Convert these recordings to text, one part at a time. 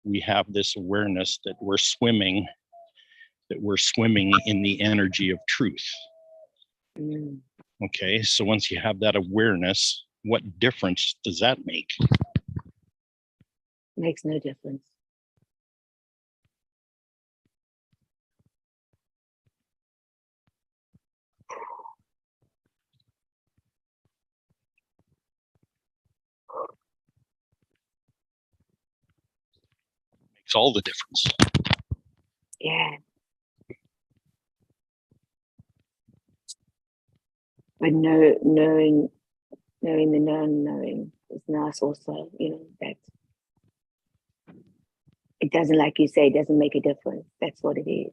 we have this awareness that we're swimming in the energy of truth. Okay, so once you have that awareness, what difference does that make? Makes no difference. Makes all the difference. Yeah. But knowing the non-knowing is nice also, that it doesn't, like you say, it doesn't make a difference. That's what it is.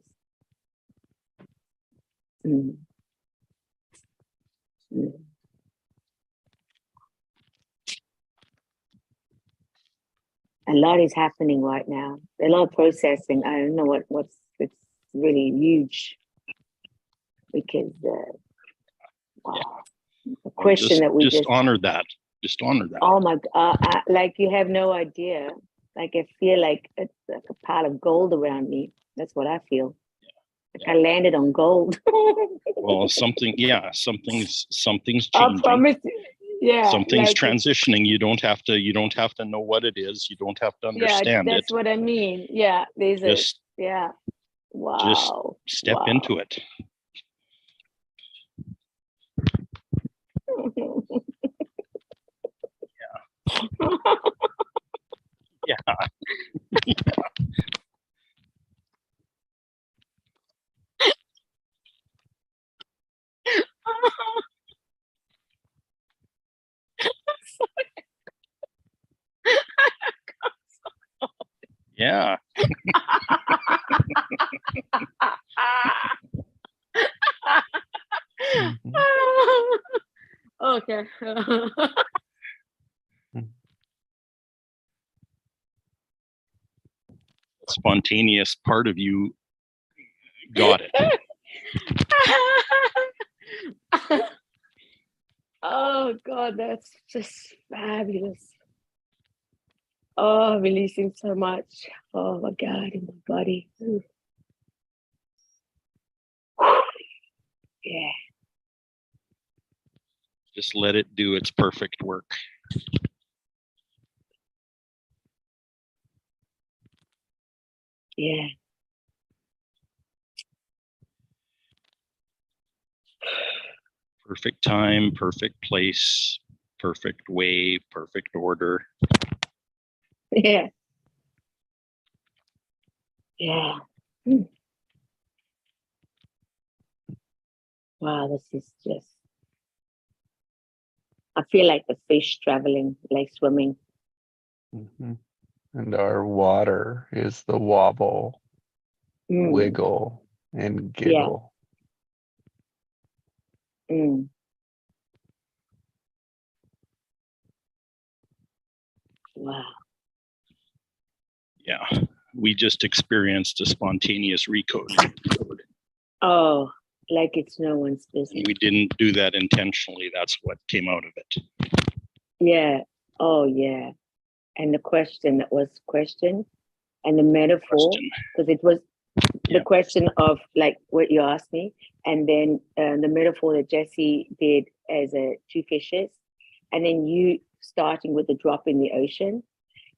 A lot is happening right now. A lot of processing. I don't know what's it's really huge because wow. The question that we just honor that. Just honor that. Oh my God! Like you have no idea. Like I feel like it's like a pile of gold around me. That's what I feel. Like I landed on gold. Well, something's changing. I promise you. Yeah. Something's transitioning. You don't have to know what it is. You don't have to understand that's what I mean. Yeah. Wow. Just step into it. Yeah. Yeah. Okay. Spontaneous part of you got it. Oh God, that's just fabulous. Oh, releasing so much. Oh my God, in my body. Yeah. Just let it do its perfect work. Yeah. Perfect time, perfect place, perfect way, perfect order. Yeah. Yeah. Wow, this is just, I feel like the fish traveling, like swimming. And our water is the wobble, wiggle, and giggle. Wow. Yeah, we just experienced a spontaneous recode. Oh, like it's no one's business. We didn't do that intentionally. That's what came out of it. Yeah. Oh, yeah. And the question that was questioned and the metaphor, because it was the question of like what you asked me, and then the metaphor that Jesse did as two fishes, and then you starting with the drop in the ocean.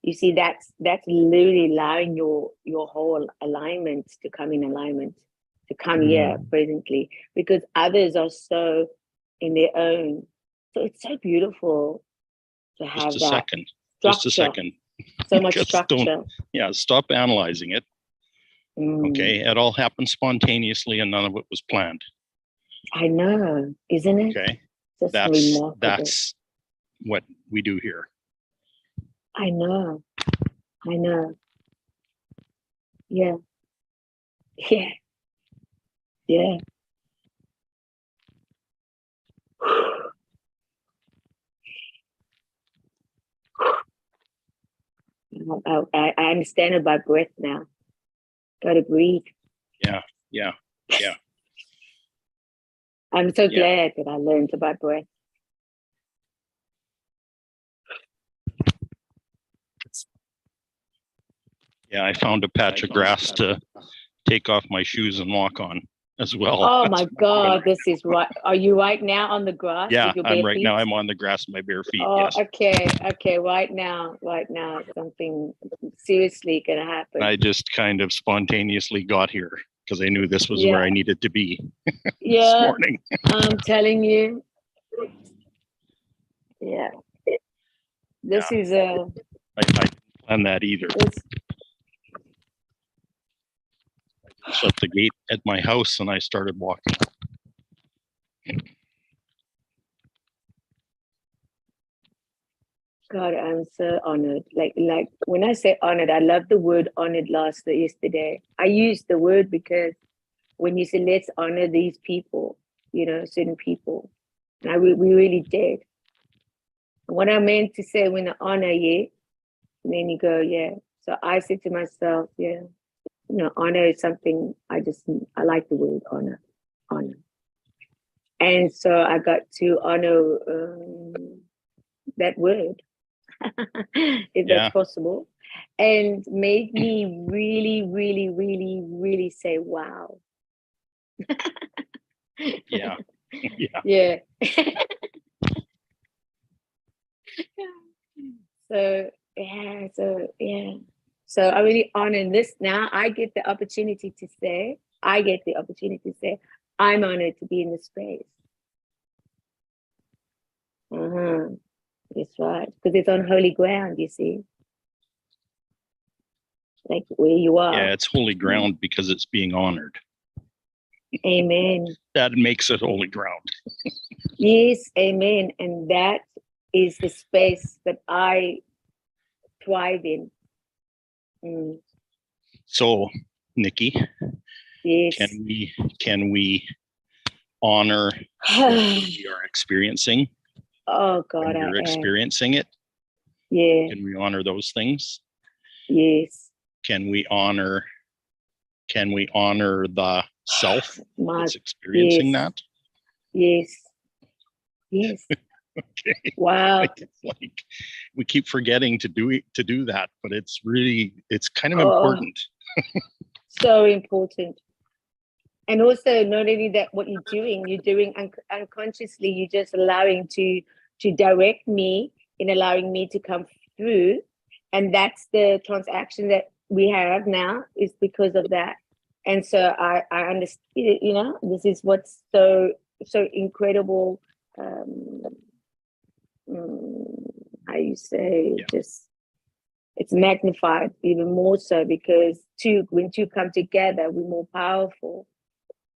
You see, that's literally allowing your whole alignment to come in alignment, to come here presently, because others are so in their own. So it's so beautiful to have Just a second. So much structure. Stop analyzing it. Okay, it all happened spontaneously and none of it was planned. I know, isn't it? Okay, that's what we do here. I know. Yeah. I understand it by breath now. Gotta breathe. Yeah. I'm so glad that I learned about breath. Yeah, I found a patch of grass to take off my shoes and walk on as well. Oh my God, this is right. Are you right now on the grass Yeah, with your I'm bare right feet? now. I'm on the grass in my bare feet. Oh, Yes. okay. Right now, something seriously gonna happen. And I just kind of spontaneously got here because I knew this was where I needed to be this Yeah, morning. I'm telling you. Yeah. This is I didn't plan that either. this, Shut the gate at my house and I started walking. God, I'm so honored. Like when I say honored, I love the word honored yesterday. I used the word because when you say let's honor these people, certain people, and we really did. What I meant to say when I honor you, and then you go, yeah. So I said to myself, yeah, honor is something I like the word honor. And so I got to honor that word, if that's possible, and made me really, really, really, really say, wow. Yeah. Yeah. So I really honor this. Now I get the opportunity to say, I'm honored to be in this space. That's right, because it's on holy ground, you see, like where you are. Yeah, it's holy ground because it's being honored. Amen. That makes it holy ground. Yes, amen. And that is the space that I thrive in. So, Nikki, yes, can we honor what we are experiencing? Oh God, when you're experiencing it? Yeah. Can we honor those things? Yes. Can we honor the self that's experiencing that? Yes. Okay. Wow. Like we keep forgetting to do that, but it's kind of important. So important. And also, not only that, what you're doing unconsciously. You're just allowing to direct me in allowing me to come through, and that's the transaction that we have now is because of that. And so I understand. This is what's so incredible. How you say, just it's magnified even more so because when two come together, we're more powerful.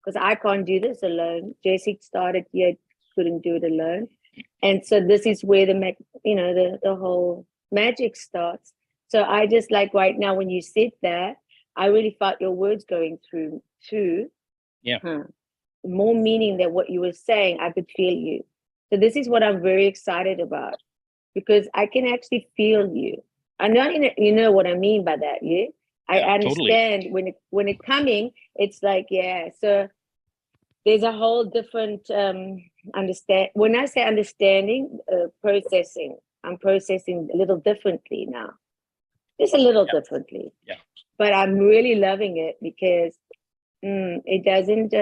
Because I can't do this alone. Jesse started here, couldn't do it alone. And so this is where the whole magic starts. So I just like right now when you said that, I really felt your words going through. Yeah. More meaning than what you were saying. I could feel you. So this is what I'm very excited about because I can actually feel you. I know you know what I mean by that, yeah? I understand totally. when it's coming, it's like, yeah. So there's a whole different understand. When I say understanding, processing, I'm processing a little differently now. Just a little differently. Yeah. But I'm really loving it because it doesn't.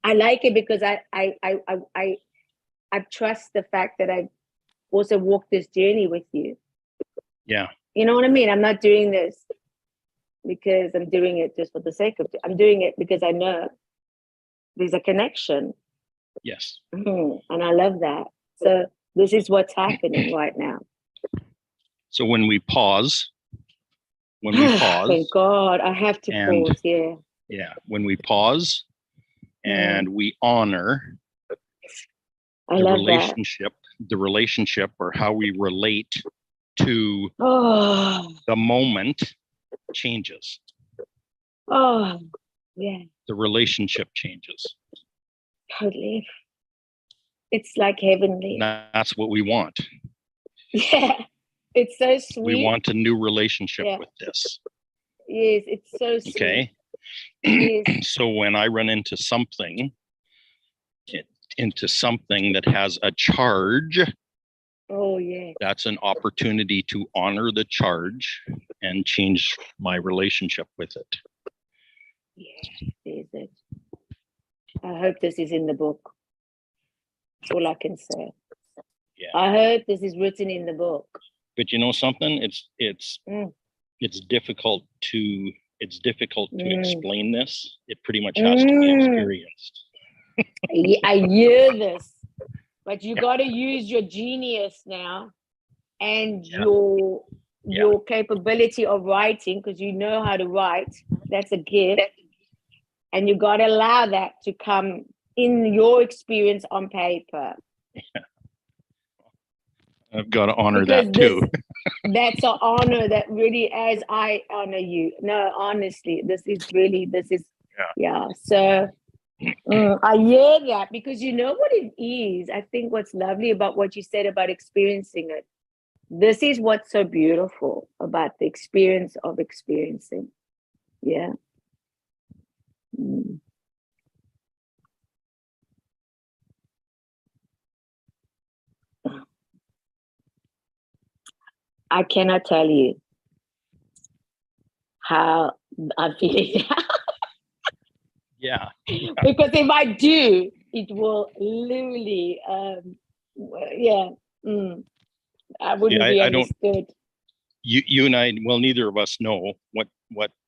I like it because I trust the fact that I also walked this journey with you. Yeah. You know what I mean? I'm not doing this because I'm doing it just for the sake of it. I'm doing it because I know there's a connection. Yes. And I love that. So this is what's happening right now. So when we pause, thank God, I have to pause. Yeah. Yeah. When we pause and we honor the relationship or how we relate to the moment changes. Oh, yeah. The relationship changes. Totally. It's like heavenly. That's what we want. Yeah. It's so sweet. We want a new relationship with this. Yes, it's so sweet. Okay. Yes. So when I run into something that has a charge, oh yeah, that's an opportunity to honor the charge and change my relationship with it. Yeah, is it? I hope this is in the book. That's all I can say. Yeah. I hope this is written in the book. But you know something? It's difficult to explain this. It pretty much has to be experienced. I hear this, but you got to use your genius now and your capability of writing, because you know how to write. That's a gift, and you got to allow that to come in your experience on paper. I've got to honor that too. That's an honor that really, as I honor you. No, honestly, this is. So I hear that, because you know what it is. I think what's lovely about what you said about experiencing it. This is what's so beautiful about the experience of experiencing. Yeah. I cannot tell you how I'm feeling. Yeah. Because if I do, it will literally, I wouldn't be understood. You and I, well, neither of us know what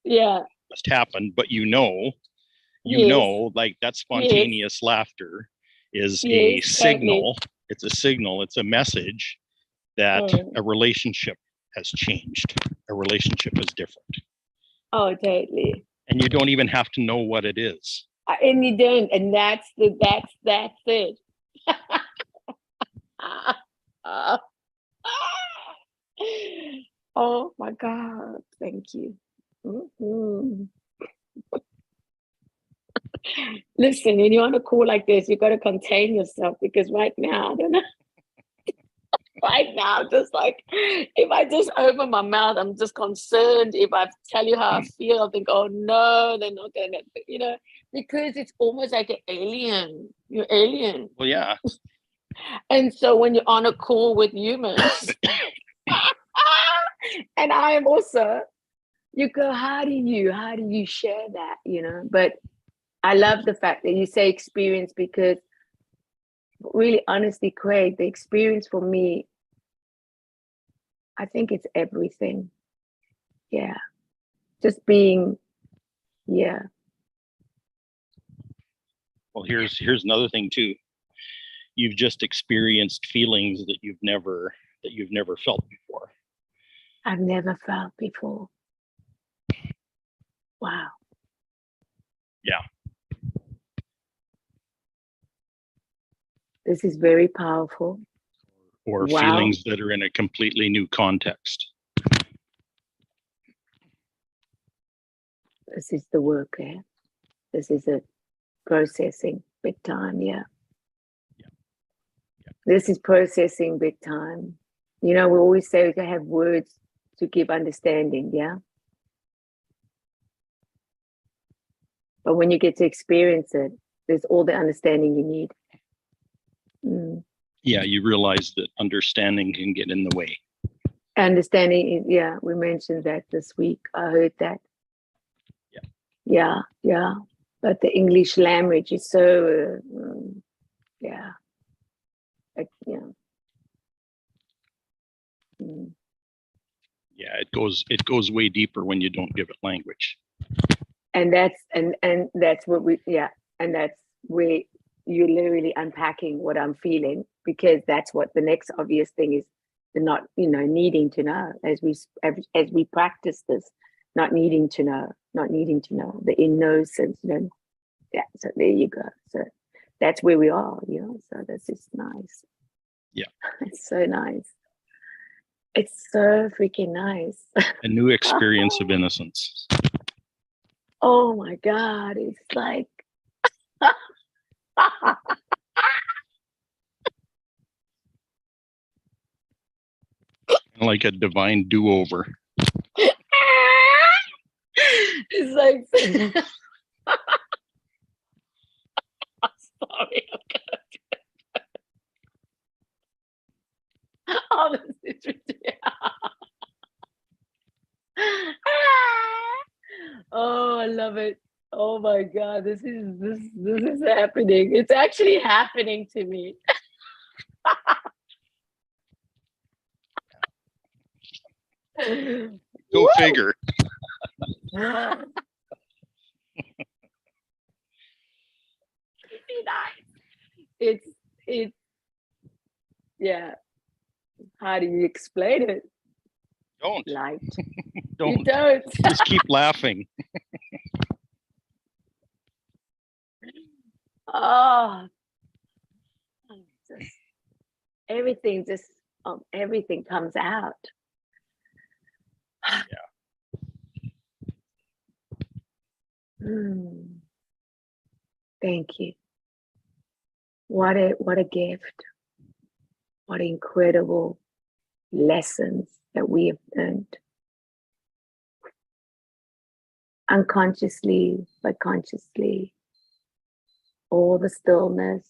just happened, but you know, like that spontaneous laughter is a signal. Totally. It's a signal. It's a message that a relationship has changed. A relationship is different. Oh, totally. And you don't even have to know what it is. And you don't. And that's it. Oh my God. Thank you. Mm-hmm. Listen, when you're on a call like this, you got to contain yourself, because right now, I don't know. Right now, just like, if I just open my mouth, I'm just concerned. If I tell you how I feel, I think, oh no, they're not gonna, because it's almost like an alien. You're alien. Well, yeah. And so when you're on a call with humans, and I am also, you go, how do you share that, But I love the fact that you say experience, because really, honestly, Craig, the experience for me, I think it's everything. Yeah. Just being, yeah. Well, here's another thing too. You've just experienced feelings that you've never felt before. I've never felt before. Wow. Yeah. This is very powerful. Or feelings that are in a completely new context. This is the work, eh? This is a processing big time, yeah. This is processing big time. We always say to have words to give understanding, yeah? But when you get to experience it, there's all the understanding you need. Yeah, you realize that understanding can get in the way. Understanding is, yeah, we mentioned that this week. I heard that. Yeah. But the English language is so, yeah. Yeah, it goes way deeper when you don't give it language. And that's what and that's where you're literally unpacking what I'm feeling, because that's what the next obvious thing is, the not needing to know, as we practice this, not needing to know, the innocence. Yeah, so there you go. So that's where we are, so that's just nice. Yeah. It's so nice. It's so freaking nice. A new experience of innocence. Oh my God, it's like like a divine do-over. It's like sorry. Oh, this is ridiculous. I love it. Oh my God, this is happening. It's actually happening to me. Go Woo! figure. It's yeah. How do you explain it? Don't. Light. Don't. You don't. Just keep laughing. Oh, everything everything comes out. Thank you. What a gift. What incredible lessons that we have learned. Unconsciously, but consciously. All the stillness,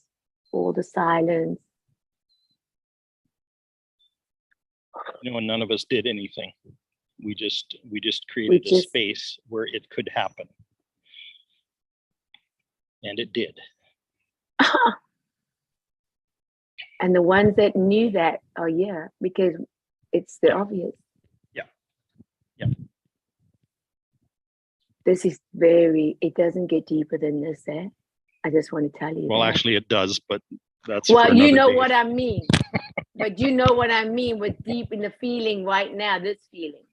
all the silence. None of us did anything. We just created a space where it could happen. And it did. And the ones that knew that, oh yeah, because it's the obvious. Yeah. Yeah. This is it doesn't get deeper than this, eh? I just want to tell you. Well, actually it does, but that's well, you know what I mean. But you know what I mean with deep in the feeling right now, this feeling.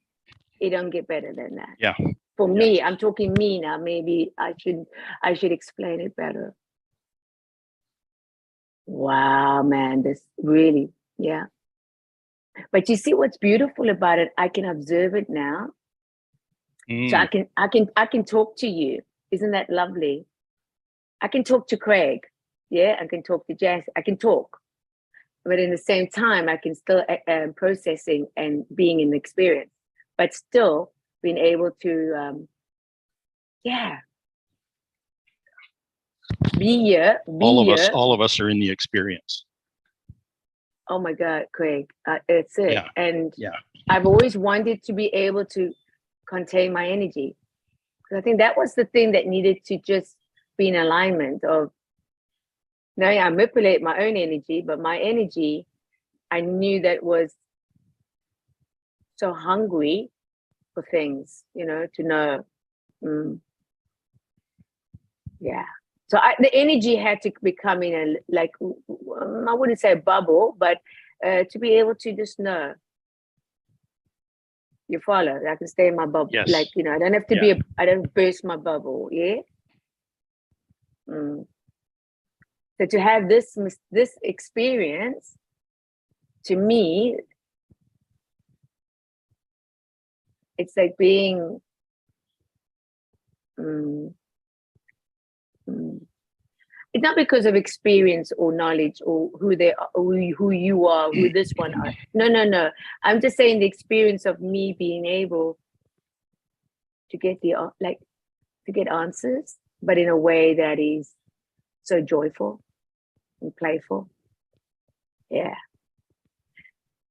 It don't get better than that. Yeah. For me, I'm talking me now. Maybe I should explain it better. Wow, man, this really, yeah. But you see what's beautiful about it? I can observe it now. So I can talk to you. Isn't that lovely? I can talk to Craig. Yeah, I can talk to Jess. I can talk. But in the same time, I can still processing and being in the experience, but still being able to, be here. All of us are in the experience. Oh my God, Craig, it's it. Yeah. And I've always wanted to be able to contain my energy. Because I think that was the thing that needed to just be in alignment of, now I manipulate my own energy, but my energy, I knew that was so hungry for things, to know. Yeah. So the energy had to become in I wouldn't say a bubble, but to be able to just know. You follow? I can stay in my bubble. Yes. I don't have to I don't burst my bubble. Yeah. So to have this experience, to me, it's like being it's not because of experience or knowledge or who they are, or who you are, who this one are. No. I'm just saying the experience of me being able to get to get answers, but in a way that is so joyful and playful. Yeah.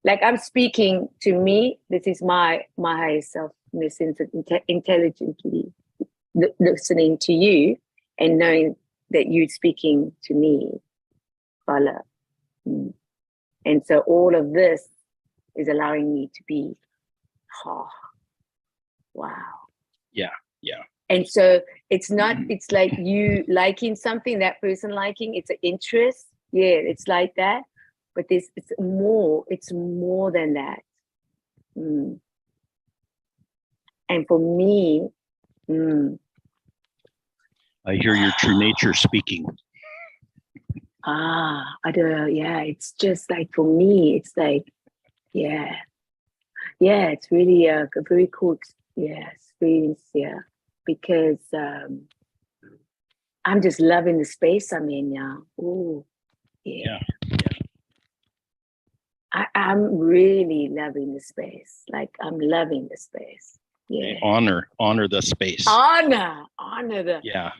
Like I'm speaking to me, this is my higher self, intelligently listening to you and knowing that you're speaking to me, Bala. And so all of this is allowing me to be, wow. Yeah. And so it's not, it's like you liking something, that person liking, it's an interest. Yeah, it's like that. But it's more than that. And for me, I hear your true nature speaking. I don't know. Yeah, it's just like for me, it's like, yeah, it's really a very cool experience. Yeah, because I'm just loving the space I'm in now. Oh, yeah. I'm really loving the space. Like I'm loving the space. Yeah. Honor the space. Honor the honor. Yeah.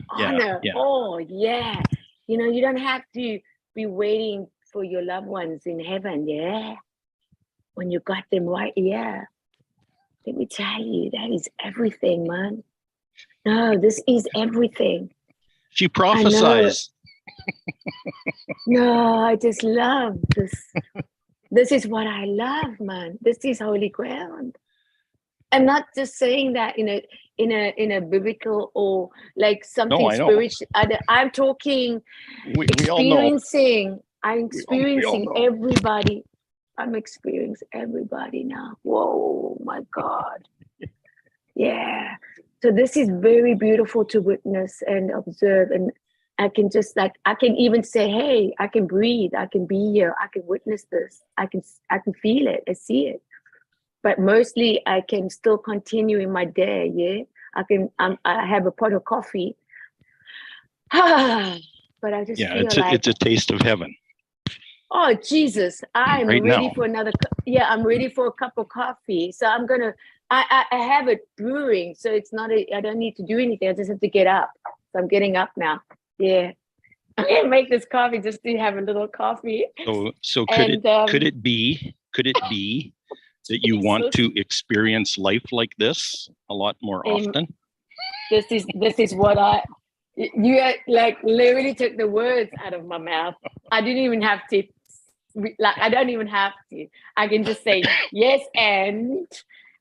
Oh yeah. You don't have to be waiting for your loved ones in heaven. Yeah. When you got them right. Yeah. Let me tell you, that is everything, man. No, this is everything. She prophesies. No, I just love this. This is what I love, man. This is holy ground. I'm not just saying that in a biblical or like something spiritual. I'm talking experiencing. I'm experiencing everybody. I'm experiencing everybody now. Whoa, my God. Yeah. So this is very beautiful to witness and observe. And I can just I can even say, hey, I can breathe. I can be here. I can witness this. I can feel it. I see it. But mostly I can still continue in my day. Yeah. I have a pot of coffee. But I just feel it's a taste of heaven. Oh, Jesus, I'm right ready now. for another. I'm ready for a cup of coffee. So I'm going to, I have it brewing. So it's not, I don't need to do anything. I just have to get up. So I'm getting up now. Yeah. I'm going to make this coffee just to have a little coffee. So could it be that you want to experience life like this a lot more often? This is what you like literally took the words out of my mouth. I didn't even have to, I don't even have to. I can just say yes and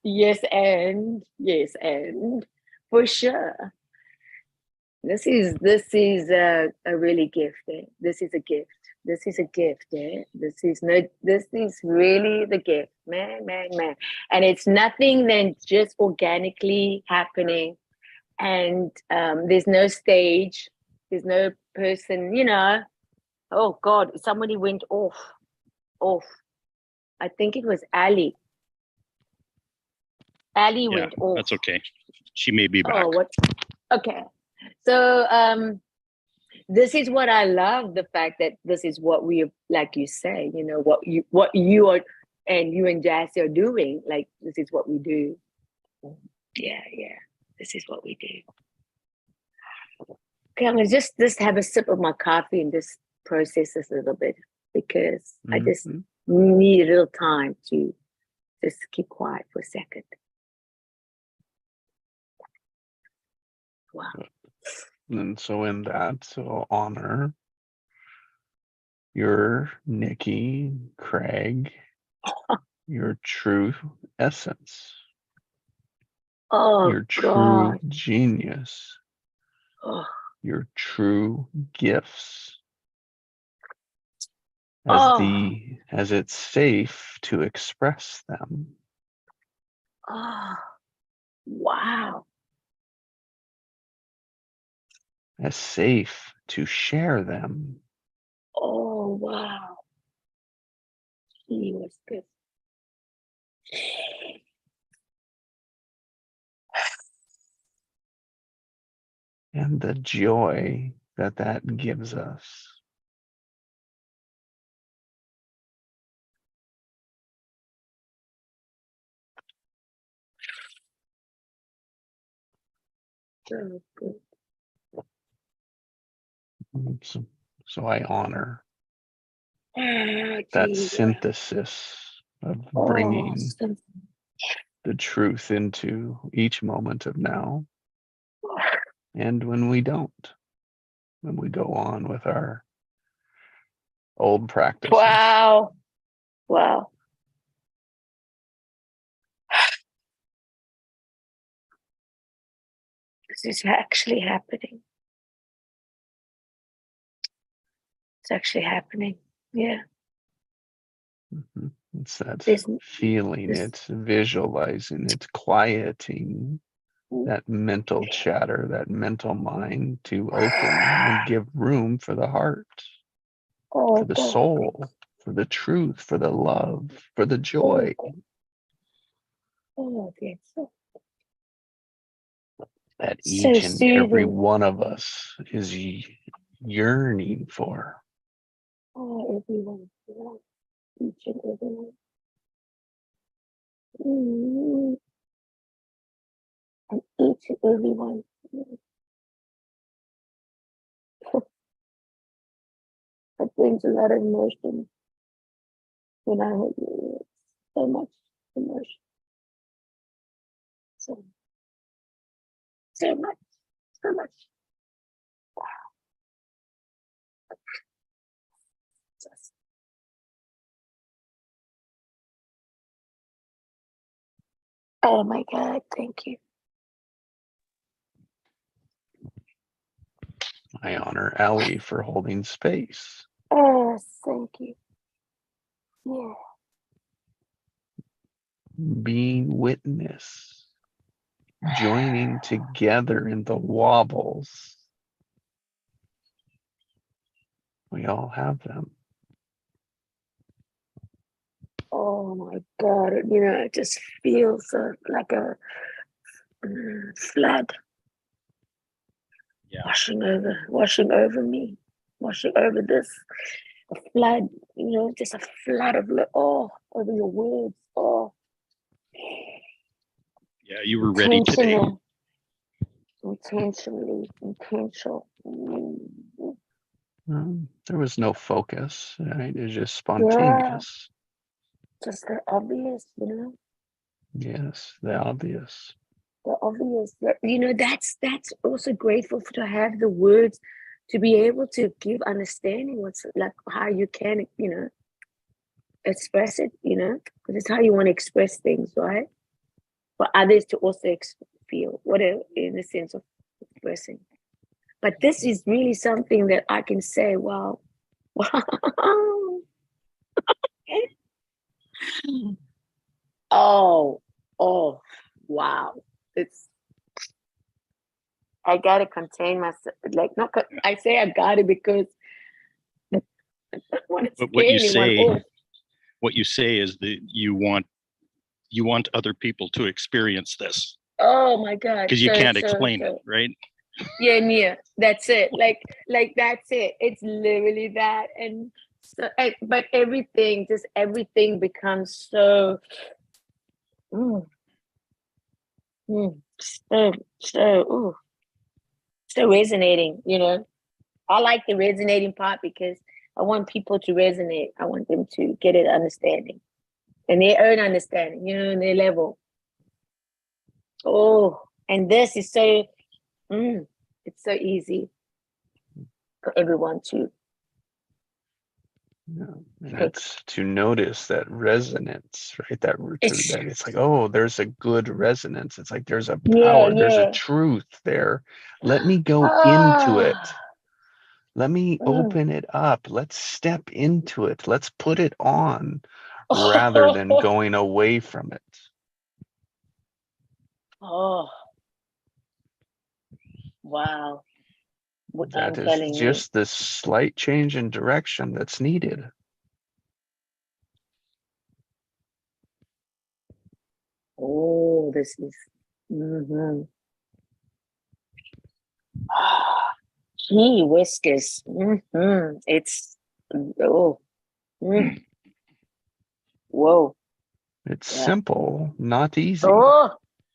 yes and yes and for sure. This is a really gift. This is a gift. This is a gift. This is really the gift, man. And it's nothing than just organically happening. And there's no stage, there's no person, oh God, somebody went off. I think it was Ali. Ali went off. That's okay. She may be back. Oh, what? Okay. So this is what I love, the fact that this is what we, like you say, what you are, and you and Jassy are doing, like this is what we do. Yeah. This is what we do. Okay, I'm gonna just have a sip of my coffee and just process this a little bit because I just need a little time to just keep quiet for a second. Wow. And so in that, so honor your Nikki Craig, your true essence. Oh, your true God. genius, your true gifts, as it's safe to express them. Oh, wow. As safe to share them. Oh, wow. He was good. And the joy that gives us. So good. So I honor that synthesis of bringing the truth into each moment of now. And when we don't, when we go on with our old practices. Wow. This is actually happening. It's actually happening. Yeah. Mm-hmm. It's that feeling, it's visualizing, it's quieting that mental chatter, that mental mind to open and give room for the heart, for the soul, for the truth, for the love, for the joy. That each and every one of us is yearning for. Oh, everyone. Each and every one. And each and every one. That brings a lot of emotion when I heard you. So much emotion. So much. so much. Oh my God, thank you. I honor Ellie for holding space. Oh, thank you. Yeah. Being witness. Joining together in the wobbles. We all have them. Oh my God, it just feels like a flood. Yeah. Washing over me, washing over this, a flood, just a flood of over your words. Oh, Yeah, you were ready today. Intentional. There was no focus, right? It was just spontaneous. Yeah, just the obvious, Yes, the obvious. The obvious. That's also grateful to have the words to be able to give understanding what's like how you can, express it, because it's how you want to express things, right? For others to also feel whatever in the sense of expressing. But this is really something that I can say, wow. Oh, wow. I gotta contain myself. Like, not, I say I got it because when it's But what you say is that you want other people to experience this. Oh my God. Because you can't explain it, right? Yeah. That's it. Like that's it. It's literally that. And so, but everything becomes so so resonating, I like the resonating part because I want people to resonate. I want them to get an understanding and their own understanding, their level. Oh, and this is so, it's so easy for everyone to. Yeah. And it's to notice that resonance, right? That it's like, oh, there's a good resonance. It's like there's a power, there's a truth there. Let me go into it. Let me open it up. Let's step into it. Let's put it on rather than going away from it. Oh, wow. That is just this slight change in direction that's needed. Oh, this is. Gee whiskers. It's. Oh. Whoa. It's simple, not easy.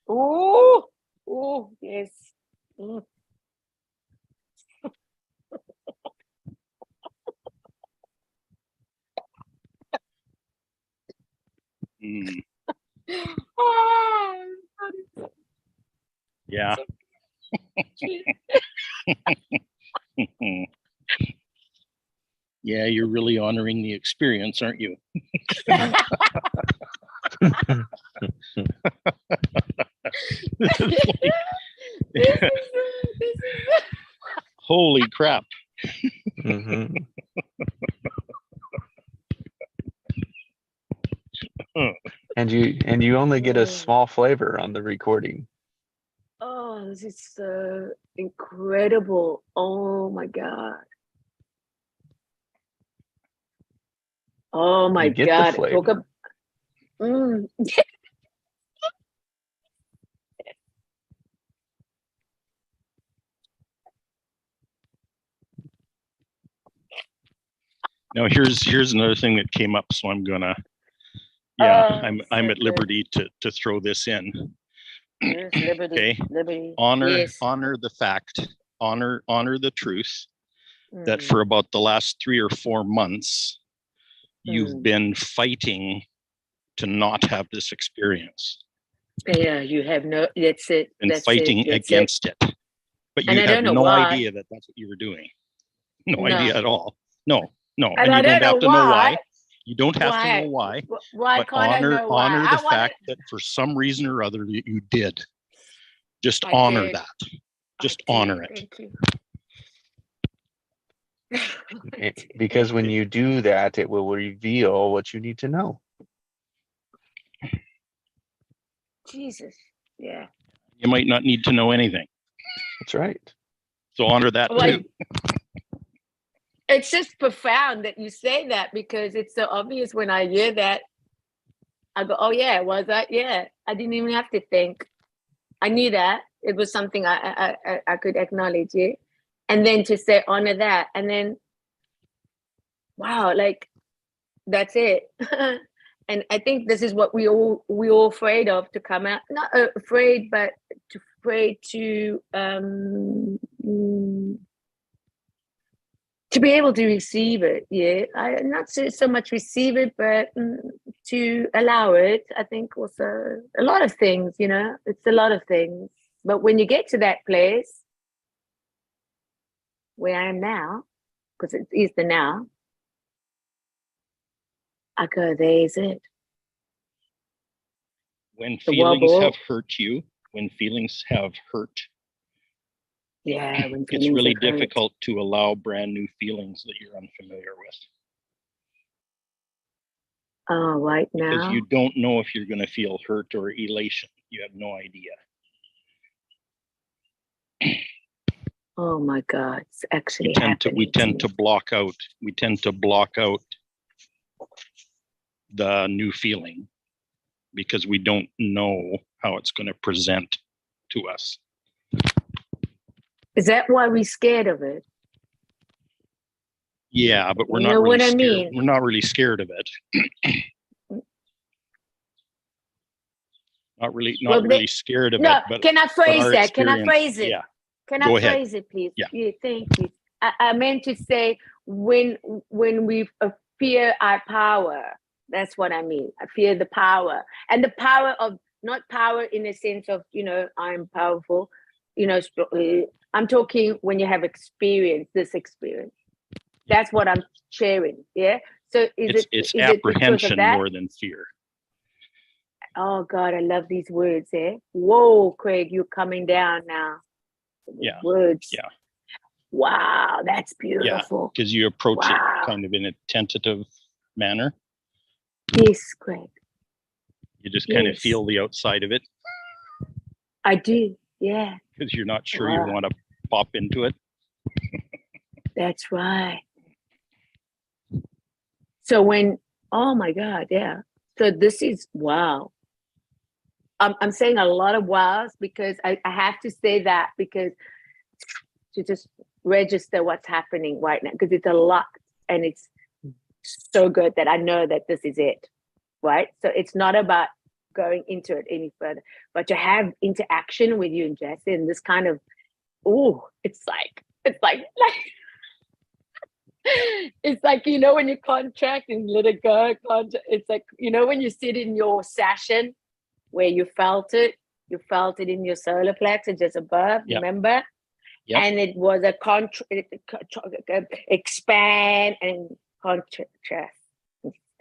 Oh, yes. Yeah. Yeah, you're really honoring the experience, aren't you? Holy crap. And you only get a small flavor on the recording. Oh, this is so incredible. Oh my God. Oh my God. Talk about Now here's another thing that came up, so I'm gonna I'm at liberty to throw this in. Yes, liberty. Okay. Liberty. Honor the fact, honor the truth that for about the last 3 or 4 months you've been fighting to not have this experience. Yeah, you have no. That's it. And fighting against it. But And you I have don't know no why. idea that that's what you were doing. No No. idea at all. No. And And I you don't don't have to know know why. why. You don't have to know why. Why But can't I know why? honor the I wanna- fact that for some reason or other that you did. Just I honor did. that. Just I did, honor it. Thank you. Because when you do that, it will reveal what you need to know. Jesus. Yeah. You might not need to know anything. That's right. So honor that Well, too. it's just profound that you say that, because it's so obvious when I hear that. I go, oh yeah, was that? Yeah. I didn't even have to think. I knew that. It was something I could acknowledge it. And then to say honor that, and then wow, like that's it. And I think this is what we all afraid of, to come out, not afraid, but afraid to be able to receive it. Yeah, I not so much receive it, but to allow it. I think also a lot of things, you know, it's a lot of things. But when you get to that place where I am now, because it is the now, I go, there's it. When feelings have hurt you, when feelings have hurt, yeah, when it's really difficult to allow brand new feelings that you're unfamiliar with. Oh, right now. Because you don't know if you're going to feel hurt or elation. You have no idea. Oh my God, it's actually we tend to block out the new feeling because we don't know how it's going to present to us. Is that why we're scared of it? Yeah, but we're You not know really what I scared. mean? We're not really scared of it. Not really scared of it. But can I phrase that? Can I phrase it? Yeah. Can Go I ahead. phrase it, please? Yeah. Thank you. I meant to say when we fear our power. That's what I mean. I fear the power, and the power of, not power in the sense of, you know, I'm powerful. You know, I'm talking when you have this experience. That's what I'm sharing. Yeah. So it's apprehension more than fear. Oh God, I love these words. Whoa, Craig, you're coming down now. Yeah. Words. Yeah. Wow, that's beautiful. Because you approach it kind of in a tentative manner. Yes, Craig. You just kind of feel the outside of it. I do. Yeah. Because you're not sure you want to pop into it. That's right. So oh my God, yeah. So this is wow. I'm saying a lot of wows because I have to say that, because to just register what's happening right now, because it's a lot and it's so good that I know that this is it, right? So it's not about going into it any further, but to have interaction with you and Jesse and this kind of, it's like it's like, you know, when you contract and let it go, it's like, you know, when you sit in your session where you felt it in your solar plexus just above, remember? Yep. And it was a expand and contrast,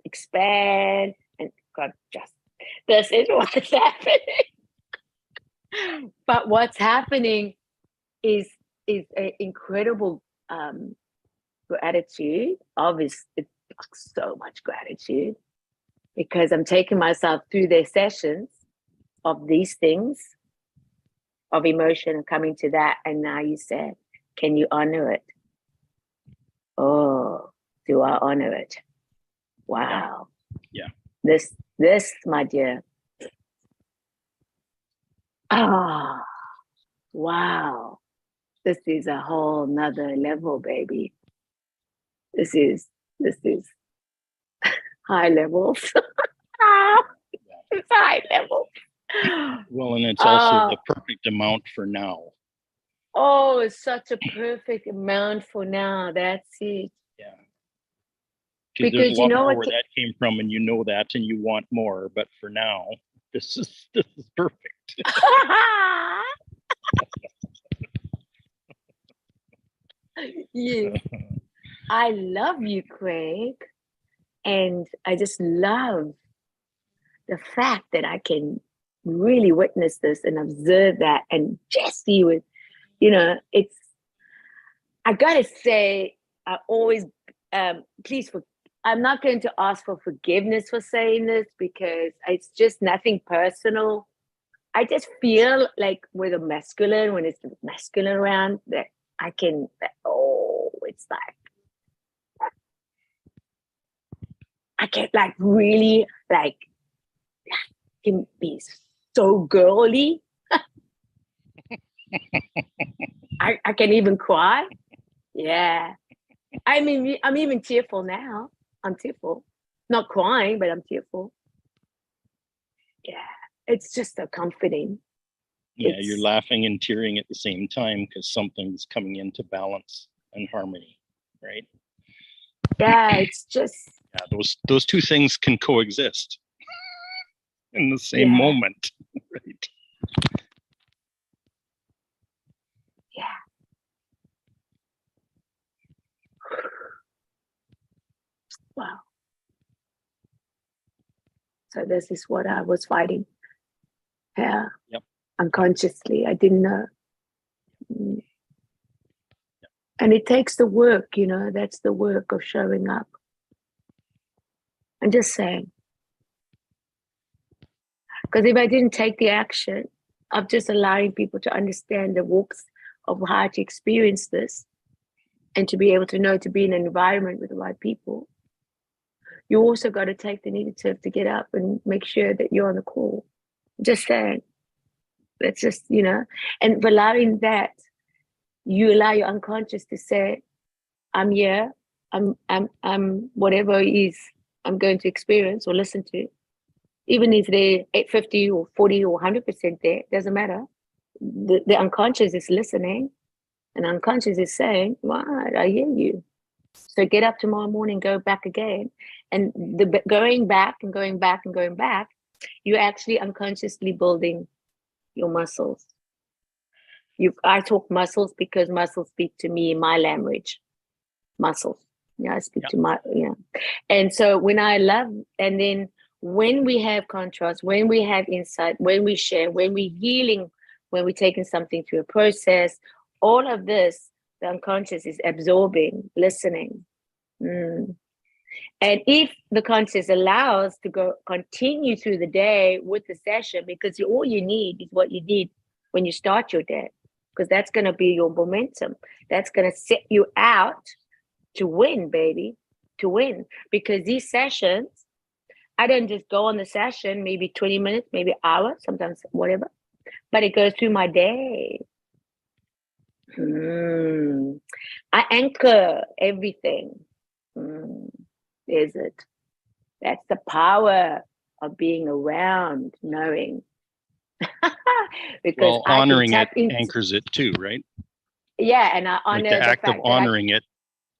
expand and contrast. This is what's happening. But what's happening is an incredible gratitude. Obviously, it's so much gratitude, because I'm taking myself through their sessions of these things, of emotion, and coming to that. And now you said, can you honor it? Oh, do I honor it? Wow. Yeah. This, my dear. Wow. This is a whole nother level, baby. This is high levels. It's high levels. Well, and it's also the perfect amount for now. Oh, it's such a perfect amount for now. That's it. Yeah. Because there's a lot more where that came from, and you know that, and you want more. But for now, this is perfect. you. I love you, Craig. And I just love the fact that I can really witness this and observe that and just see with, it's, I gotta say, I always, I'm not going to ask for forgiveness for saying this because it's just nothing personal. I just feel like with a masculine, when it's masculine around, that I can, it's like, I can like really like, can be so girly. I can even cry. Yeah. I mean, I'm even tearful now. I'm tearful. Not crying, but I'm tearful. Yeah. It's just so comforting. Yeah, you're laughing and tearing at the same time because something's coming into balance and harmony, right? Yeah, it's just those two things can coexist in the same moment, right? Yeah. Wow. So this is what I was fighting. Yeah. Yep. Unconsciously, I didn't know. And it takes the work, that's the work of showing up. I'm just saying. Because if I didn't take the action of just allowing people to understand the walks of how to experience this and to be able to know to be in an environment with the right people, you also got to take the initiative to get up and make sure that you're on the call. Just saying. That's just, and allowing that, you allow your unconscious to say, I'm here, I'm whatever it is I'm going to experience or listen to. Even if they're 50 or 40 or 100% there, doesn't matter. The unconscious is listening and unconscious is saying, right, I hear you. So get up tomorrow morning, go back again. And the going back and going back and going back, you're actually unconsciously building your muscles. I talk muscles because muscles speak to me in my language. Muscles. I speak to my, And so when I love, and then when we have contrast, when we have insight, when we share, when we're healing, when we're taking something through a process, all of this, the unconscious is absorbing, listening. And if the conscious allows to continue through the day with the session, because all you need is what you did when you start your day, because that's going to be your momentum. That's going to set you out to win, baby, to win. Because these sessions, I don't just go on the session, maybe 20 minutes, maybe hour, sometimes whatever, but it goes through my day. I anchor everything. Is it? That's the power of being around, knowing. Because honoring it anchors it too, right? Yeah, and I honor the act of honoring it.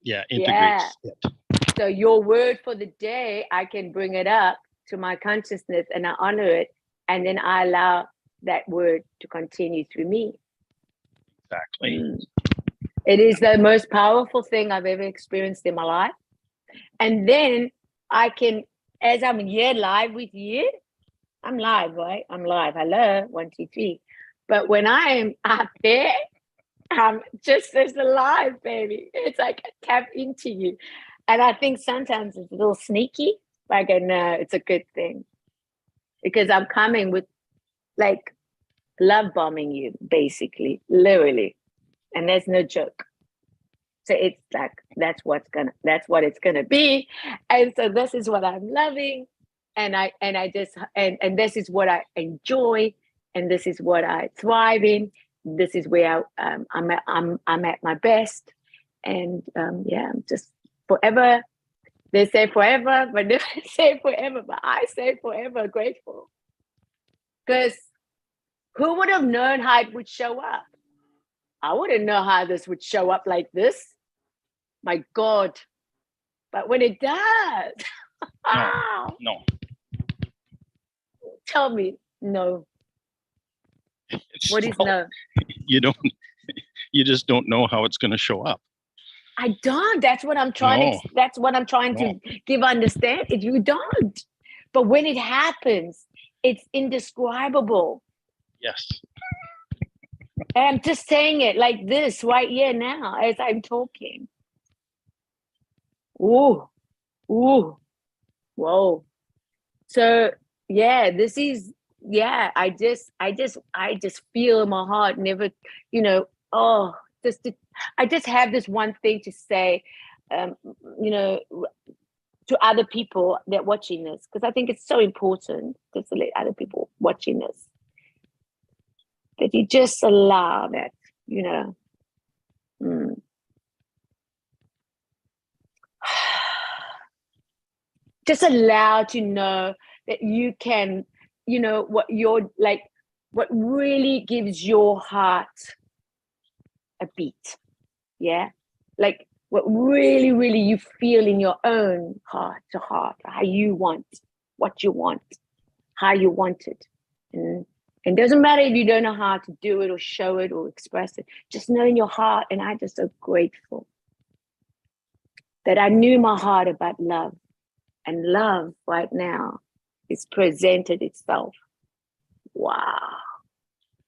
Yeah, integrates it. So your word for the day, I can bring it up to my consciousness and I honor it, and then I allow that word to continue through me. Exactly. It is the most powerful thing I've ever experienced in my life. And then I can, as I'm here live with you, I'm live, right? I'm live. Hello, 1, 2, 3. But when I am up there, I'm just as alive, baby. It's like I tap into you. And I think sometimes it's a little sneaky, but I go, no, it's a good thing. Because I'm coming with like love bombing you, basically, literally. And there's no joke. So it's like, that's what it's gonna be. And so this is what I'm loving. And this is what I enjoy. And this is what I thrive in. This is where I'm at my best. And I'm just forever. They say forever, but they say forever, but I say forever grateful. Because who would have known how it would show up? I wouldn't know how this would show up like this. My God. But when it does, no. Tell me, no. What is no? You just don't know how it's going to show up. I don't. That's what I'm trying to give understand. If you don't, but when it happens, it's indescribable. Yes. And I'm just saying it like this right here now as I'm talking. Ooh, ooh, whoa. So yeah, this is I just feel in my heart never, I just have this one thing to say, to other people that watching this, because I think it's so important just to let other people watching this that you just allow that, just allow to know that you can, what really gives your heart a beat. Yeah. Like what really, really you feel in your own heart to heart, how you want, what you want, how you want it. And it doesn't matter if you don't know how to do it or show it or express it, just know in your heart. And I'm just so grateful that I knew my heart about love. And love right now is presented itself. Wow.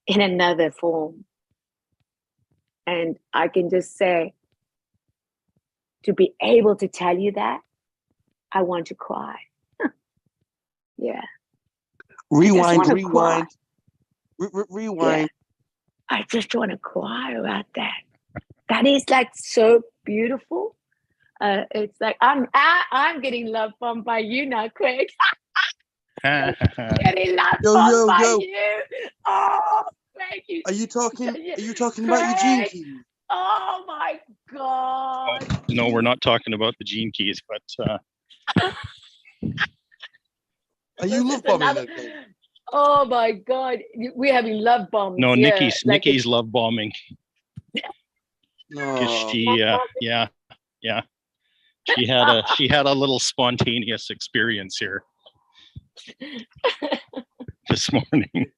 In another form. And I can just say, to be able to tell you that, I want to cry. Yeah. Rewind. Yeah. I just want to cry about that. That is like so beautiful. It's like I'm getting love bombed by you now, Craig. Getting love bombed by you. Oh, thank you. Are you talking about your gene keys? Oh my God. Oh, no, we're not talking about the gene keys, but are you love bombing? Oh my God. We're having love bombs. No, yeah, Nikki's love bombing. No. She she had a little spontaneous experience here this morning.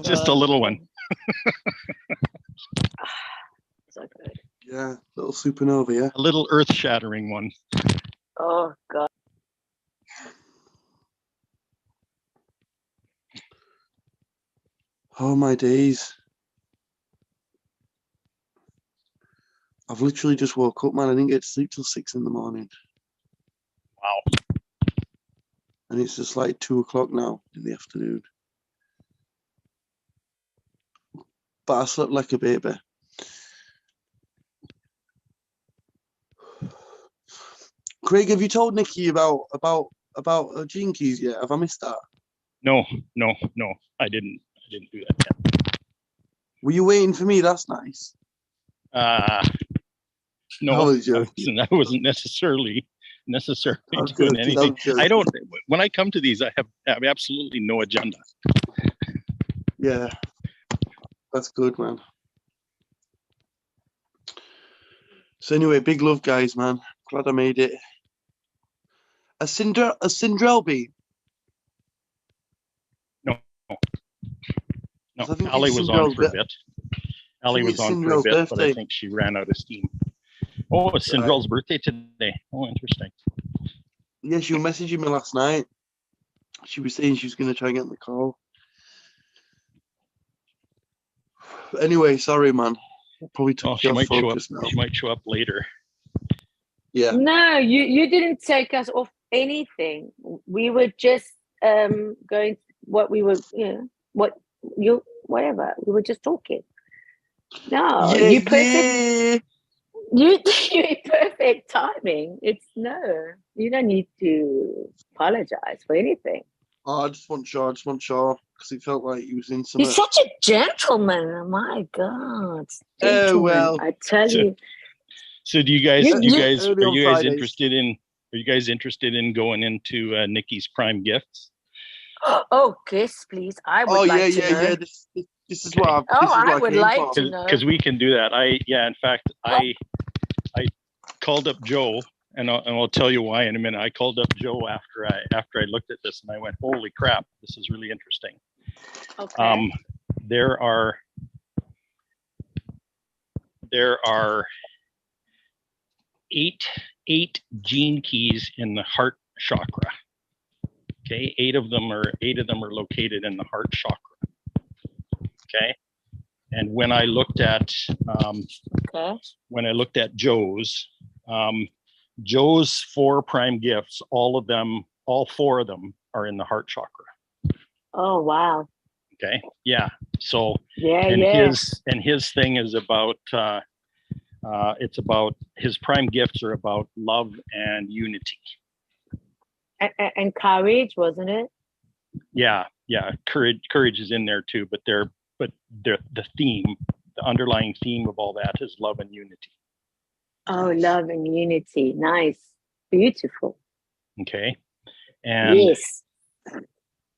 just a little one. So good. Yeah, little supernova, yeah. A little earth-shattering one. Oh God. Oh my days. I've literally just woke up, man. I didn't get to sleep till 6 in the morning. Wow. And it's just like 2 o'clock now in the afternoon. But I slept like a baby. Craig, have you told Nikki about gene keys yet? Have I missed that? No, I didn't do that yet. Were you waiting for me? That's nice. No, I wasn't necessarily doing anything. I don't. When I come to these, I have absolutely no agenda. Yeah, that's good, man. So anyway, big love, guys, man. Glad I made it. A Cinderella bee? No. Ali was on for a bit. Ali was on for a bit, but I think she ran out of steam. Oh, it's Cinderella's birthday today. Oh, interesting. Yeah, she was messaging me last night. She was saying she was going to try and get on the call. Anyway, sorry, man. Probably took you off focus now. She might show up later. Yeah. No, you didn't take us off anything. We were just going whatever. We were just talking. No, you perfect. You perfect timing. You don't need to apologize for anything. Oh, I just want sure, because it felt like he was in some. You're such a gentleman. Oh my God. Oh well, I tell you. So do you guys are you guys interested in going into Nikki's Prime Gifts? Oh, yes, please. I would like to know. Yeah. This is what I would like to know. Because we can do that. In fact, I called up Joe, and I'll tell you why in a minute. I called up Joe after I looked at this, and I went, "Holy crap, this is really interesting." Okay. There are there are eight gene keys in the heart chakra. Okay, eight of them are located in the heart chakra. Okay, and when I looked at Joe's 4 prime gifts, all 4 of them are in the heart chakra. Oh wow. Okay, yeah. So his thing is about it's about his prime gifts are about love and unity. And courage, wasn't it? Yeah. Courage is in there too, but the underlying theme of all that is love and unity. Oh, love and unity. Nice. Beautiful. Okay. And yes.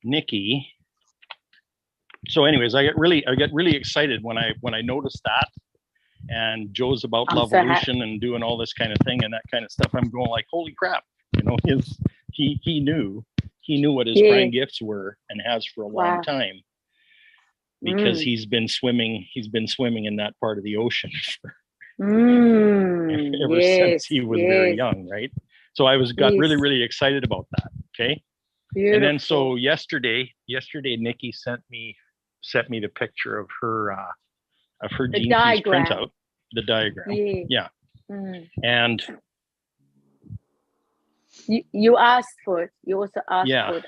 Nikki. So anyways, I get really excited when I noticed that. And Joe's about Lovevolution and doing all this kind of thing and that kind of stuff. I'm going like, holy crap, he knew what his prime gifts were and has for a long time, because he's been swimming in that part of the ocean ever since he was very young, right? So I got really excited about that. Okay. Beautiful. And then so yesterday Nikki sent me the picture of her gene keys printout, the diagram. Yeah. And you asked for it. You also asked for it.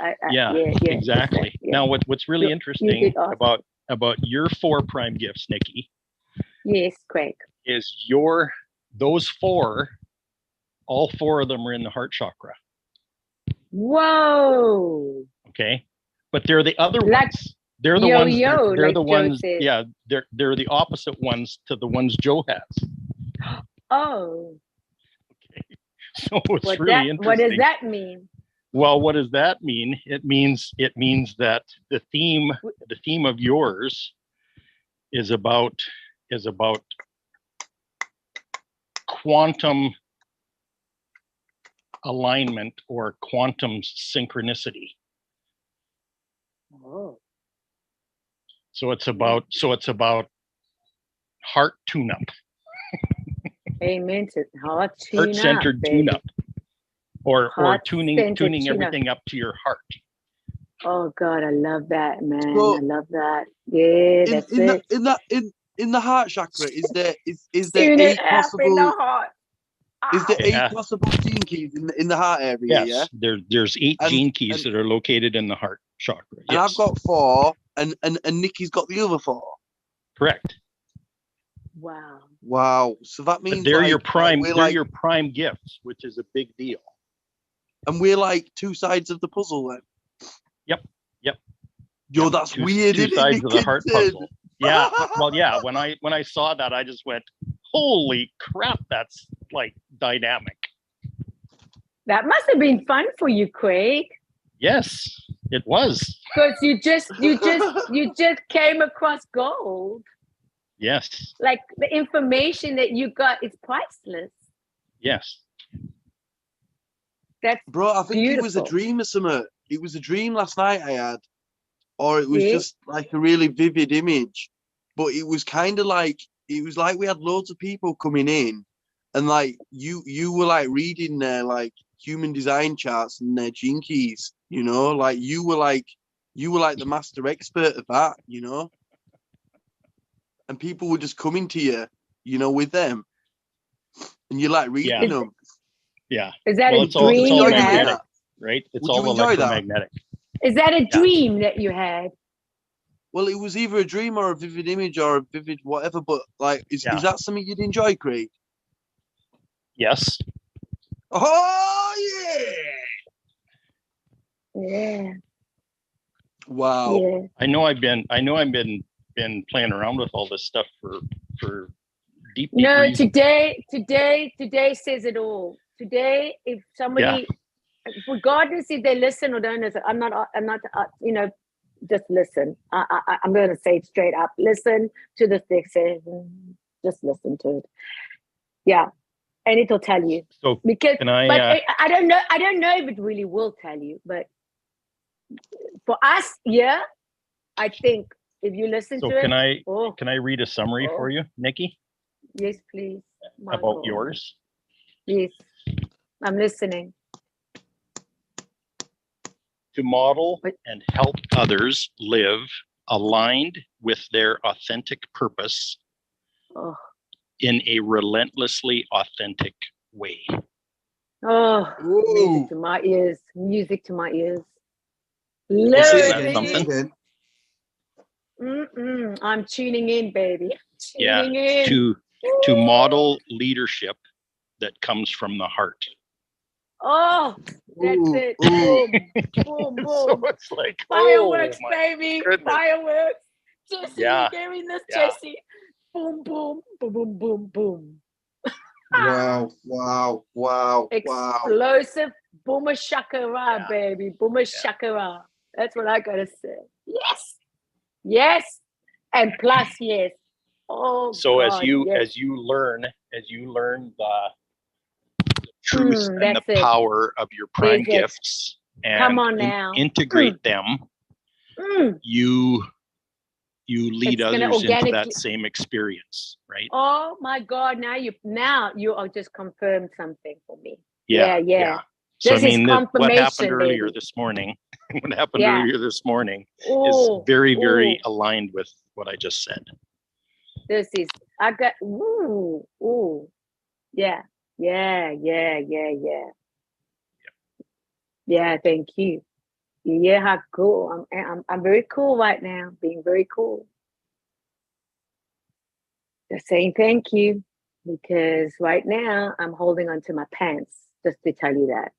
Exactly. Yeah. Now what's really interesting about your 4 prime gifts, Nikki. Yes, Craig. Is those 4, all 4 of them are in the heart chakra. Whoa. Okay. But they're the other ones. They're the ones. They're the ones. Yeah, they're the opposite ones to the ones Joe has. Oh. Okay. So it's really interesting. What does that mean? Well, what does that mean? It means that the theme of yours is about quantum alignment or quantum synchronicity. Oh. So it's about heart tune-up. Amen to heart tune-up. Heart-centered tune-up. Or tuning everything up to your heart. Oh God, I love that, man. I love that. Yeah, that's it. In the heart chakra, is there 8 possible? Is there 8 possible gene keys in the heart area? Yes, there's 8 gene keys that are located in the heart chakra. And I've got 4, and Nikki's got the other 4. Correct. Wow. So that means your your prime gifts, which is a big deal. And we're like 2 sides of the puzzle then. Yep. Yo, that's weird. 2 sides of the heart puzzle. Yeah. Well, yeah. When I saw that, I just went, holy crap, that's like dynamic. That must have been fun for you, Craig. Yes, it was. Because you just came across gold. Yes. Like the information that you got is priceless. Yes. That's bro, I think beautiful. It was a dream or something. It was a dream last night I had. Or it was just like a really vivid image. But it was kind of like, it was like we had loads of people coming in, and like you were like reading their like human design charts and their gene keys, like you were like the master expert of that, and people were just coming to you, with them, and you're like reading them. Yeah. Is that a dream? It's all magnetic, right? It's all electromagnetic. Is that a dream that you had? Well, it was either a dream or a vivid image or a vivid whatever, but like, is that something you'd enjoy, Craig? Yes. Oh yeah. Yeah. Wow. Yeah. I know I've been playing around with all this stuff for deep reasons. Today says it all. Today, if somebody, regardless if they listen or don't listen, I'm not, just listen. I'm going to say it straight up. Listen to the session. Just listen to it. Yeah. And it'll tell you. So because, I don't know if it really will tell you, but for us, I think if you listen to it. Can I read a summary for you, Nikki? Yes, please. My about God. yours. Yes, I'm listening. To model and help others live aligned with their authentic purpose in a relentlessly authentic way. Oh, music to my ears. Music to my ears. Literally. I'm tuning in, baby. Tuning in. To model leadership that comes from the heart. Oh, that's it. Boom, boom, boom. So it's like fireworks, baby. Goodness. Fireworks. Jesse, you hearing this, Jesse? Boom, boom, boom, boom, boom, boom. Wow. Explosive boomer shakara, baby. Boomer shakara. That's what I gotta say. Yes. And plus, yes. Oh, so God, as you learn the truth and the power of your prime gifts and come on now. Integrate them, you lead others into that same experience, right? Oh my God, now you are just confirmed something for me. Yeah. So this is confirmation, what happened earlier baby. this morning is very, very aligned with what I just said. Yeah, thank you. Yeah, how cool. I'm very cool right now, being very cool. Just saying thank you, because right now I'm holding on to my pants, just to tell you that.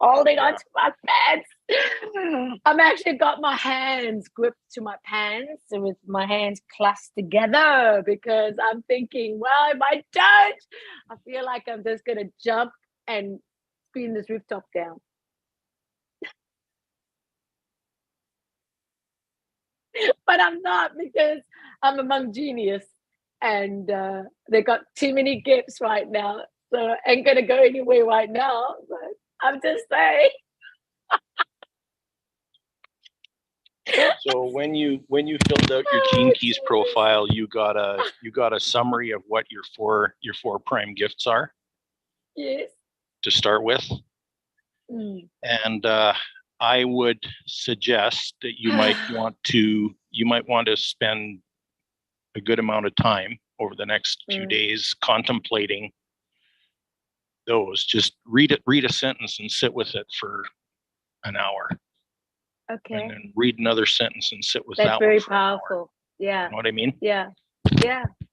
Holding on to my pants. I've actually got my hands gripped to my pants and with my hands clasped together, because I'm thinking, well, if I don't, I feel like I'm just going to jump and scream this rooftop down. But I'm not, because I'm among genius and they got too many gifts right now. So I ain't going to go anywhere right now. But I'm just saying. So when you filled out your Gene Keys profile, you got a summary of what your four prime gifts are. Yes. To start with. And I would suggest that you might want to spend a good amount of time over the next few days contemplating those. Just read a sentence and sit with it for an hour. Okay. And then read another sentence and sit with that one. That's very powerful. Yeah. You know what I mean? Yeah.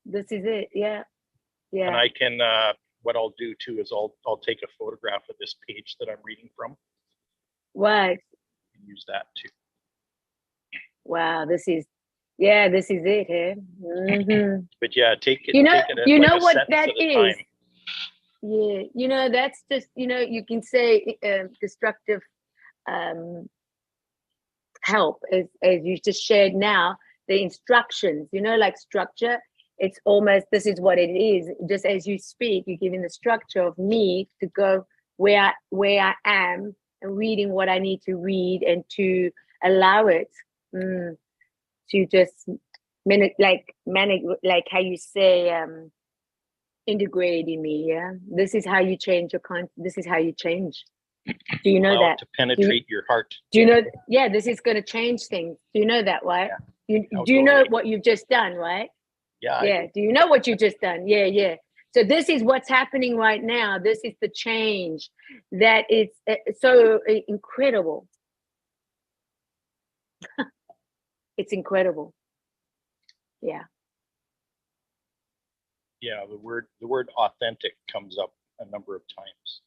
This is it. Yeah. And I can what I'll do too is I'll take a photograph of this page that I'm reading from. Right. And use that too. Wow, this is it, eh? Mm-hmm. But yeah, take it. You know what that is. Yeah, that's just you can say destructive help, as you just shared now. The instructions, like structure. It's almost, this is what it is. Just as you speak, you're giving the structure of me to go where I am and reading what I need to read, and to allow it to just manage, like how you say, integrate in me. Yeah, this is how you change this is how you change. Do you know that? To penetrate your heart. Do you know? Yeah, this is going to change things. Do you know that, right? Yeah. Do you know what you've just done, right? Yeah. Do you know what you just done? Yeah. So this is what's happening right now. This is the change that is so incredible. It's incredible. Yeah. Yeah, the word authentic comes up a number of times.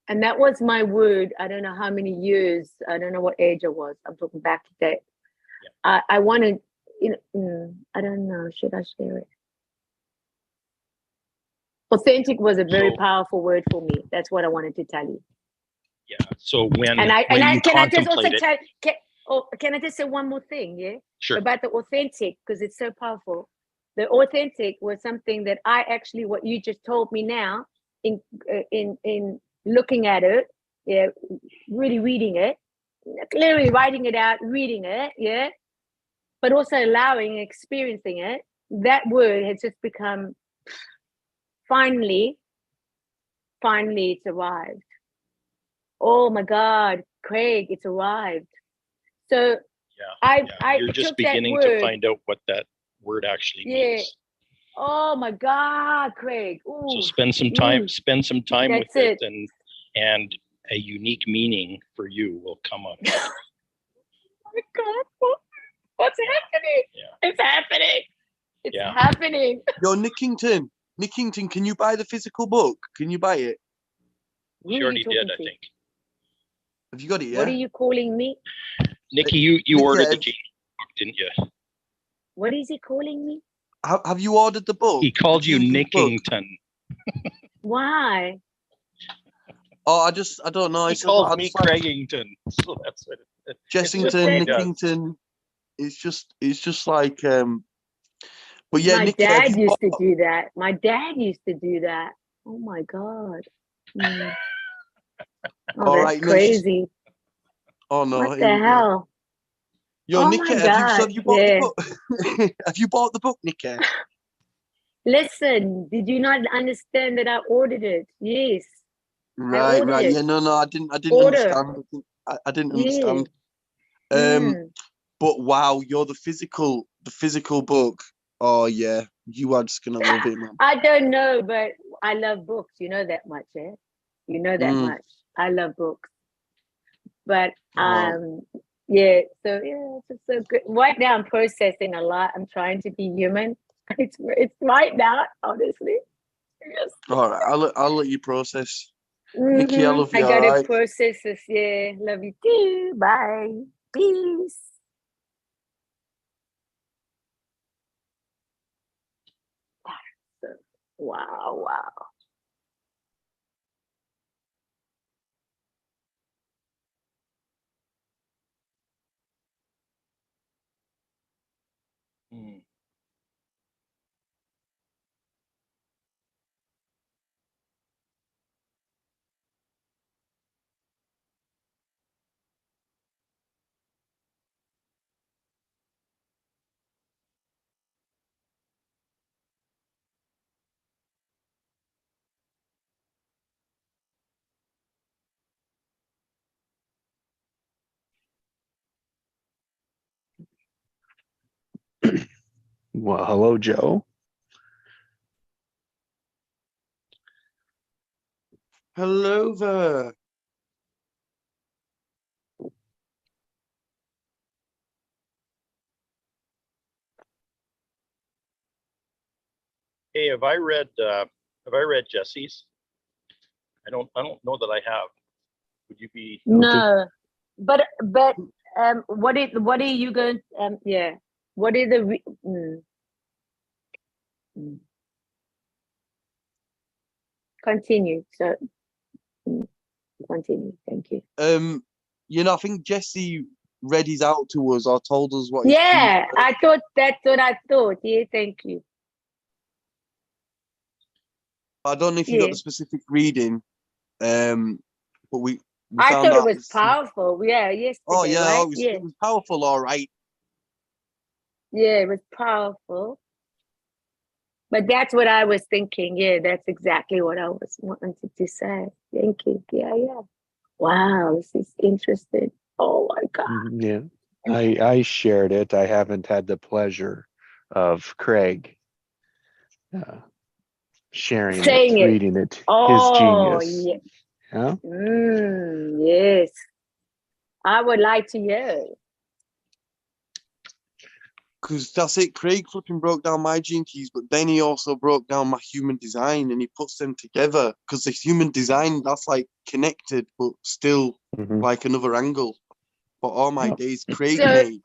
And that was my word. I don't know how many years. I don't know what age I was. I'm talking back to that. Yeah. I wanted, I don't know. Should I share it? Authentic was a very powerful word for me. That's what I wanted to tell you. Yeah. So when can I just also it, can I just say one more thing? Yeah. Sure. About the authentic, because it's so powerful. The authentic was something that I actually, what you just told me now, in looking at it, yeah, really reading it, clearly writing it out, reading it, yeah, but also allowing, experiencing it, that word has just become, finally it's arrived. Oh my God, Craig, it's arrived. So I you're just took that beginning word, to find out what that word actually means. Oh my God, Craig. Ooh. So spend some time with it, and a unique meaning for you will come up. Oh my God, what's happening? Yeah. It's happening. It's happening. Yo, Nickington, can you buy the physical book? Can you buy it? She already did, I think. Have you got it? Yeah. What are you calling me? Nikki, you ordered the James book, didn't you? What is he calling me? Have you ordered the book? He called you Nickington. Why? Oh, I don't know. He called me Craigington, so that's what it. Jessington, Nickington. It's just like But yeah, my Nikki, dad used to do that. My dad used to do that. Oh my God. Oh, that's crazy. Oh no! What the hell? Yo, Nikki, have you bought the book? Have you bought the book, Nikki? Listen, did you not understand that I ordered it? Yes. Right. Yeah, no, I didn't understand. I didn't understand. But wow, you're the physical book. Oh yeah, you are just gonna love it, man. I don't know, but I love books. You know that much, eh? You know that much. I love books. But yeah, so yeah, it's just so good. Right now I'm processing a lot. I'm trying to be human. It's right now, honestly. Yes. All right, I'll let you process. Nikki, I love you. I gotta process this. Yeah, love you too. Bye. Peace. Wow. Well, hello, Joe. Hello there. Hey, have I read Jesse's? I don't know that I have. Would you be? No, but what are you going? Yeah, what is the? Continue. So continue. Thank you. I think Jesse read his out to us or told us what. Yeah, I thought that's what I thought. Yeah, thank you. I don't know if you got the specific reading, but we I thought it was powerful. Yeah, yesterday. Oh yeah, right? it was powerful. All right. Yeah, it was powerful. But that's what I was thinking. Yeah, that's exactly what I was wanting to say. Thank you. Yeah. Wow, this is interesting. Oh my God. Yeah, I shared it. I haven't had the pleasure of Craig sharing Saying it, reading it. His genius. Yeah. Yes. I would like to hear. Because that's it. Craig flipping broke down my Gene Keys, but then he also broke down my human design, and he puts them together because the human design, that's like connected, but still like another angle. But all my days, Craig made.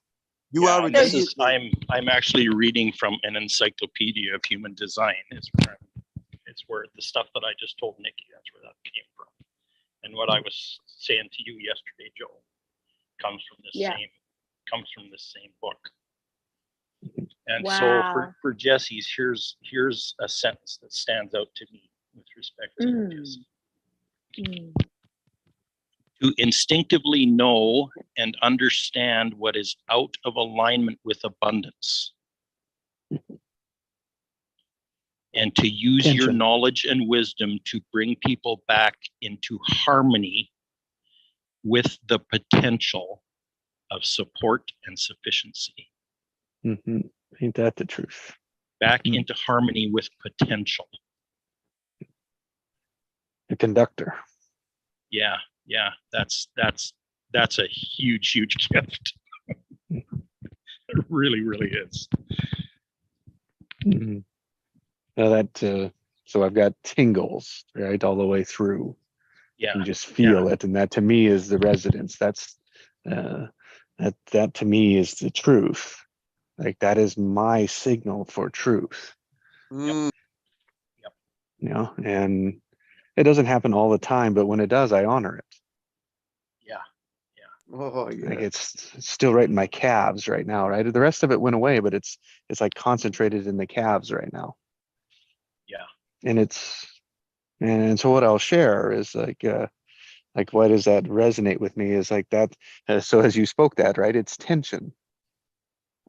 You are a genius. I'm actually reading from an encyclopedia of human design. It's where the stuff that I just told Nikki, that's where that came from. And what I was saying to you yesterday, Joe, comes from this same book. And so for Jesse's, here's a sentence that stands out to me with respect to Jesse. To instinctively know and understand what is out of alignment with abundance. and to use your Tension. knowledge and wisdom to bring people back into harmony with the potential of support and sufficiency. Ain't that the truth? Back into harmony with potential. The conductor. Yeah, that's a huge gift. It really is. Now that so I've got tingles right all the way through. Yeah, you just feel it, and that to me is the resonance. That's that to me is the truth. Like that is my signal for truth. Yep. You know, and it doesn't happen all the time, but when it does, I honor it. Oh yeah. Like it's still right in my calves right now, right? The rest of it went away, but it's like concentrated in the calves right now. Yeah. And so what I'll share is like why does that resonate with me is like that. So as you spoke that, right? It's tension.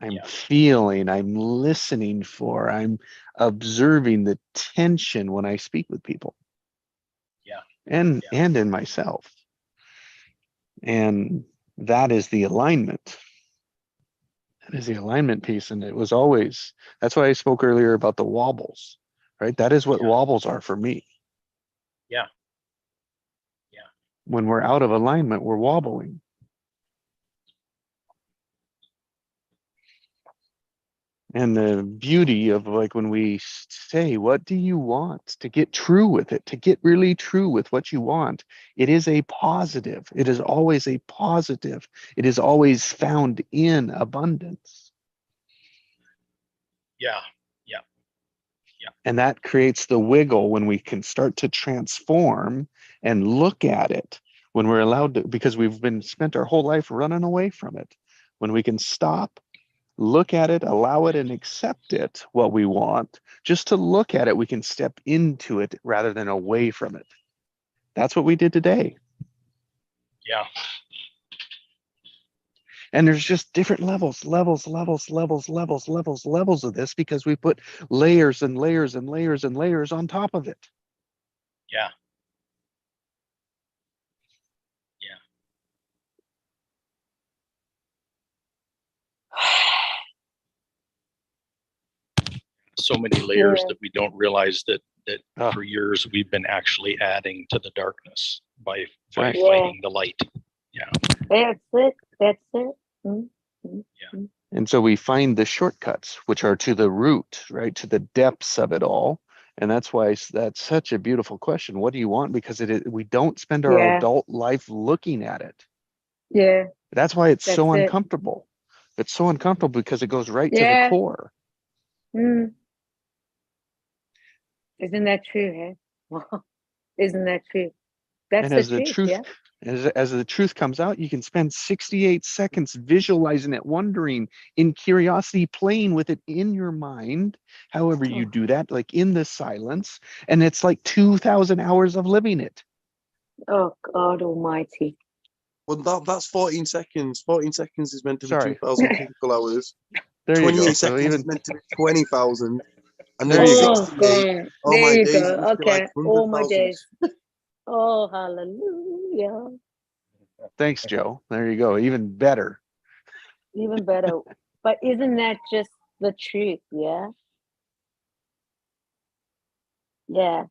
I'm feeling, I'm listening for, I'm observing the tension when I speak with people. And in myself. And that is the alignment. That is the alignment piece. And it was always, that's why I spoke earlier about the wobbles, right? That is what wobbles are for me. Yeah. When we're out of alignment, we're wobbling. And the beauty of like when we say, what do you want? To get true with it, to get really true with what you want, it is a positive. It is always a positive. It is always found in abundance. Yeah. And that creates the wiggle when we can start to transform and look at it when we're allowed to, because we've been spent our whole life running away from it. When we can stop, look at it, allow it, and accept it, what we want, just to look at it, we can step into it rather than away from it. That's what we did today. Yeah. And there's just different levels of this because we put layers and layers and layers and layers on top of it. Yeah. So many layers that we don't realize that for years we've been actually adding to the darkness by fighting the light. That's it. And so we find the shortcuts, which are to the root, right, to the depths of it all. And that's why that's such a beautiful question. What do you want? Because we don't spend our adult life looking at it. Yeah. That's why it's so uncomfortable. It's so uncomfortable because it goes right to the core. Isn't that true, huh? Isn't that true? That's and the truth, as the truth comes out, you can spend 68 seconds visualizing it, wondering, in curiosity, playing with it in your mind, however you do that, like in the silence, and it's like 2,000 hours of living it. Oh, God almighty. Well, that's 14 seconds. 14 seconds is meant to be 2,000 physical hours. There 28 you go. seconds is meant to be 20,000. And there then you 68. Oh, there my you days, go. it must be like All my 100,000. days. Oh, hallelujah. Thanks, Joe. There you go. Even better. Even better. But isn't that just the truth? Yeah. Yeah.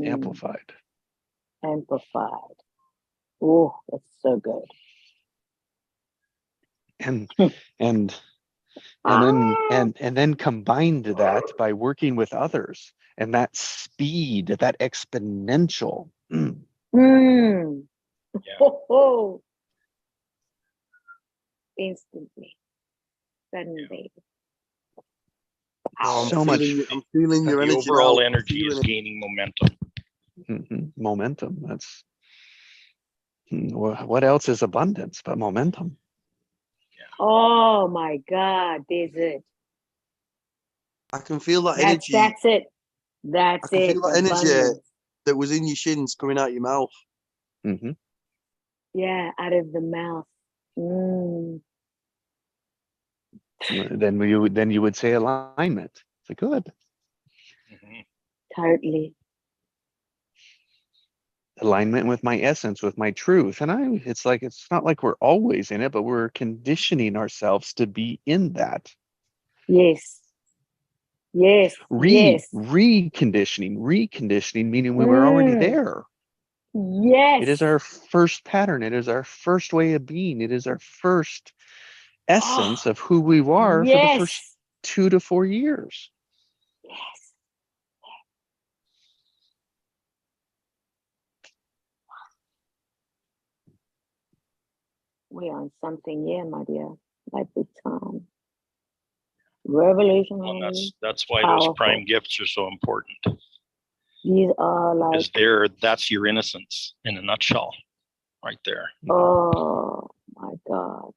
Amplified. Amplified. Oh, that's so good. And then combined that by working with others and that speed, that exponential. Oh. Instantly. Suddenly. Oh, So much. I'm feeling your energy. The overall now. energy is gaining momentum. Momentum. That's what else is abundance but momentum? Oh my God, there's it. I can feel that energy. That's it. I can feel that energy that was in your shins coming out your mouth. Yeah, out of the mouth. Then you would say alignment. It's like, good. Totally. Alignment with my essence, with my truth. And it's like, it's not like we're always in it, but we're conditioning ourselves to be in that. Yes. Yes. Reconditioning, meaning we were already there. Yes. It is our first pattern. It is our first way of being. It is our first essence of who we are for the first 2 to 4 years. Yes. We're on something, yeah, my dear. Like big time. Revolutionary. Well, that's why those prime gifts are so important. These are like, because that's your innocence in a nutshell, right there. Oh my God.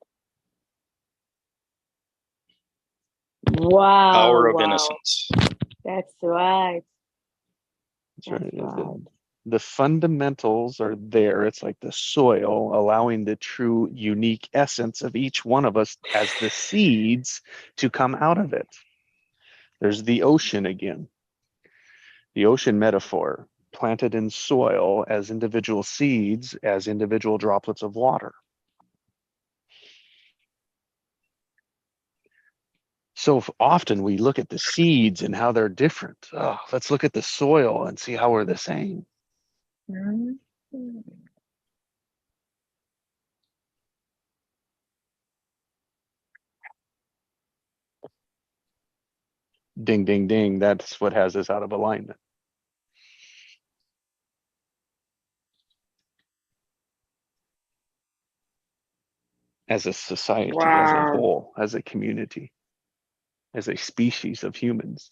Wow. Power of innocence. That's right. That's right. The fundamentals are there. It's like the soil, allowing the true unique essence of each one of us as the seeds to come out of it. There's the ocean again. The ocean metaphor, planted in soil as individual seeds, as individual droplets of water. So often we look at the seeds and how they're different. Oh, let's look at the soil and see how we're the same. Ding, ding, ding. That's what has us out of alignment. As a society, as a whole, as a community, as a species of humans.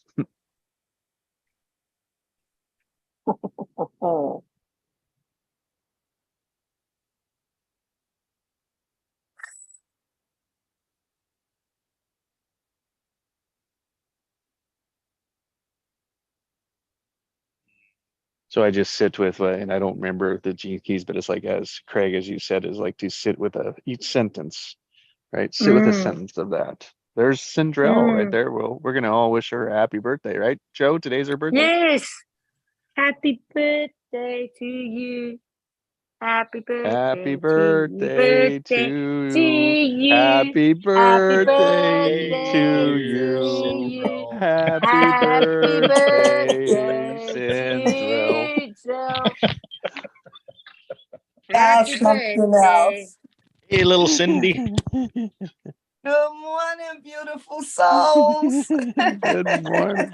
So I just sit with, and I don't remember the Gene Keys, but it's like, as Craig, as you said, is like to sit with each sentence, right? Sit with a sentence of that. There's Cinderella right there. Well, we're going to all wish her a happy birthday, right? Joe, today's her birthday? Yes. Happy birthday to you. Happy birthday, happy birthday to you. Happy birthday to you. Happy birthday, Cinderella. That's something else. Hey, little Cindy. Good morning, beautiful souls. Good morning.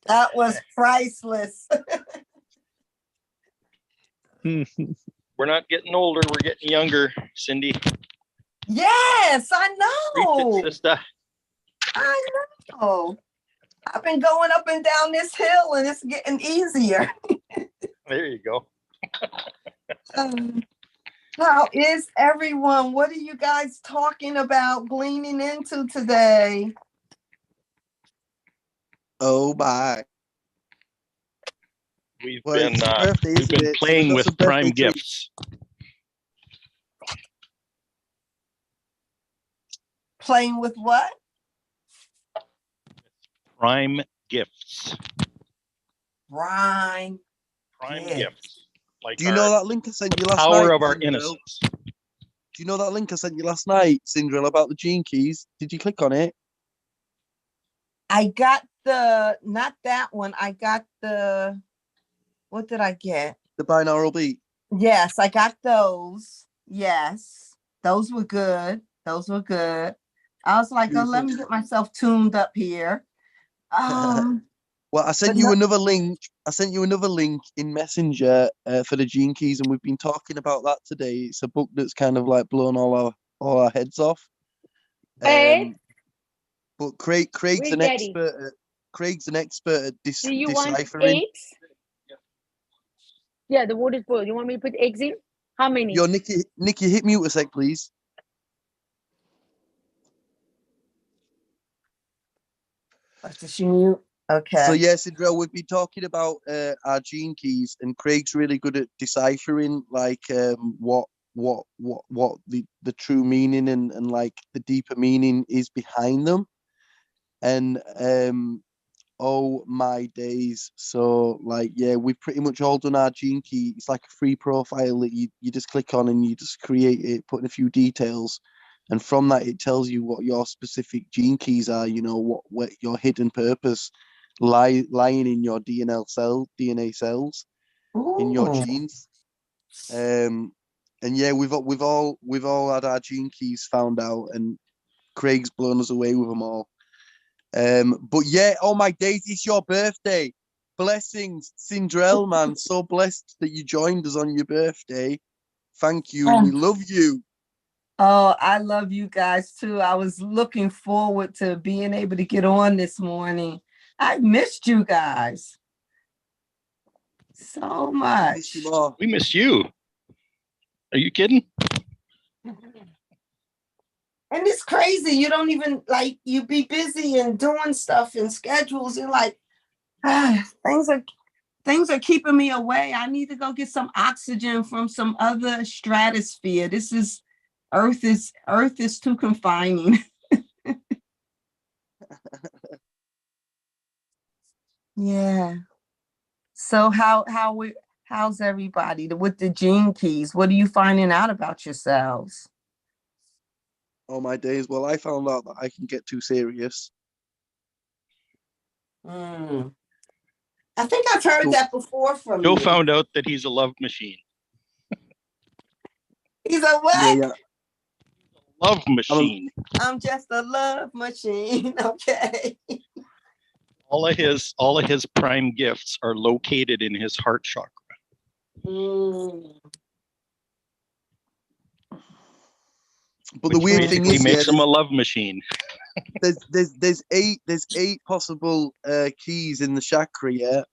That was priceless. We're not getting older, we're getting younger, Cindy. Yes, I know. It, sister. I know. I've been going up and down this hill and it's getting easier. There you go. How is everyone? What are you guys talking about, gleaning into today? Oh, bye. We've been playing with prime gifts. Playing with what? Prime gifts. Prime gifts. Like, do you know that link I sent you last night? Power of our innocence. Do you know that link I sent you last night, Cinderella, about the Gene Keys? Did you click on it? I got not that one. I got what did I get? The binaural beat. Yes, I got those. Yes, those were good. Those were good. I was like, oh, let me get myself tuned up here. Well, I sent you another link. I sent you another link in Messenger for the Gene Keys, and we've been talking about that today. It's a book that's kind of like blown all our heads off. But Craig's an expert. Craig's an expert at deciphering. Do you want eggs? Yeah, the water's boiled. You want me to put eggs in? How many? Yo, Nikki, hit mute a sec, please. Okay. So yes, Cinderella, we've been talking about our Gene Keys, and Craig's really good at deciphering like what what the true meaning and like the deeper meaning is behind them. And oh my days. So like, yeah, we've pretty much all done our gene key. It's like a free profile that you just click on and you just create it, put in a few details. And from that, it tells you what your specific gene keys are, you know, what your hidden purpose lying in your DNA cells in your genes. And yeah, we've all had our gene keys found out, and Craig's blown us away with them all. But yeah, oh my days, it's your birthday. Blessings, Cinderella, man. So blessed that you joined us on your birthday. Thank you. We love you. Oh, I love you guys too. I was looking forward to being able to get on this morning. I missed you guys so much. We missed you. Are you kidding? And it's crazy. You don't even like, you be busy and doing stuff and schedules. You're like, things are keeping me away. I need to go get some oxygen from some other stratosphere. Earth is too confining. Yeah. So how's everybody with the gene keys? What are you finding out about yourselves? Oh my days. Well, I found out that I can get too serious. I think I've heard that before from Joe you. found out that he's a love machine. He's a what? Yeah. Love machine. I'm just a love machine. Okay. All of his prime gifts are located in his heart chakra. But the weird thing is, makes him a love machine. there's eight possible keys in the chakra, yeah,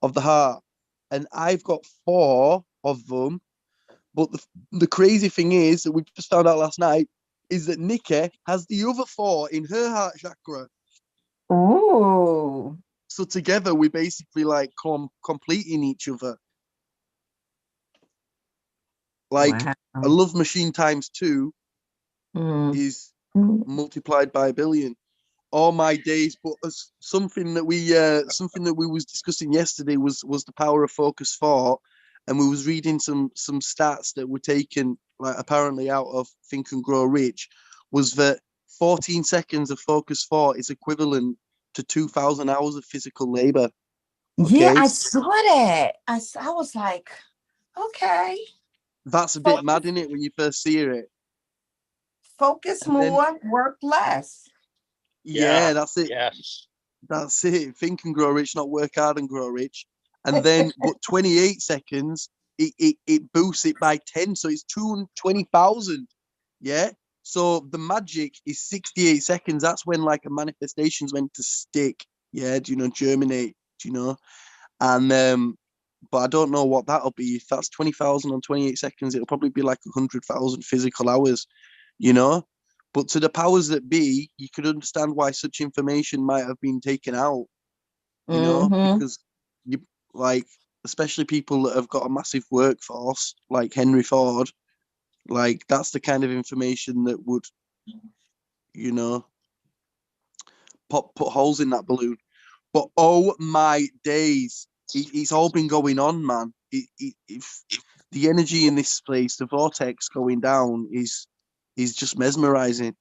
of the heart, and I've got 4 of them. But the crazy thing is that we just found out last night is that Nikki has the other 4 in her heart chakra. Oh. So together we basically like completing each other. Like wow. A love machine times 2 is multiplied by 1 billion. All my days. But something that we was discussing yesterday was the power of focus thought, and we was reading some stats that were taken like apparently out of Think and Grow Rich, was that 14 seconds of focus thought is equivalent to 2,000 hours of physical labor. Okay? Yeah, I saw that. I was like, okay. That's a bit mad, isn't it, when you first see it? Focus more, work less. Yeah, that's it. Yes. That's it. Think and Grow Rich, not work hard and grow rich. And then, but 28 seconds, it boosts it by 10. So it's 220,000. Yeah. So the magic is 68 seconds. That's when like a manifestation's meant to stick. Yeah. Do you know, germinate? Do you know? And, but I don't know what that'll be. If that's 20,000 on 28 seconds, it'll probably be like 100,000 physical hours, you know? But to the powers that be, you could understand why such information might have been taken out, you know, because you like, especially people that have got a massive workforce like Henry Ford, like that's the kind of information that would, you know, put holes in that balloon. But oh my days, it's all been going on, man. If the energy in this place, the vortex going down is just mesmerizing.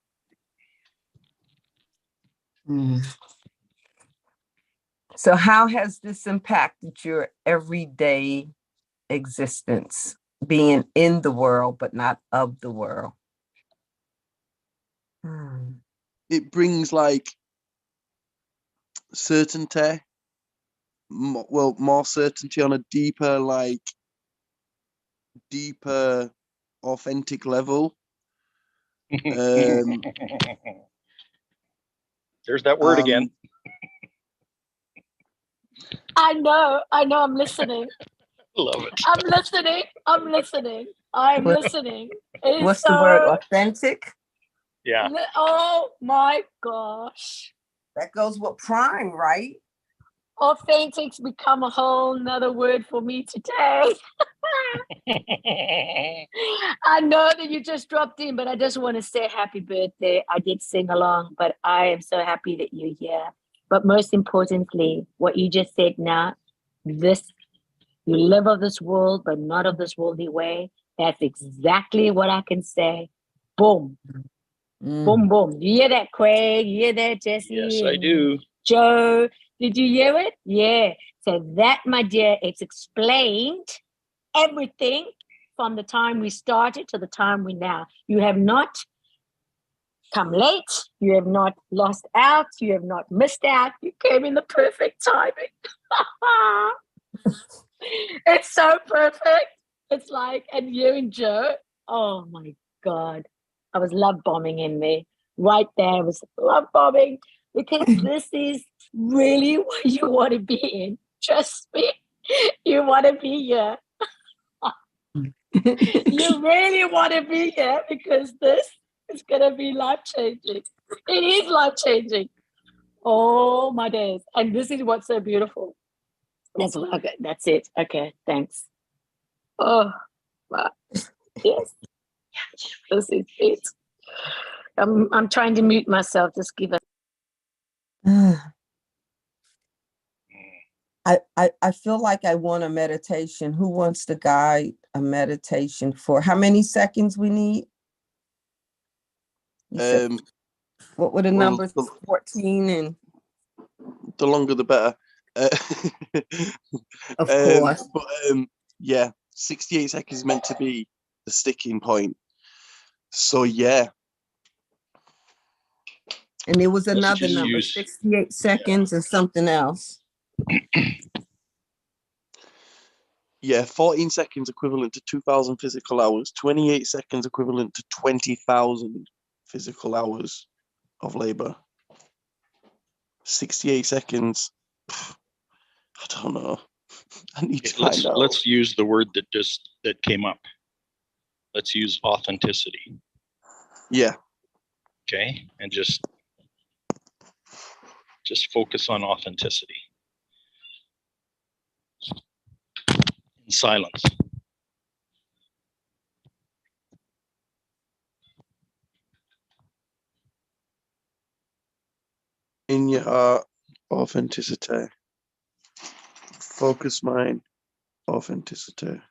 So how has this impacted your everyday existence, being in the world but not of the world? It brings like certainty, more certainty on a deeper, authentic level. There's that word again. I know, I'm listening. Love it. I'm listening. What's the word? Authentic? Yeah. Oh my gosh. That goes with prime, right? Authentic's become a whole nother word for me today. I know that you just dropped in, but I just want to say happy birthday. I did sing along, but I am so happy that you're here. But most importantly, what you just said now, this, you live of this world, but not of this worldly way. That's exactly what I can say. Boom. Boom, boom. You hear that, Craig? You hear that, Jesse? Yes, I do. Joe, did you hear it? Yeah. So that, my dear, it's explained everything from the time we started to the time we now. You have not come late. You have not lost out. You have not missed out. You came in the perfect timing. It's so perfect. It's like, and you and Joe, oh my God. I was love bombing in there. Right there, I was love bombing because this is really what you want to be in. Trust me, you want to be here. You really want to be here because this is going to be life-changing. It is life-changing. Oh, my days. And this is what's so beautiful. That's what I got. That's it. Okay, thanks. Oh, wow. Yes. This is it. I'm trying to mute myself. Just give it. I feel like I want a meditation. Who wants to guide a meditation for how many seconds we need? What were the numbers? 14 and the longer the better. Of course. But yeah, 68 seconds is meant to be the sticking point. So yeah. And there was another number, 68 seconds and something else. Yeah, 14 seconds equivalent to 2,000 physical hours, 28 seconds equivalent to 20,000 physical hours of labor. 68 seconds. I don't know. I need to find out. Let's use the word that came up. Let's use authenticity. Yeah. Okay, and just focus on authenticity. In silence. In your heart, authenticity. Focus mind, authenticity.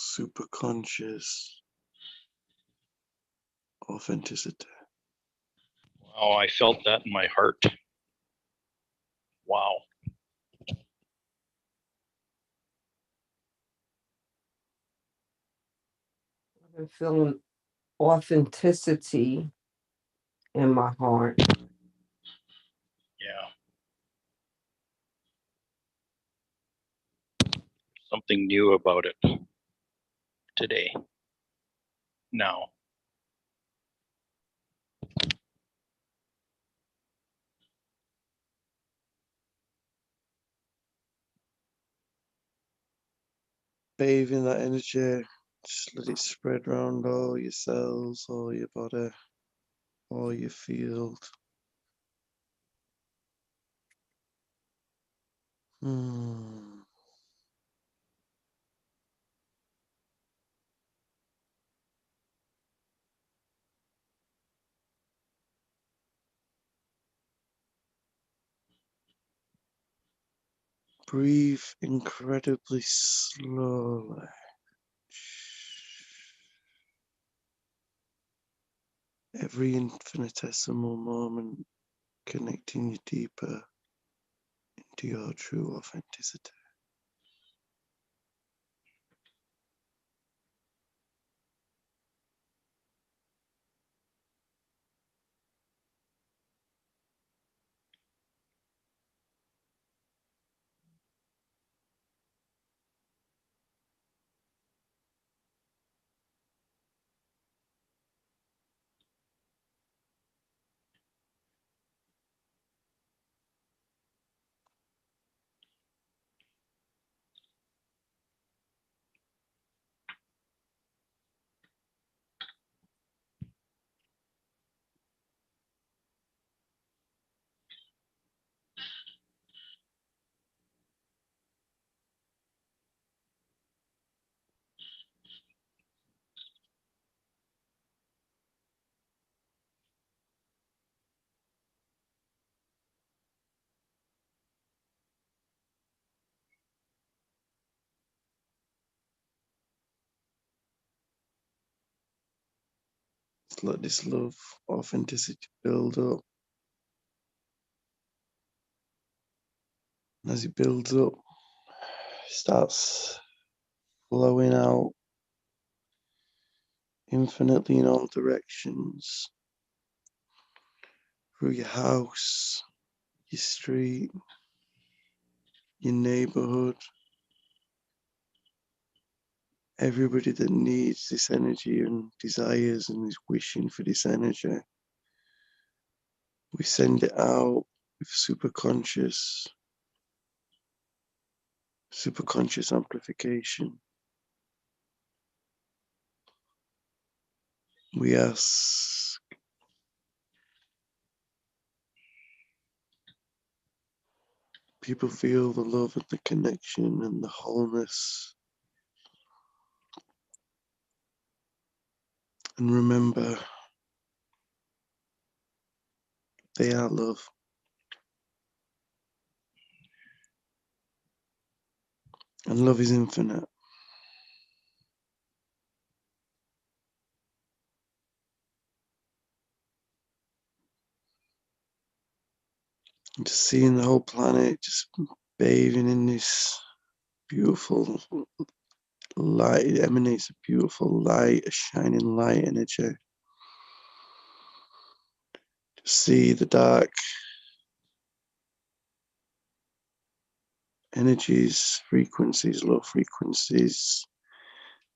Super conscious authenticity. Wow, I felt that in my heart. Wow. I'm feeling authenticity in my heart. Yeah. Something new about it today. Now. Bathe in that energy. Just let it spread around all your cells, all your body, all your field. breathe incredibly slowly. Every infinitesimal moment connecting you deeper into your true authenticity. Just let this love, authenticity build up. And as it builds up, it starts flowing out infinitely in all directions. Through your house, your street, your neighborhood, everybody that needs this energy and desires and is wishing for this energy. We send it out with superconscious amplification. We ask people feel the love and the connection and the wholeness. And remember, they are love. And love is infinite. And just seeing the whole planet just bathing in this beautiful light. It emanates a beautiful light, a shining light energy. Just see the dark energies, frequencies, low frequencies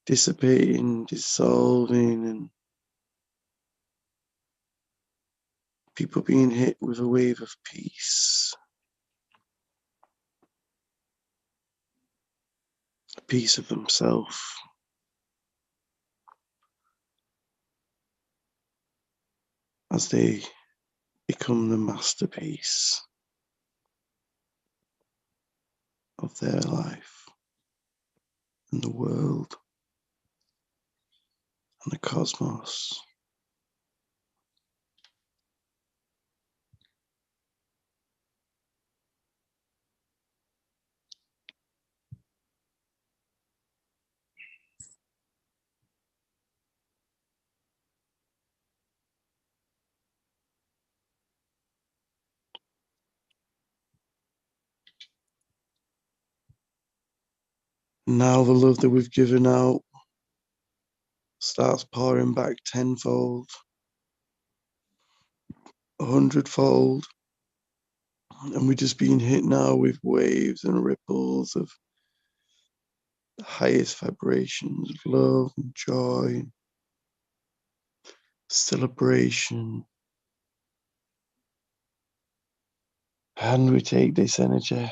dissipating, dissolving, and people being hit with a wave of peace. A piece of themselves. As they become the masterpiece of their life and the world and the cosmos. Now the love that we've given out starts pouring back tenfold, 100-fold, and we're just being hit now with waves and ripples of the highest vibrations of love and joy, celebration. And we take this energy,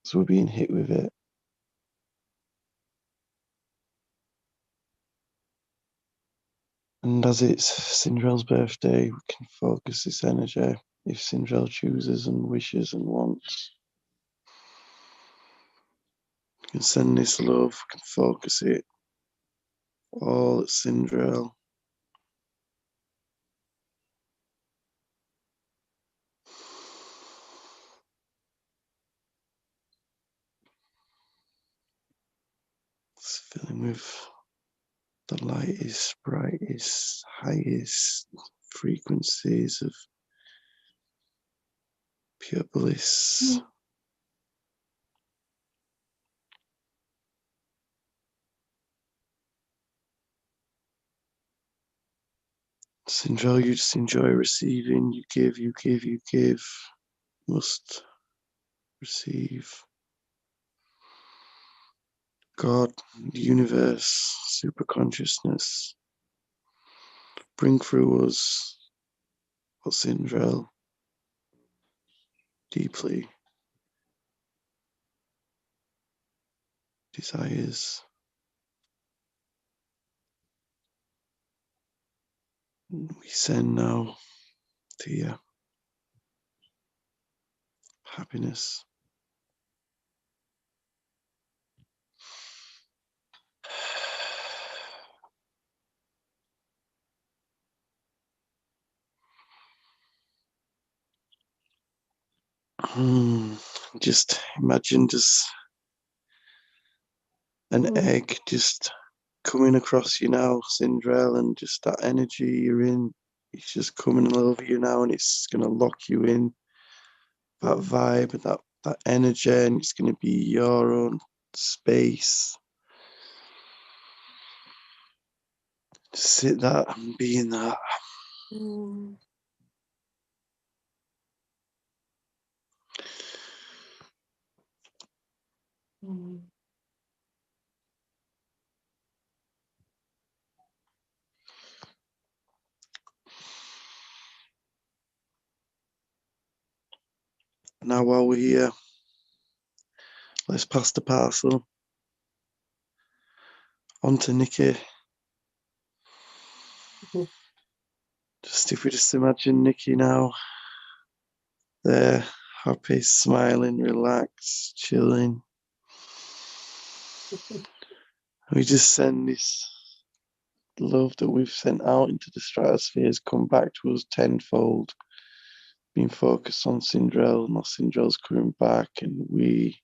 so we're being hit with it. And as it's Cinderel's birthday, we can focus this energy if Cinderel chooses and wishes and wants. We can send this love, we can focus it all at Cinderel. Filling with the lightest, brightest, highest frequencies of pure bliss. You just enjoy receiving. You give, you give, you give. Must receive. God, the universe, super consciousness, bring through us what Sindrel deeply desires. We send now to you happiness. Just imagine just an egg just coming across you now, Sindrel, and just that energy you're in, it's just coming all over you now, and it's gonna lock you in. That vibe and that energy, and it's gonna be your own space. Just sit that and be in that. Now while we're here, let's pass the parcel on to Nikki. Just if we just imagine Nikki now, there, happy, smiling, relaxed, chilling. We just send this love that we've sent out into the stratospheres come back to us tenfold. Being focused on Sindrel, now Sindrel's coming back, and we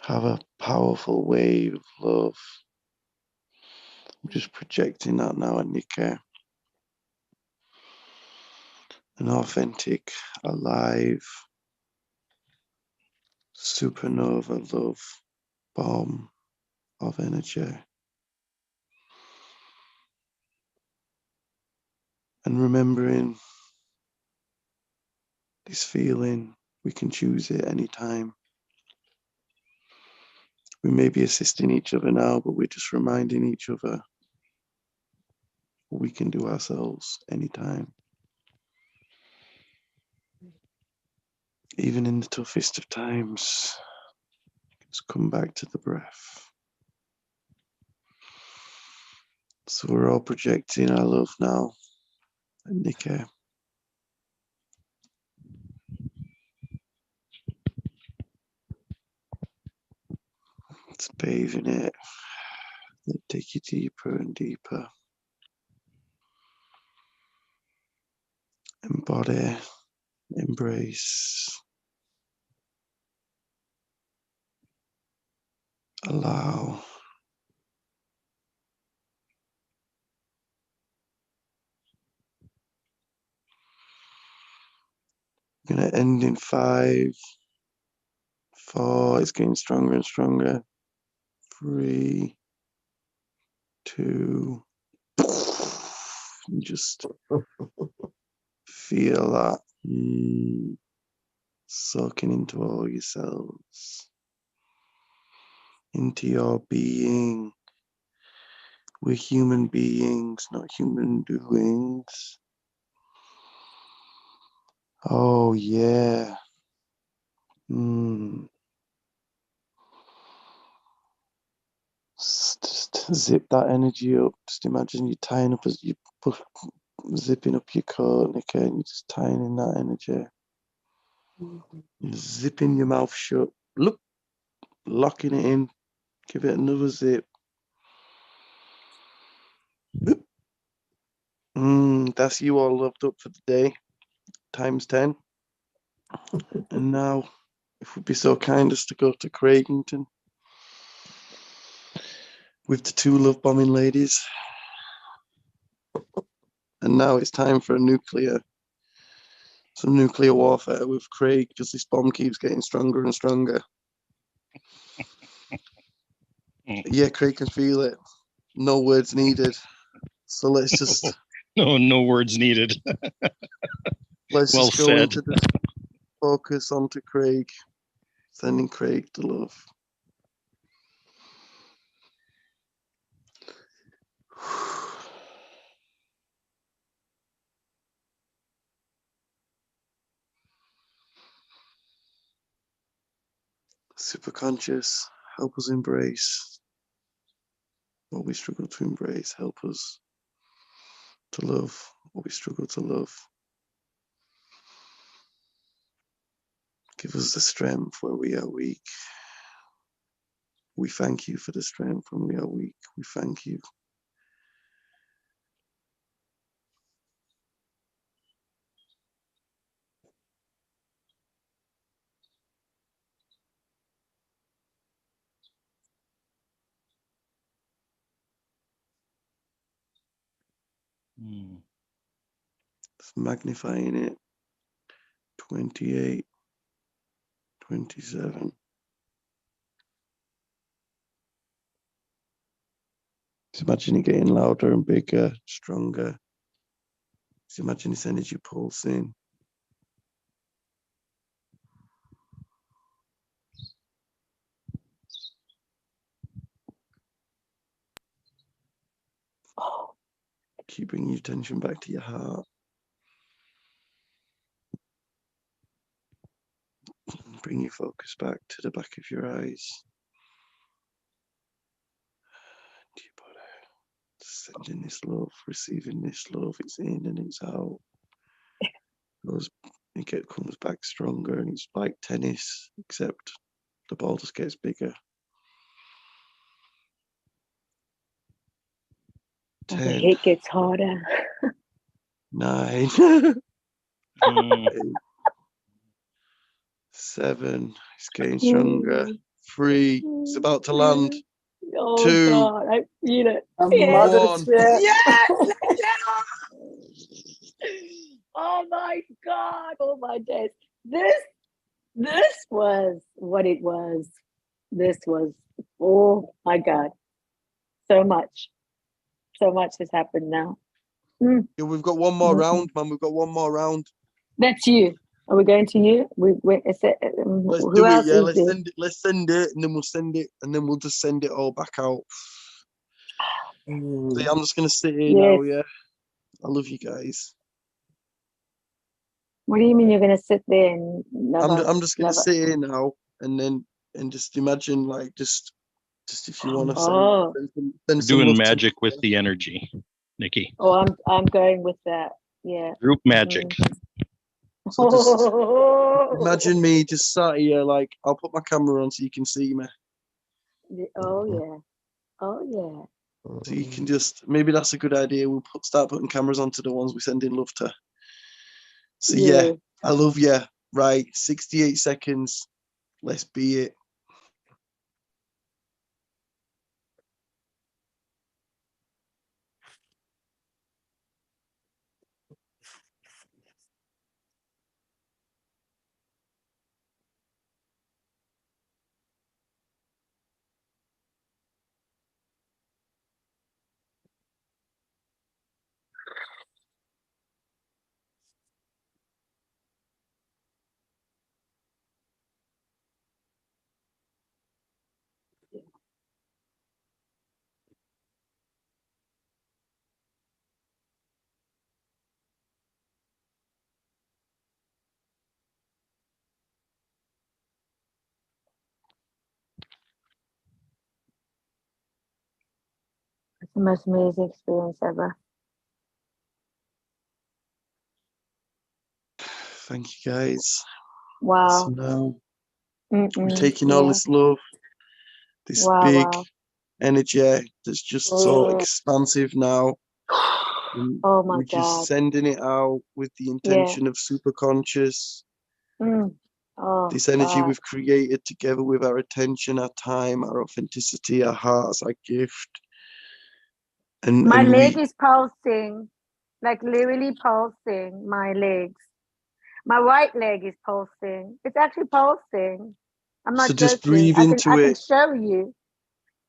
have a powerful wave of love. I'm just projecting that now at Nikki. An authentic, alive, supernova love bomb of energy. And remembering this feeling, we can choose it anytime. We may be assisting each other now, but we're just reminding each other what we can do ourselves anytime. Even in the toughest of times, let's come back to the breath. So we're all projecting our love now at Nikki. It's bathing it. Let it take you deeper and deeper. Embody, embrace, allow. We're going to end in 5, 4, it's getting stronger and stronger. 3, 2, and just feel that soaking into all your cells, into your being. We're human beings, not human doings. Oh yeah. Just zip that energy up. Just imagine you tying up as you zipping up your coat, Nikki, and you're just tying in that energy. Zipping your mouth shut. Look, locking it in. Give it another zip. That's you all loved up for the day. Times 10. And now, if we'd be so kind as to go to Craigington. with the 2 love bombing ladies. And now it's time for some nuclear warfare with Craig, because this bomb keeps getting stronger and stronger. Yeah, Craig can feel it. No words needed. So let's just no words needed. let's Well just go said. into the focus onto Craig, sending Craig the love. Superconscious, help us embrace what we struggle to embrace. Help us to love what we struggle to love. Give us the strength where we are weak. We thank you for the strength when we are weak. We thank you. Just magnifying it. 28, 27. Just imagine it getting louder and bigger, stronger. Just imagine this energy pulsing. Keep bringing your attention back to your heart. Bring your focus back to the back of your eyes. To your body. Sending this love, receiving this love. It's in and it's out. It comes back stronger, and it's like tennis, except the ball just gets bigger. 10. The hit gets harder. 9. 8. 7. It's getting stronger. 3. It's about to land. Oh 2. God, I feel it. Yes. 1. Yes. Oh my God. Oh my days. This was what it was. This was, oh my God. So much has happened now. Yeah, we've got one more round, man. We've got one more round. That's you. Are we going to you? Let's do it. Yeah, let's send it, and then we'll send it, and then we'll just send it all back out. So yeah, I'm just gonna sit here now. Yeah, I love you guys. What do you mean you're gonna sit there and I'm just gonna sit here now, and just imagine, like, just if you want to send doing magic with the energy, Nikki. Oh, I'm going with that. Yeah. Group magic. So just imagine me just sat here, like, I'll put my camera on so you can see me. Oh yeah. Oh yeah. So you can just, maybe that's a good idea. We'll start putting cameras onto the ones we send in love to. So yeah, I love you. Right, 68 seconds. Let's be it. It's the most amazing experience ever. Thank you, guys. Wow. So now we're taking all this love, this big energy that's just so expansive now. Oh my we're God. just sending it out with the intention of super conscious. Oh, this energy God. we've created together with our attention, our time, our authenticity, our hearts, our gift. And my leg is pulsing, like literally pulsing. My legs. My right leg is pulsing. It's actually pulsing. I'm not so just joking. breathe into I can it. show you.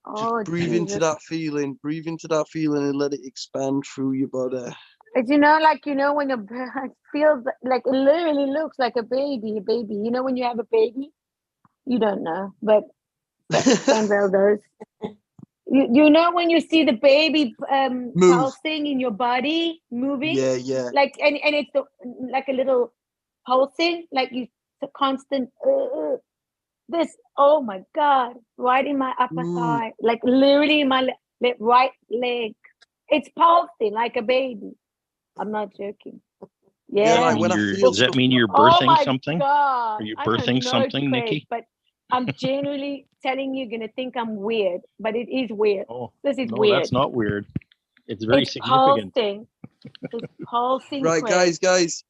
Just Oh, breathe Jesus. into that feeling. Breathe into that feeling and let it expand through your body. It's, like, when it feels like it literally looks like a baby. You know, when you have a baby, you don't know, but Sandra does. You know when you see the baby pulsing in your body, moving? Yeah. Like, and it's like a little pulsing, like it's a constant, this, oh my God, right in my upper thigh, like literally in my right leg. It's pulsing like a baby. I'm not joking. Yeah. Like does that mean you're birthing something? God. Are you birthing something, Nikki? But I'm genuinely telling you, you're gonna think I'm weird, but it is weird. Oh, this is no, weird. That's not weird. It's very significant. Pulsing. It's pulsing. Right, guys,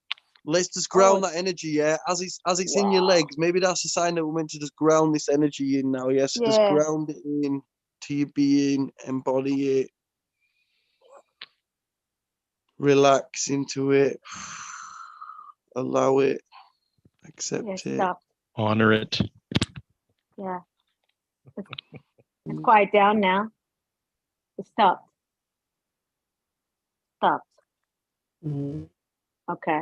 let's just ground that energy. Yeah, as it's in your legs. Maybe that's a sign that we're meant to just ground this energy in now. Yes, just ground it in to your being, embody it, relax into it, allow it, accept it, honor it. Yeah, it's quiet down now. It stopped. Okay.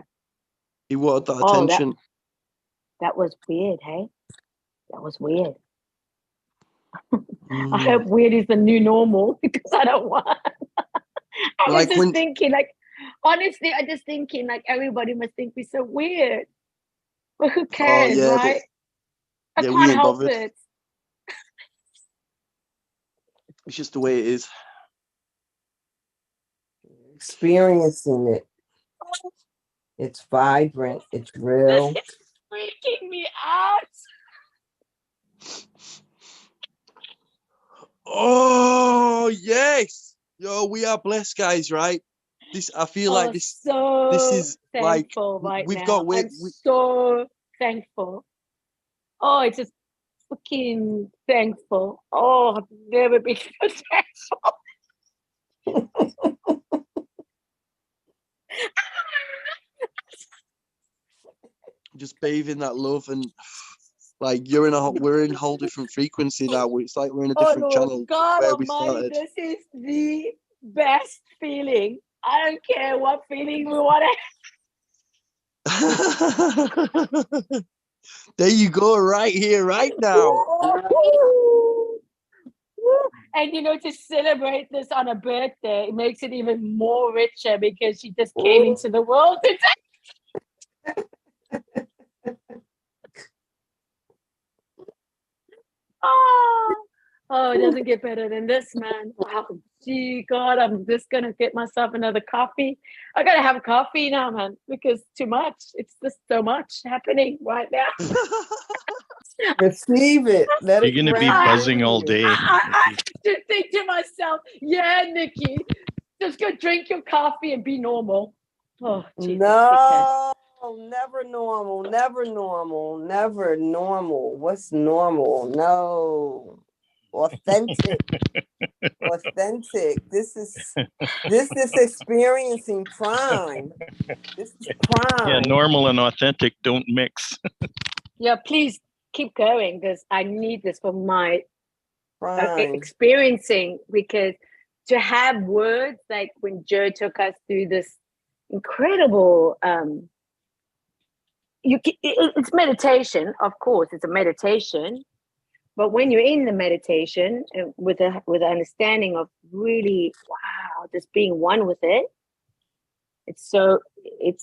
You wanted that attention. That was weird, hey? That was weird. I hope weird is the new normal, because I don't want. I was just thinking, like, honestly, I just thinking, like, everybody must think we're so weird. But who cares, right? I can't help it. It's just the way it is. Experiencing it. It's vibrant. It's real. It's freaking me out. Oh yes, yo, we are blessed, guys. Right? I feel like this. So this is like we've got. I'm so thankful. Oh, it's just fucking thankful. Oh, I've never been so thankful. Just bathing that love, and like we're in a whole different frequency now. It's like we're in a different channel. God Almighty, this is the best feeling. I don't care what feeling we want to. There you go, right here, right now. And to celebrate this on a birthday, it makes it even more richer, because she just came into the world today. Oh, it doesn't get better than this, man. Wow, gee, God, I'm just gonna get myself another coffee. I gotta have a coffee now, man, because too much. It's just so much happening right now. Receive it. You're gonna be buzzing all day. I just think to myself, yeah, Nikki, just go drink your coffee and be normal. Oh, Jesus. No. Never normal, never normal, never normal. What's normal? No. Authentic. Authentic. This is experiencing prime. This is prime. Yeah, normal and authentic don't mix. Yeah, please keep going, because I need this for my experiencing, because to have words, like when Joe took us through this incredible it's meditation, of course, it's a meditation, but when you're in the meditation with an understanding of really, wow, just being one with it, it's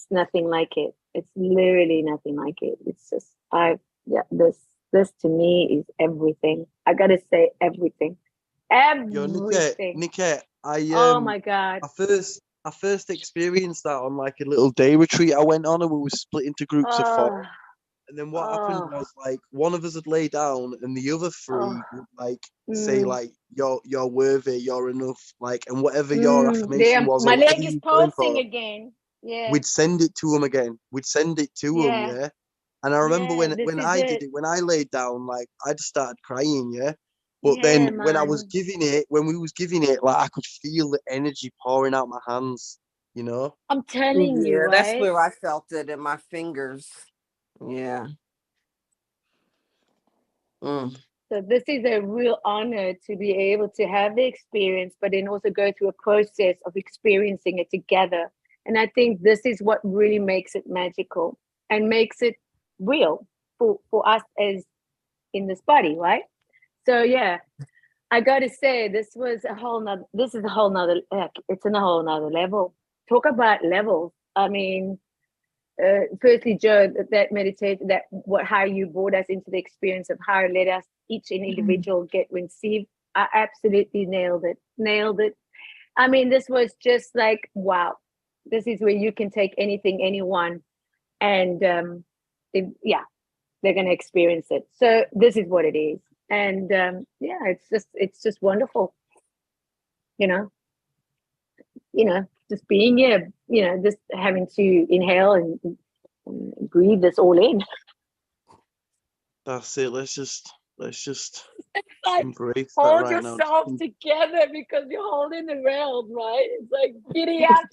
nothing like it. It's literally nothing like it. It's just this to me is everything. I gotta say everything. Nikki, oh my God. I first experienced that on like a little day retreat I went on, and we were split into groups of 4. And then what happened was, like, one of us would lay down, and the other 3 would like say like, you're worthy, you're enough, like, and whatever your affirmation was. My leg is pulsing again. Yeah. We'd send it to them again. We'd send it to them, yeah. And I remember Yeah, when this is I did it. it, when I laid down, like I just started crying, yeah. But Yeah, then when I was man. giving it, when we was giving it, like I could feel the energy pouring out my hands, you know. I'm telling you, Yeah, that's right? where I felt it in my fingers. Yeah. Mm. So this is a real honor to be able to have the experience, but then also go through a process of experiencing it together. And I think this is what really makes it magical and makes it real for us as in this body, right? So yeah, I gotta say this was a whole nother this is a whole nother it's in a whole nother level. Talk about levels. I mean, firstly, Joe, that meditation, that what how you brought us into the experience of how let us each individual get received. I absolutely nailed it. Nailed it. I mean, this was just like wow. This is where you can take anything, anyone, and yeah, they're going to experience it. So this is what it is, and yeah, it's just wonderful. You know, just being here. Just having to inhale and breathe this all in. That's it. Let's just Like embrace that hold right now. yourself together because you're holding the rails, right? It's like giddy up.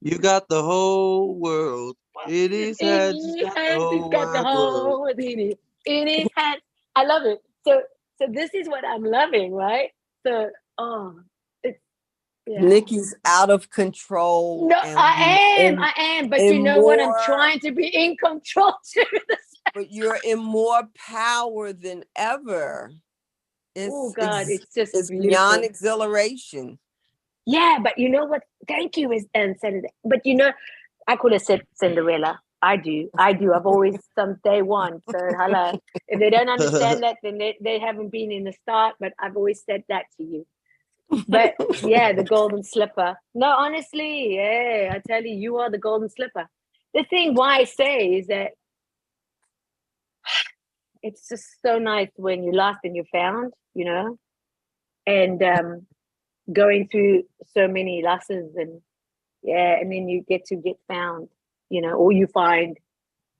You got the whole world in his hands. He's In his got the hands, he's whole got the wide world. whole thing in his hands. I love it. So this is what I'm loving, right? So it's yeah. Nikki's out of control. No, And I am, but you know what? I'm trying to be in control too. But you're in more power than ever. Oh God, it's just it's beautiful. beyond exhilaration. Yeah, but you know what? Thank you, is Cinderella. But I could have said Cinderella. I do. I've always from day one. So hello. If they don't understand that, then they haven't been in the start. But I've always said that to you. But yeah, the golden slipper. No, honestly, yeah, I tell you, you are the golden slipper. The thing why I say is that it's just so nice when you're lost and you're found, and going through so many losses and yeah, and then you get found, or you find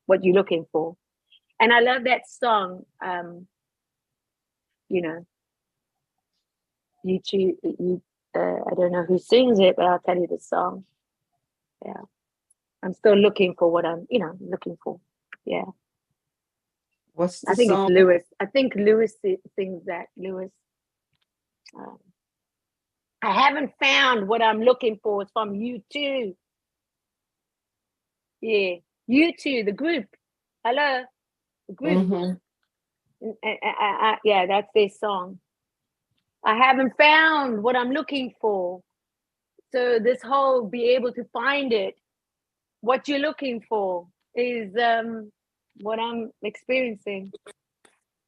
what you're looking for. And I love that song. You choose you. I don't know who sings it, but I'll tell you the song. Yeah, I'm still looking for what I'm, looking for. Yeah. What's the I think song? it's Lewis. I think Lewis sings that. Lewis. I haven't found what I'm looking for. It's from U2. Yeah, U2, the group. Hello, the group. Mm-hmm. Yeah, that's their song. I haven't found what I'm looking for. So this whole be able to find it, what you're looking for is what I'm experiencing.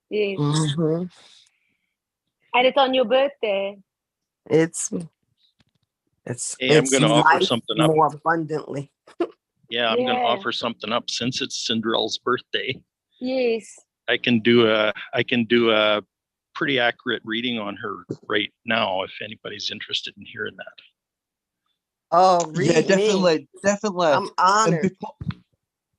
Yeah. Mm-hmm. And it's on your birthday. It's Hey, I'm going to offer something up more abundantly. Yeah, I'm going to offer something up since it's Cinderella's birthday. Yes. I can do a pretty accurate reading on her right now if anybody's interested in hearing that. Oh, yeah, definitely. I'm honored.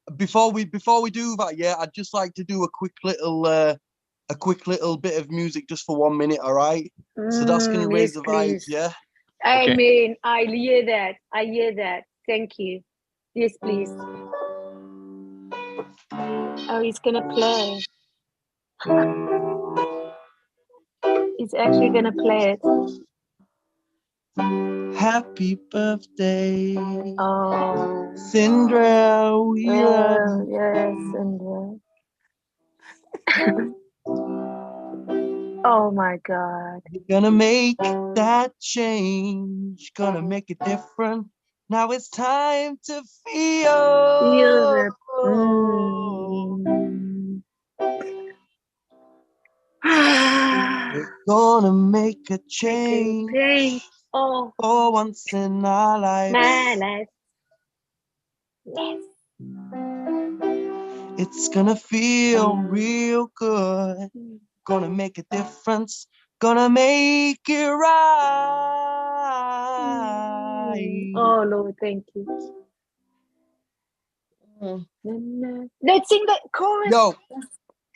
And before we do that, yeah, I'd just like to do a quick little bit of music just for 1 minute, all right? So that's gonna raise the vibes, yeah. I mean, I hear that. Thank you. Yes, please. Oh, he's gonna play. He's actually gonna play it. Happy birthday, oh, Cinderella. We love you. Yes, Cinderella. Oh my God. You're gonna make that change, gonna make it different. Now it's time to feel. We're gonna make a change for once in our lives. My life. Yes. It's gonna feel real good. Gonna make a difference. Gonna make it right. Oh Lord, thank you. Let's sing the chorus. Yo.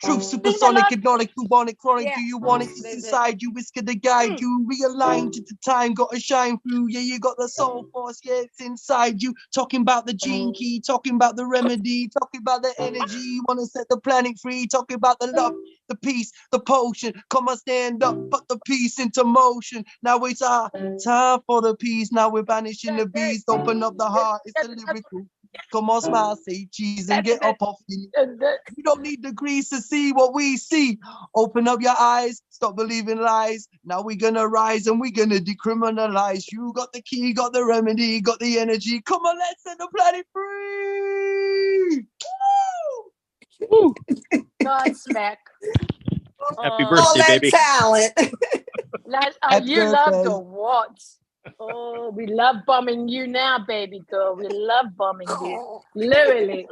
Truth, supersonic, hypnotic, bubonic, chronic. Yeah. Do you want it? It's inside you. Whisker the guide you. Realigned to the time. Got to shine through. Yeah, you got the soul force. Yeah, it's inside you. Talking about the gene key. Talking about the remedy. Talking about the energy. You want to set the planet free. Talking about the love, the peace, the potion. Come on, stand up. Put the peace into motion. Now it's our time for the peace. Now we're banishing the beast. Open up the heart. It's a lyrical. Come on, smile, say cheese, and get up off you. You don't need degrees to see what we see. Open up your eyes, stop believing lies. Now we're gonna rise and we're gonna decriminalize. You got the key, got the remedy, got the energy. Come on, let's set the planet free. Woo! Godsmack. Happy birthday, baby. Talent. You love the what? Oh, we love bombing you now, baby girl. We love bombing you. Literally.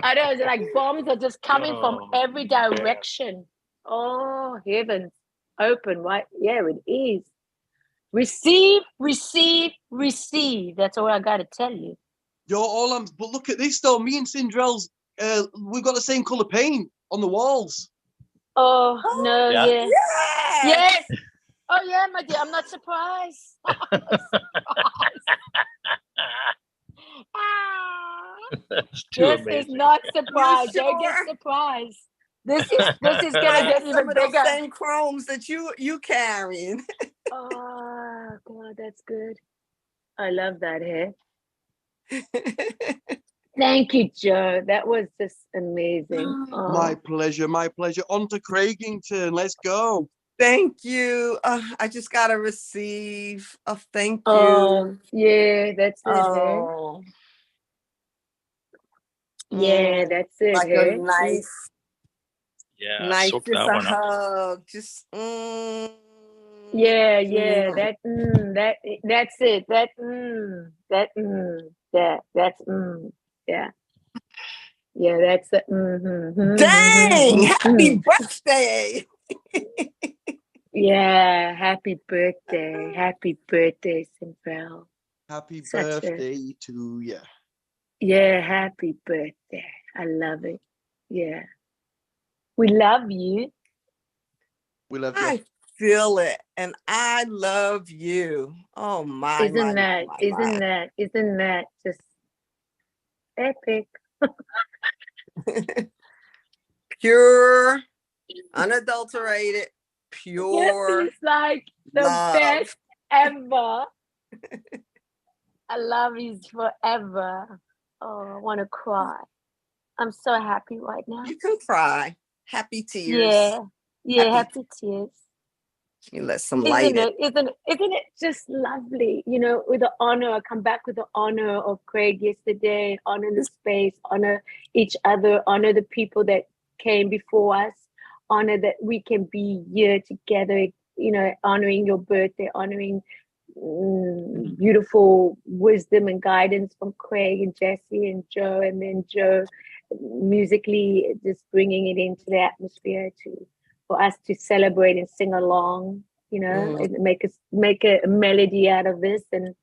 I know, it's like bombs are just coming from every direction. Oh, heavens. Open, right? Yeah, it is. Receive, receive, receive. That's all I got to tell you. Yo, but look at this though. Me and Cinderell's, we've got the same color paint on the walls. Oh, no, Yes. Yes. Oh, yeah, my dear. I'm not surprised. That's too This amazing. is not surprised. You Don't get sure? surprised. This is gonna get even Some of those bigger. same chromes that you carrying. Oh God, that's good. I love that hair. Thank you, Joe. That was just amazing. Oh. My pleasure, my pleasure. On to Craigington. Let's go. Thank you. I just gotta receive a thank you. Oh, yeah, that's it. Oh. Yeah, that's it. Like a nice, Yeah, nice, soak just that a one up. hug. Just Yeah, that's it. That's yeah. Yeah, that's it. Dang! Happy birthday! Yeah, happy birthday, Cinderella. Happy Such birthday to you. Yeah, happy birthday. I love it. Yeah. We love you. We love you. I feel it, and I love you. Oh my! Isn't that just epic? Pure, unadulterated, pure. It's like the best ever. I love you forever. Oh, I want to cry. I'm so happy right now. You can cry. Happy tears. Yeah, happy tears. You let some light in. Isn't it just lovely? You know, with the honor, I come back with the honor of Craig yesterday, honor the space, honor each other, honor the people that came before us, honor that we can be here together, you know, honoring your birthday, honoring beautiful wisdom and guidance from Craig and Jesse and Joe, and then Joe musically just bringing it into the atmosphere for us to celebrate and sing along, you know, and make a melody out of this, and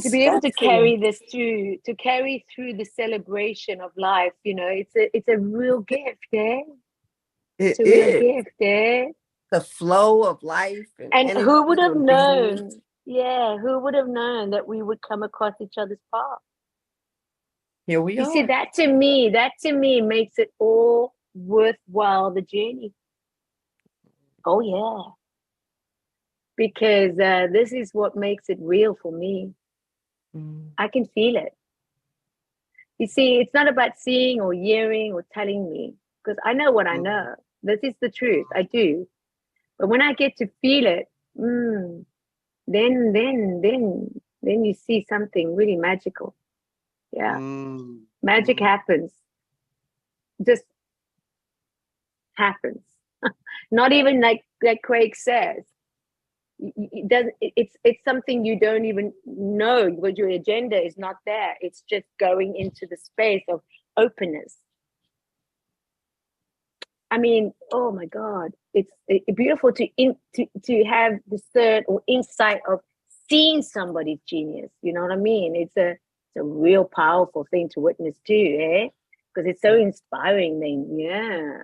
to be able to carry this through, to carry through the celebration of life, you know, it's a real gift, yeah. It's a real gift, yeah. The flow of life, and who would have known? Yeah, who would have known that we would come across each other's path? Here we are. You see, that to me makes it all worthwhile, the journey. Oh yeah, because this is what makes it real for me. I can feel it. You see, it's not about seeing or hearing or telling me, because I know what I know. This is the truth. I do. But when I get to feel it, then you see something really magical. Yeah. Magic happens. Just happens. Not even like Craig says. It doesn't. It's something you don't even know, because your agenda is not there. It's just going into the space of openness. I mean, oh my God, it's beautiful to have the third or insight of seeing somebody's genius. You know what I mean? It's It's a real powerful thing to witness too, eh? Because it's so inspiring then, yeah.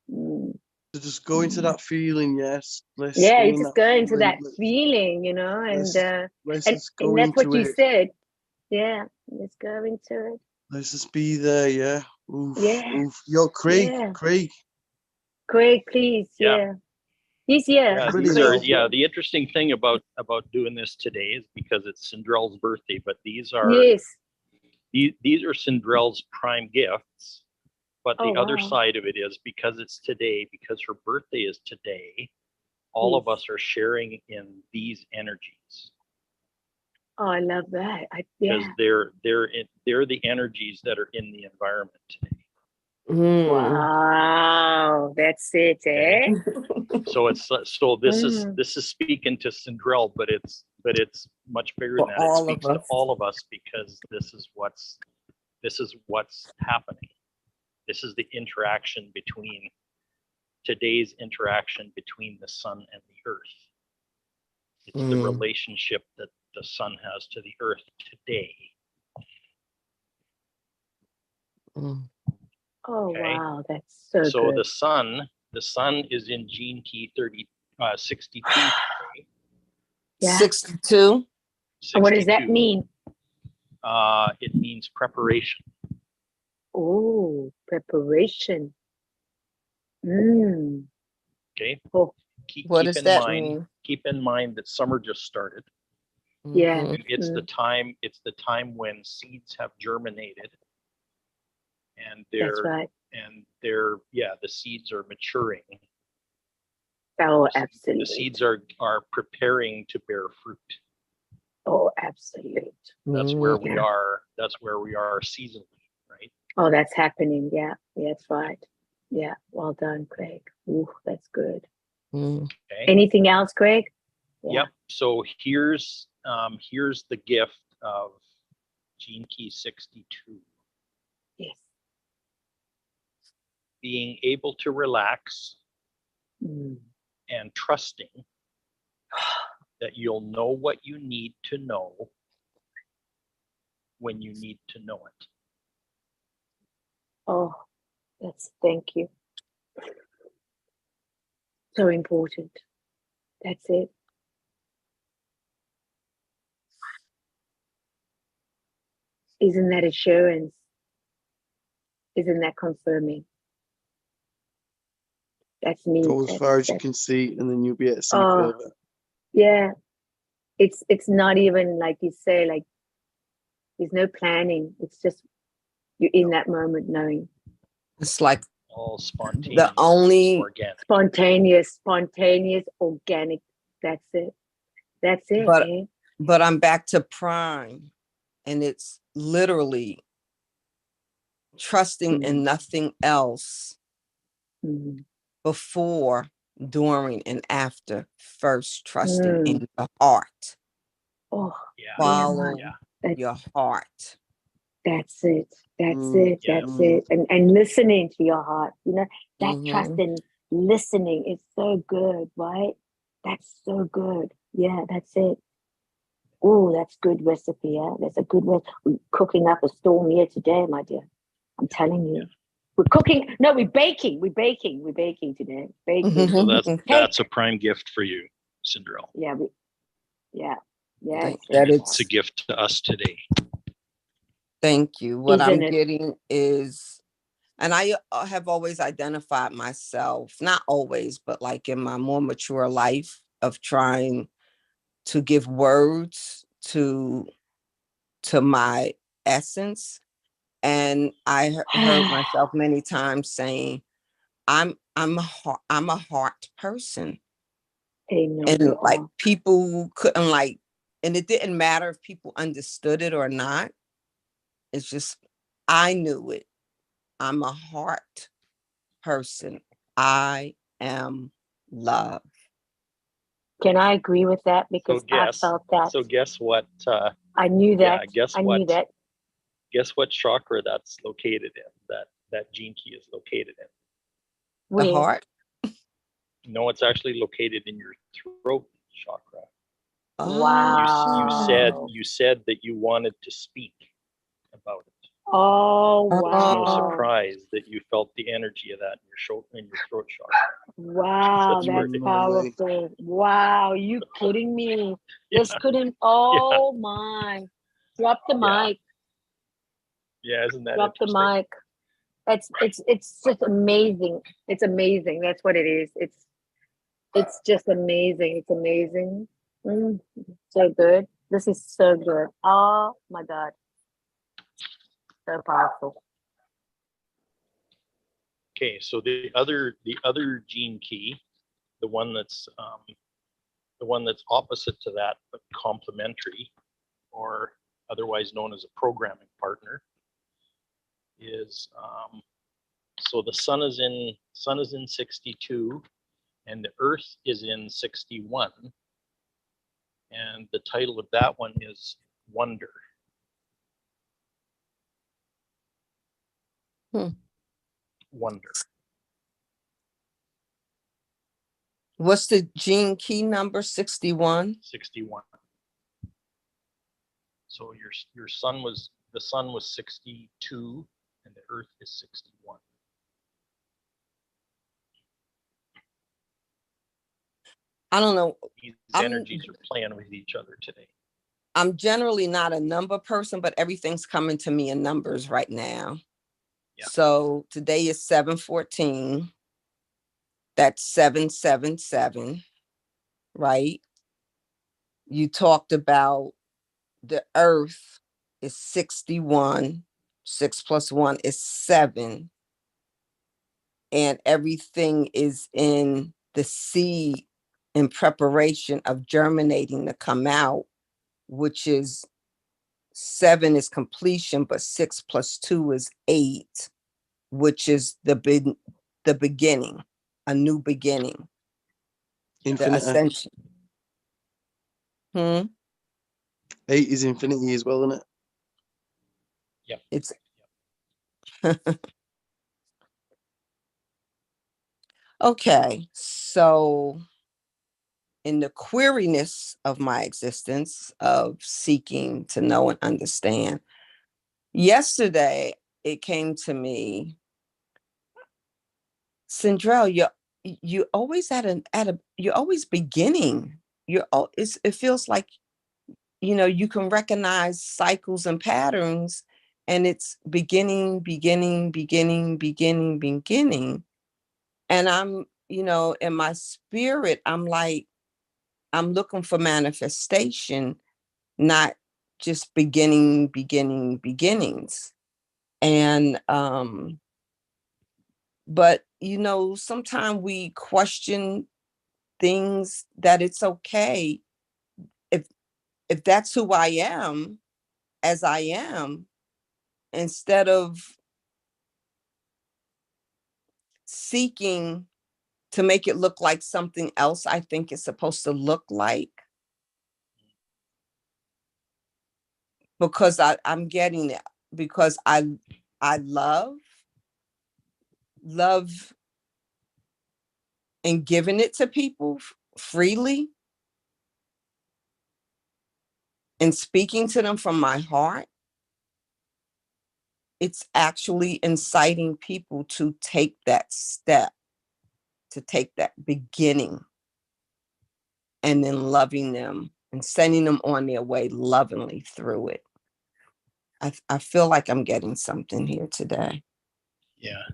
To just go into that feeling, yes. Let's Yeah, stay you in just that go into feeling. that feeling, you know, and Let's and just go that's what into you it. said. Yeah, let's go into it. Let's just be there, yeah. Oof, Yeah. oof. Yo, Craig, Yeah. Craig. Craig, please, yeah. He's here. Yeah, Pretty these are, well. yeah, the interesting thing about doing this today is because it's Cinderell's birthday, but these are Yes. these are Cinderell's prime gifts. But the Oh, other wow. side of it is because it's today, because her birthday is today, all of us are sharing in these energies. Oh, I love that. Because Yeah. they're the energies that are in the environment today. Wow, that's it, eh? So it's so this is speaking to Cinderell, but it's much bigger than that. It speaks to all of us because this is what's happening. This is the interaction between today's interaction between the sun and the earth. It's the relationship that the sun has to the earth today. Oh, okay? Wow, that's so So good. the sun is in gene key 62 today. Yeah. 62. And what does that mean? It means preparation. Oh, preparation. Okay. Oh, what does that mean? Keep in mind that summer just started. Yeah. And it's the time when seeds have germinated and That's right. the seeds are maturing. Oh, absolutely. The seeds are preparing to bear fruit. Oh, absolutely. That's where we are. That's where we are seasonally, right? Oh, that's happening. Yeah, that's right. Yeah, well done, Craig. Ooh, that's good. Okay. Anything else, Craig? Yeah. Yep. So here's the gift of gene key 62. Yes. Being able to relax and trusting that you'll know what you need to know when you need to know it. Oh, thank you. So important. That's it. Isn't that assurance? Isn't that confirming? That's me. Go as far as you can see, and then you'll be able to see further. Yeah. It's not even like you say, like there's no planning. It's just you're in that moment knowing. It's like all spontaneous. The only organic. Spontaneous, organic. That's it. That's it. But I'm back to prime, and it's literally trusting in nothing else before, during, and after. First, trusting in the heart. Oh, follow your heart. That's it. That's it. And listening to your heart. You know, that trust and listening is so good, right? That's so good. Yeah, that's it. Oh, that's good recipe. Yeah, that's a good one. We're cooking up a storm here today, my dear. I'm telling you. We're cooking. No, we're baking. We're baking today. Baking. So that's a prime gift for you, Cinderell. Yeah. Yeah. It's a gift to us today. Thank you. What I'm getting is, and I have always identified myself, not always, but like in my more mature life, of trying to give words to my essence. And I heard myself many times saying, I'm a heart person. And like people couldn't and it didn't matter if people understood it or not. It's just, I knew it. I'm a heart person. I am love. Can I agree with that? Because I felt that. So guess what? I knew that. I knew that. Guess what chakra that's located in? That gene key is located in. The heart? No, it's actually located in your throat chakra. Wow. You said that you wanted to speak about it. Oh, No wow. surprise that you felt the energy of that in your shoulder and your throat chakra. Wow, that's powerful. Wow, you kidding me? This couldn't. Oh my! Drop the mic. Yeah, isn't that Drop the interesting? mic. It's just amazing. It's amazing. That's what it is. It's just amazing. It's amazing. So good. This is so good. Oh my God. So powerful. Okay, so the other gene key, the one that's opposite to that but complementary, or otherwise known as a programming partner, is so the sun is in 62 and the earth is in 61, and the title of that one is Wonder. Wonder. What's the gene key number? 61? 61. So the sun was 62 and the earth is 61. I don't know. These energies are playing with each other today. I'm generally not a number person, but everything's coming to me in numbers right now. Yeah. So today is 7/14. That's 777, right? You talked about the earth is 61. 6 + 1 is 7. And everything is in the seed in preparation of germinating to come out, which is 7 is completion, but 6 + 2 is 8, which is the beginning, a new beginning. Infinity. The ascension. 8 is infinity as well, isn't it? Yep. It's okay. So in the queeriness of my existence of seeking to know and understand, yesterday it came to me, Sindrell, you always you're always beginning. It feels like, you can recognize cycles and patterns, and it's beginning, beginning, beginning, beginning, beginning. And I'm, in my spirit, I'm like, I'm looking for manifestation, not just beginnings. And, but, sometimes we question things that it's okay if that's who I am, as I am, instead of seeking to make it look like something else I think it's supposed to look like, because I'm getting it, because I love and giving it to people freely and speaking to them from my heart. It's actually inciting people to take that step, to take that beginning, and then loving them and sending them on their way lovingly through it. I feel like I'm getting something here today. Yeah.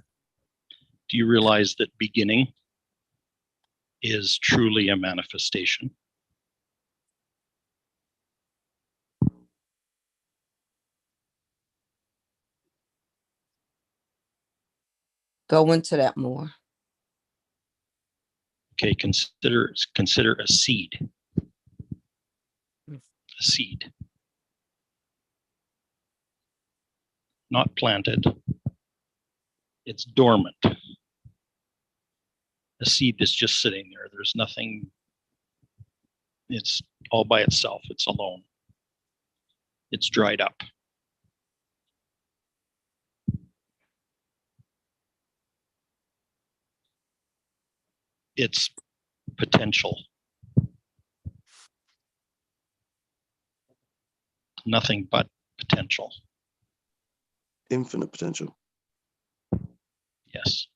Do you realize that beginning is truly a manifestation? Go into that more. Okay, consider a seed. A seed. Not planted. It's dormant. A seed that's just sitting there. There's nothing. It's all by itself. It's alone. It's dried up. Its potential Nothing but potential. Infinite potential. Yes.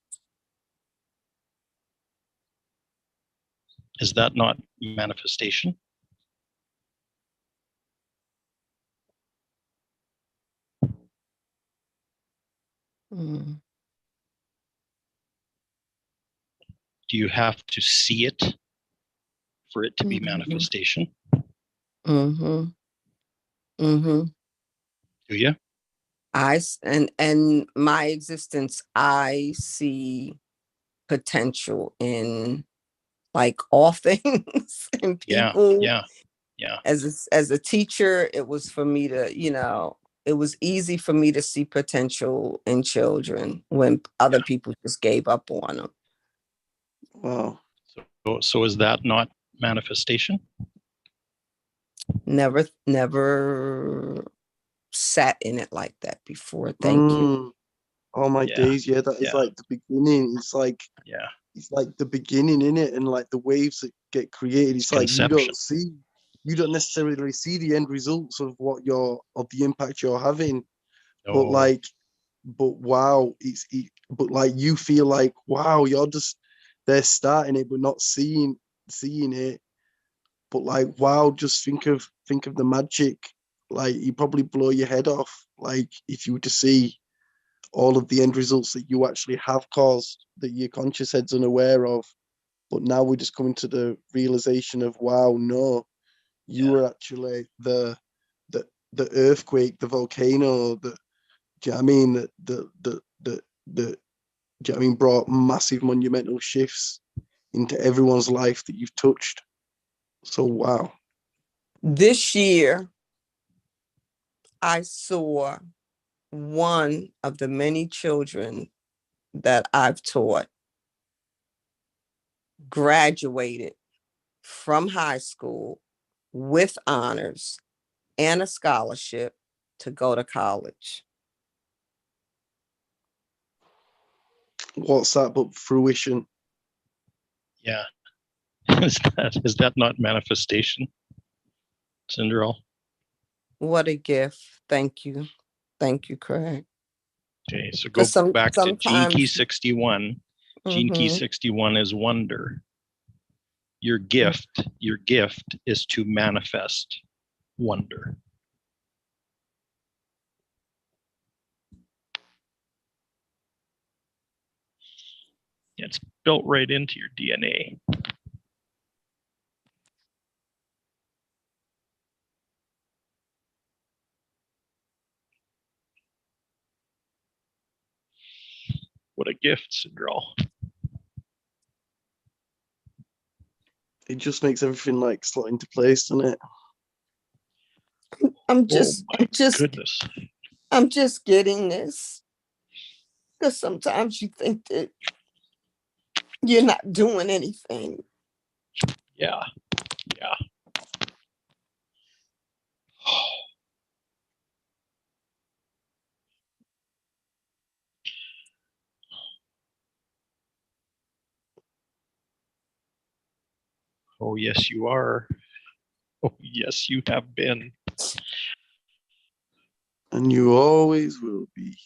Is that not manifestation? Mm. Do you have to see it for it to be manifestation? Mm-hmm. Mm-hmm. Do you? And my existence, I see potential in like all things and people. Yeah. As a teacher, it was for me to, it was easy for me to see potential in children when other people just gave up on them. Wow. So is that not manifestation? Never sat in it like that before. Thank you. Oh my days, yeah, that is like the beginning. It's like the beginning in it, and like the waves that get created. It's like you don't necessarily see the end results of the impact you're having, but wow, but like you feel like wow, they're starting it but not seeing it, but like wow, just think of the magic. Like you probably blow your head off, like if you were to see all of the end results that you actually have caused that your conscious head's unaware of. But now we're just coming to the realization of wow, no, you were actually the earthquake, the volcano, do you know what I mean? Do you know what I mean? Brought massive monumental shifts into everyone's life that you've touched. So wow. This year, I saw one of the many children that I've taught graduated from high school with honors and a scholarship to go to college. What's that but fruition? Yeah. Is that not manifestation, Cinderella? What a gift. Thank you. Thank you, Craig. Okay, so go back to Gene Key 61. Gene Key Mm-hmm. 61 is wonder. Your gift is to manifest wonder. It's built right into your DNA. What a gift, Cinderella. It just makes everything like slot into place, doesn't it? I'm just getting this. Because sometimes you think that you're not doing anything. Yeah. Oh, yes, you are. Oh, yes, you have been. And you always will be.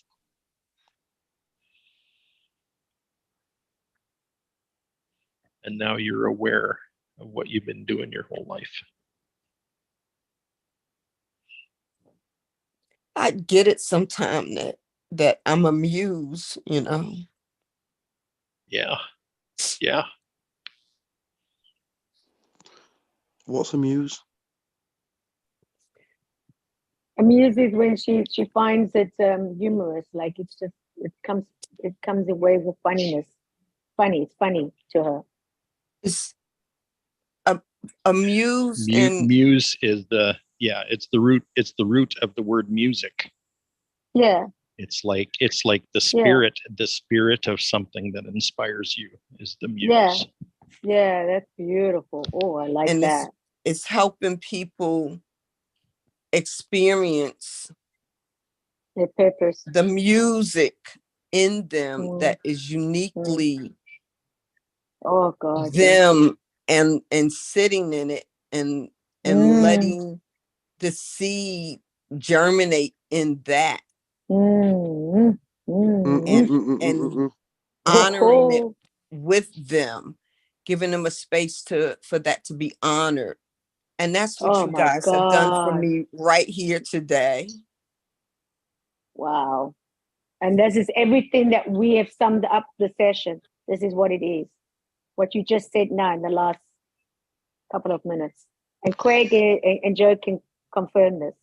And now you're aware of what you've been doing your whole life. I get it sometime that I'm a muse, Yeah. What's a muse? A muse is when she finds it humorous, like it's just it comes away with funniness. It's funny to her. It's a muse. Muse is it's the root of the word music. Yeah. It's like the spirit of something that inspires you is the muse. Yeah, that's beautiful. Oh, I like that. It's helping people experience their purpose, the music in them that is uniquely them, and sitting in it and letting the seed germinate in that Mm, mm, and honoring it with them, giving them a space for that to be honored. And that's what you guys have done for me right here today. Wow. And this is everything that we have summed up the session. This is what it is. What you just said now in the last couple of minutes. And Craig and Joe can confirm this.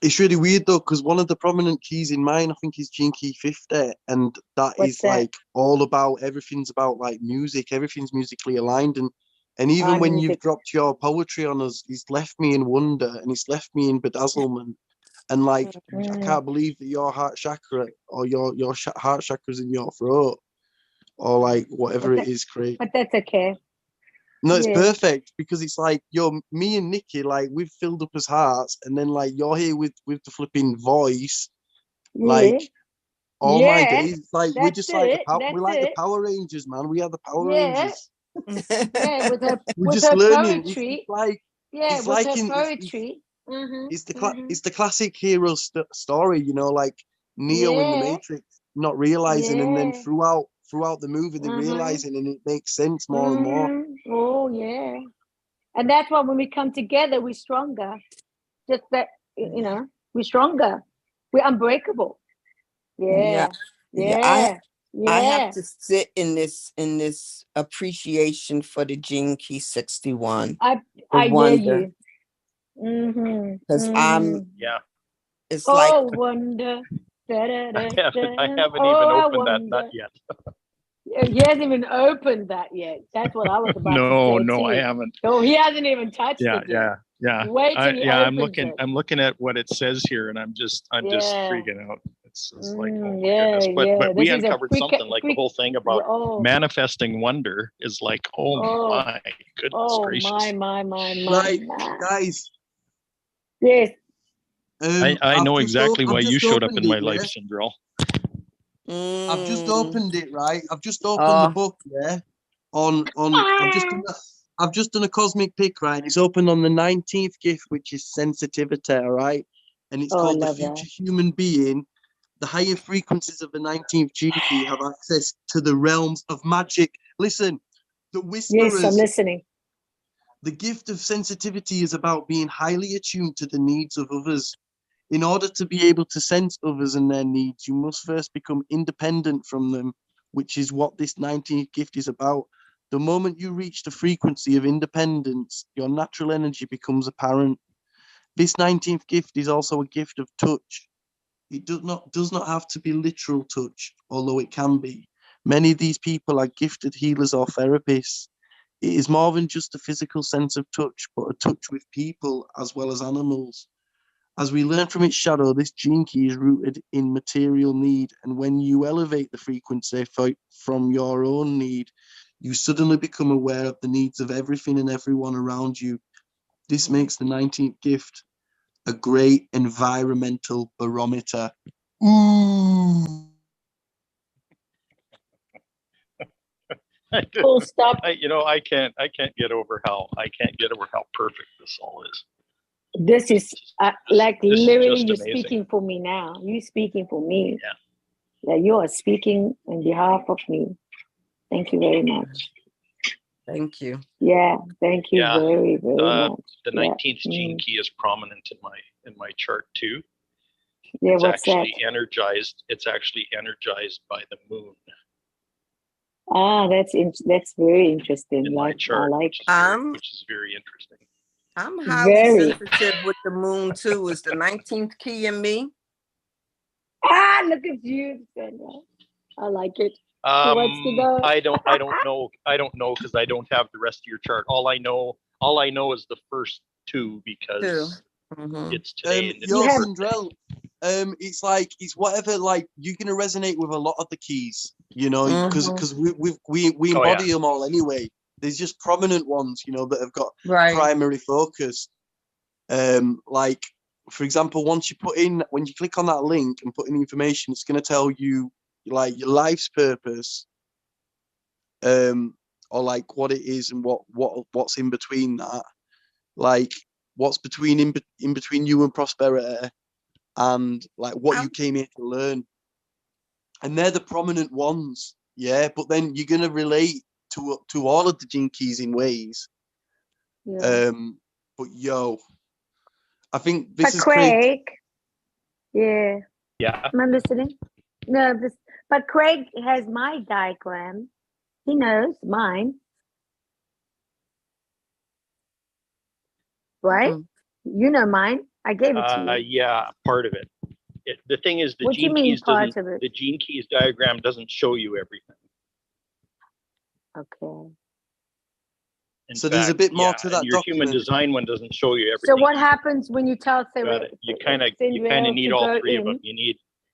It's really weird though, because one of the prominent keys in mine, I think, is Gene Key 50. And What's that? Like all about, everything's about like music, everything's musically aligned. And even when you've dropped your poetry on us, it's left me in wonder and it's left me in bedazzlement. And like, I can't believe that your heart chakra or your heart chakra's in your throat, or like whatever it is, Craig. But that's okay. No, it's perfect, because it's like me and Nikki, like we've filled up as hearts, and then like you're here with the flipping voice, like all my days. It's like we're just like we're like the Power Rangers, man. We are the Power Rangers. Yeah, with her, we're with just her learning. poetry. It's like her poetry. It's the classic hero story, you know, like Neo in the Matrix, not realizing, and then throughout the movie they're realizing, and it makes sense more and more. Oh yeah, and that's why when we come together, we're stronger. Just that, you know, we're stronger. We're unbreakable. I have to sit in this appreciation for the Gene Key 61. I hear you. Because it's like wonder. I haven't even opened that nut yet. He hasn't even opened that yet. That's what I was about to say. No, I haven't. No, he hasn't even touched it yet. Wait till he opens it. I'm looking at what it says here, and I'm just freaking out. It's like, oh my goodness. But we uncovered something like the whole thing about manifesting wonder is like, my goodness gracious. My. Like, guys. Yes. I know exactly why you showed up in my life, Cinderella. I've just opened it, right? I've just opened the book, I've just done a cosmic pick, right? It's opened on the 19th gift, which is sensitivity, all right? And it's called the future human being. The higher frequencies of the 19th gene key have access to the realms of magic. Listen, the whisperers. Yes, I'm listening. The gift of sensitivity is about being highly attuned to the needs of others. In order to be able to sense others and their needs, you must first become independent from them, which is what this 19th gift is about. The moment you reach the frequency of independence, your natural energy becomes apparent. This 19th gift is also a gift of touch. It does not have to be literal touch, although it can be. Many of these people are gifted healers or therapists. It is more than just a physical sense of touch, but a touch with people as well as animals. As we learn from its shadow, this gene key is rooted in material need, and when you elevate the frequency from your own need, you suddenly become aware of the needs of everything and everyone around you. This makes the 19th gift a great environmental barometer. Ooh. Full stop. I can't get over how perfect this all is. This is like literally you're speaking for me now. You're speaking for me. Yeah, you are speaking on behalf of me. Thank you very much. Thank you. Yeah, thank you very, very much. The 19th gene key is prominent in my chart too. Yeah, it's actually energized. It's actually energized by the moon. That's very interesting. In my chart, which is very interesting. I'm highly sensitive with the moon too. Is the 19th key in me? Look at you, Sandra. I like it. I don't know. I don't know because I don't have the rest of your chart. All I know is the first two because it's today. It's like it's whatever. Like you're gonna resonate with a lot of the keys, you know, because we embody them all anyway. There's just prominent ones, you know, that have got primary focus. Like for example, when you click on that link and put in information, it's gonna tell you like your life's purpose, or like what it is and what's in between that. Like what's in between you and prosperity, and like what you came here to learn. And they're the prominent ones, yeah. But then you're gonna relate to all of the gene keys in ways. Yeah. But I think this is Craig. Yeah. Yeah. Am I listening? No, but Craig has my diagram. He knows mine. Right? Mm-hmm. You know mine. I gave it to you. Yeah, part of it. The thing is, the gene keys diagram doesn't show you everything. Okay. So there's a bit more to that your document. Human design one doesn't show you everything. So what happens when you tell you kind of need all three of them.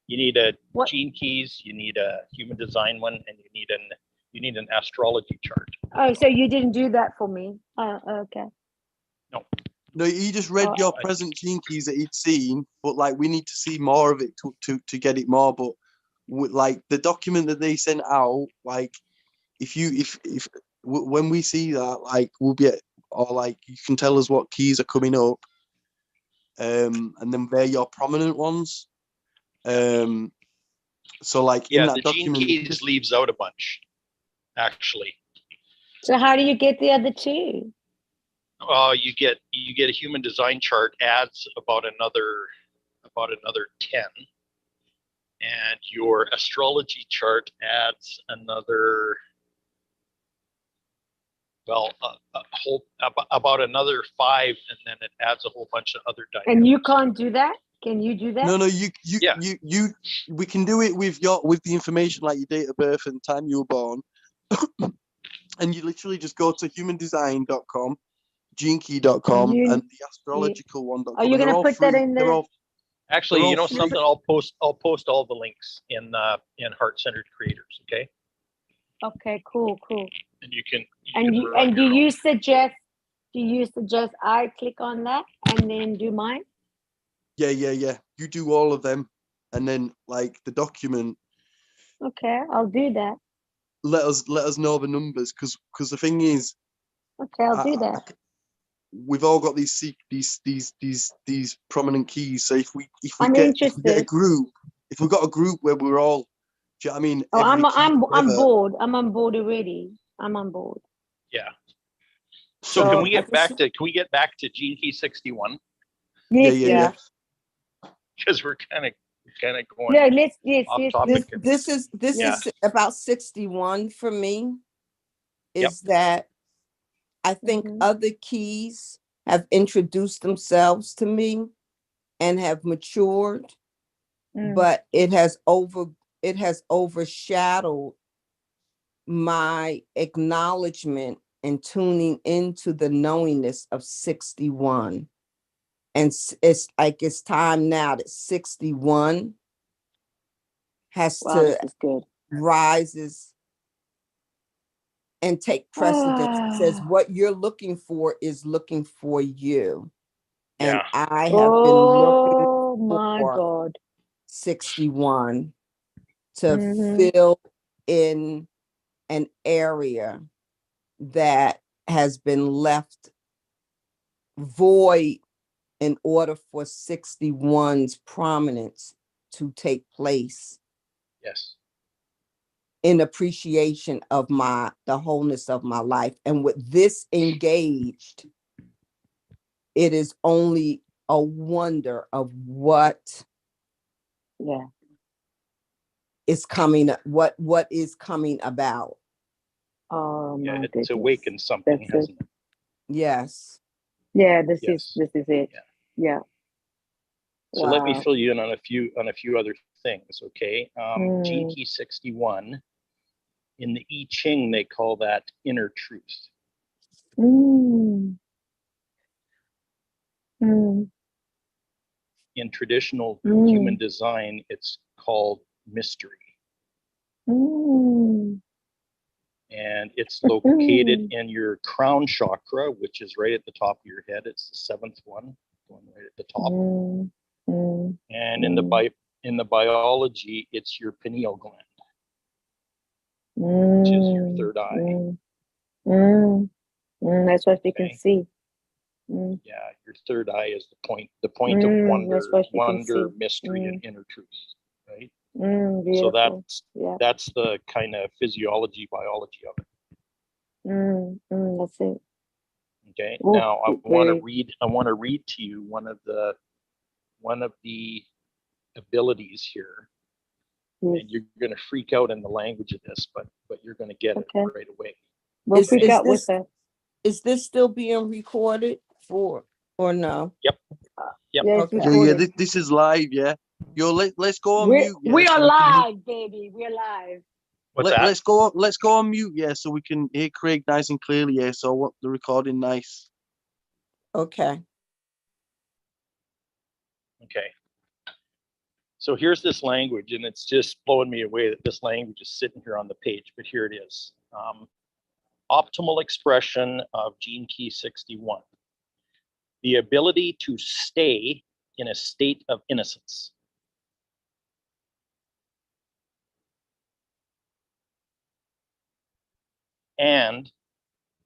You need a gene keys, you need a human design one, and you need an astrology chart. Oh, so you didn't do that for me? Oh, okay. No, he just read your present gene keys that he'd seen, but like we need to see more of it to get it more. But like the document that they sent out, like if when we see that, like we'll be or like you can tell us what keys are coming up, and then they're your prominent ones. So like in that the document, gene keys leaves out a bunch, actually. So how do you get the other two? You get a human design chart, adds about another 10, and your astrology chart adds another about another 5, and then it adds a whole bunch of other dynamics. And you can't do that? Can you do that? No, we can do it with the information like your date of birth and time you were born. And you literally just go to humandesign.com, genekey.com, and the astrological one.com. Are you going to put that in there? Actually, you know something? I'll post all the links in Heart Centered Creators. Okay. Okay. Cool. And you can. Do you suggest I click on that and then do mine? Yeah. You do all of them, and then like the document. Okay, I'll do that. Let us know the numbers, because the thing is. Okay, I'll do that. We've all got these prominent keys. So if we get a group, if we've got a group where we're all, do you know what I mean? Oh, I'm bored. I'm on board already. I'm on board. Yeah. So can we get back to Gene Key 61? Yeah. Because we're kind of going. Yeah, let's off topic. This is about 61 for me. Is that I think other keys have introduced themselves to me and have matured, but it has overshadowed my acknowledgement and tuning into the knowingness of 61. And it's like it's time now that 61 has to rises and take precedence. It says what you're looking for is looking for you. And I have been looking for 61 to fill in an area that has been left void in order for 61's prominence to take place. Yes. In appreciation of the wholeness of my life. And with this engaged, it is only a wonder of what is coming, what is coming about. Oh, yeah, it's awakened something, hasn't it? Yes. Yeah, this is it. Yeah. So let me fill you in on a few other things, okay? Gene Key 61. In the I Ching, they call that inner truth. In traditional human design, it's called mystery. And it's located in your crown chakra, which is right at the top of your head. It's the 7th one, going right at the top. And in the biology, it's your pineal gland, which is your third eye. That's what you can see. Yeah, your third eye is the point of wonder, mystery, and inner truth, right? So that's the kind of physiology, biology of it. That's it. Okay. Now I want to read to you one of the abilities here. And you're going to freak out in the language of this, but you're going to get it right away. We'll freak out with that. Is this still being recorded or no? Yep. Yeah, this is live, yeah. Let's go on mute. Yeah, we are live, baby. We're live. Let's go on mute, yeah, so we can hear Craig nice and clearly, yeah. So I want the recording nice. Okay. Okay. So here's this language, and it's just blowing me away that this language is sitting here on the page, but here it is. Optimal expression of gene key 61. The ability to stay in a state of innocence. And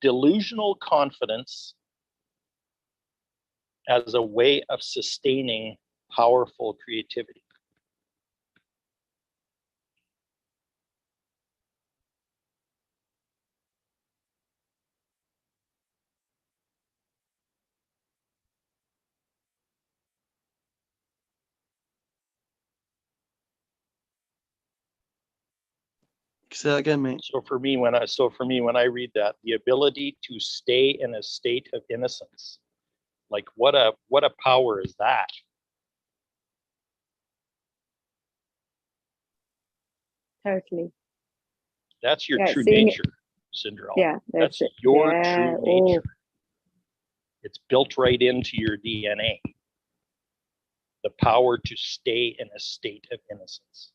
delusional confidence as a way of sustaining powerful creativity. Say that again, mate. So for me, when I read that, the ability to stay in a state of innocence, like what a power is that? Totally. That's your true nature, Cinderella. Yeah, that's your true nature. It's built right into your DNA. The power to stay in a state of innocence.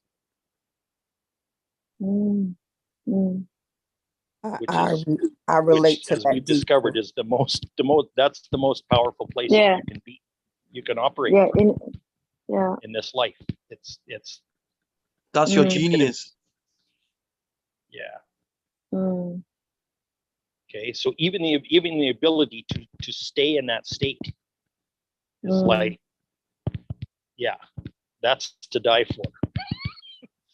I relate to as that. We discovered is that's the most powerful place that you can be. You can operate in this life. It's that's your genius. Yeah. Okay, so even the ability to stay in that state is like, yeah, that's to die for.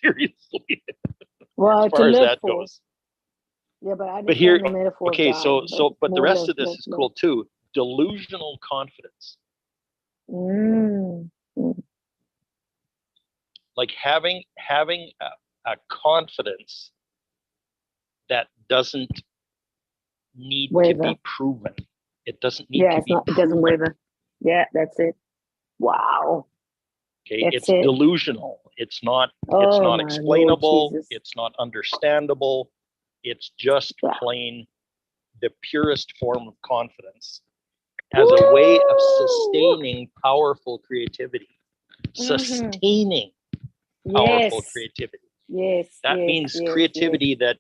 Seriously. Well, as far as that goes. Yeah, but here, okay, so but the rest of this is cool too. Delusional confidence. Like having a confidence that doesn't need to be proven. It doesn't need to be it doesn't waver. Yeah, that's it. Wow. Okay, it's delusional. It's not explainable. It's not understandable. It's just plain the purest form of confidence as a way of sustaining powerful creativity. Sustaining powerful creativity. That means creativity that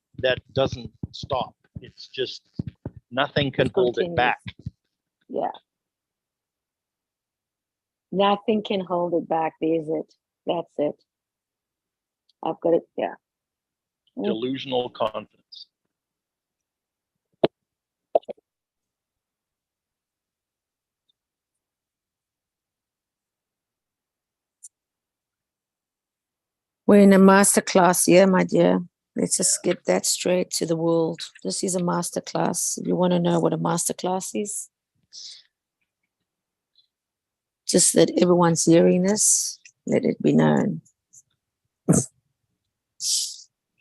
doesn't stop. It's just nothing can hold it back. Yeah. Nothing can hold it back. Is it? That's it. I've got it. Yeah. Delusional confidence. We're in a masterclass, yeah, my dear. Let's just get that straight to the world. This is a masterclass. If you want to know what a masterclass is, just that everyone's hearing this, let it be known.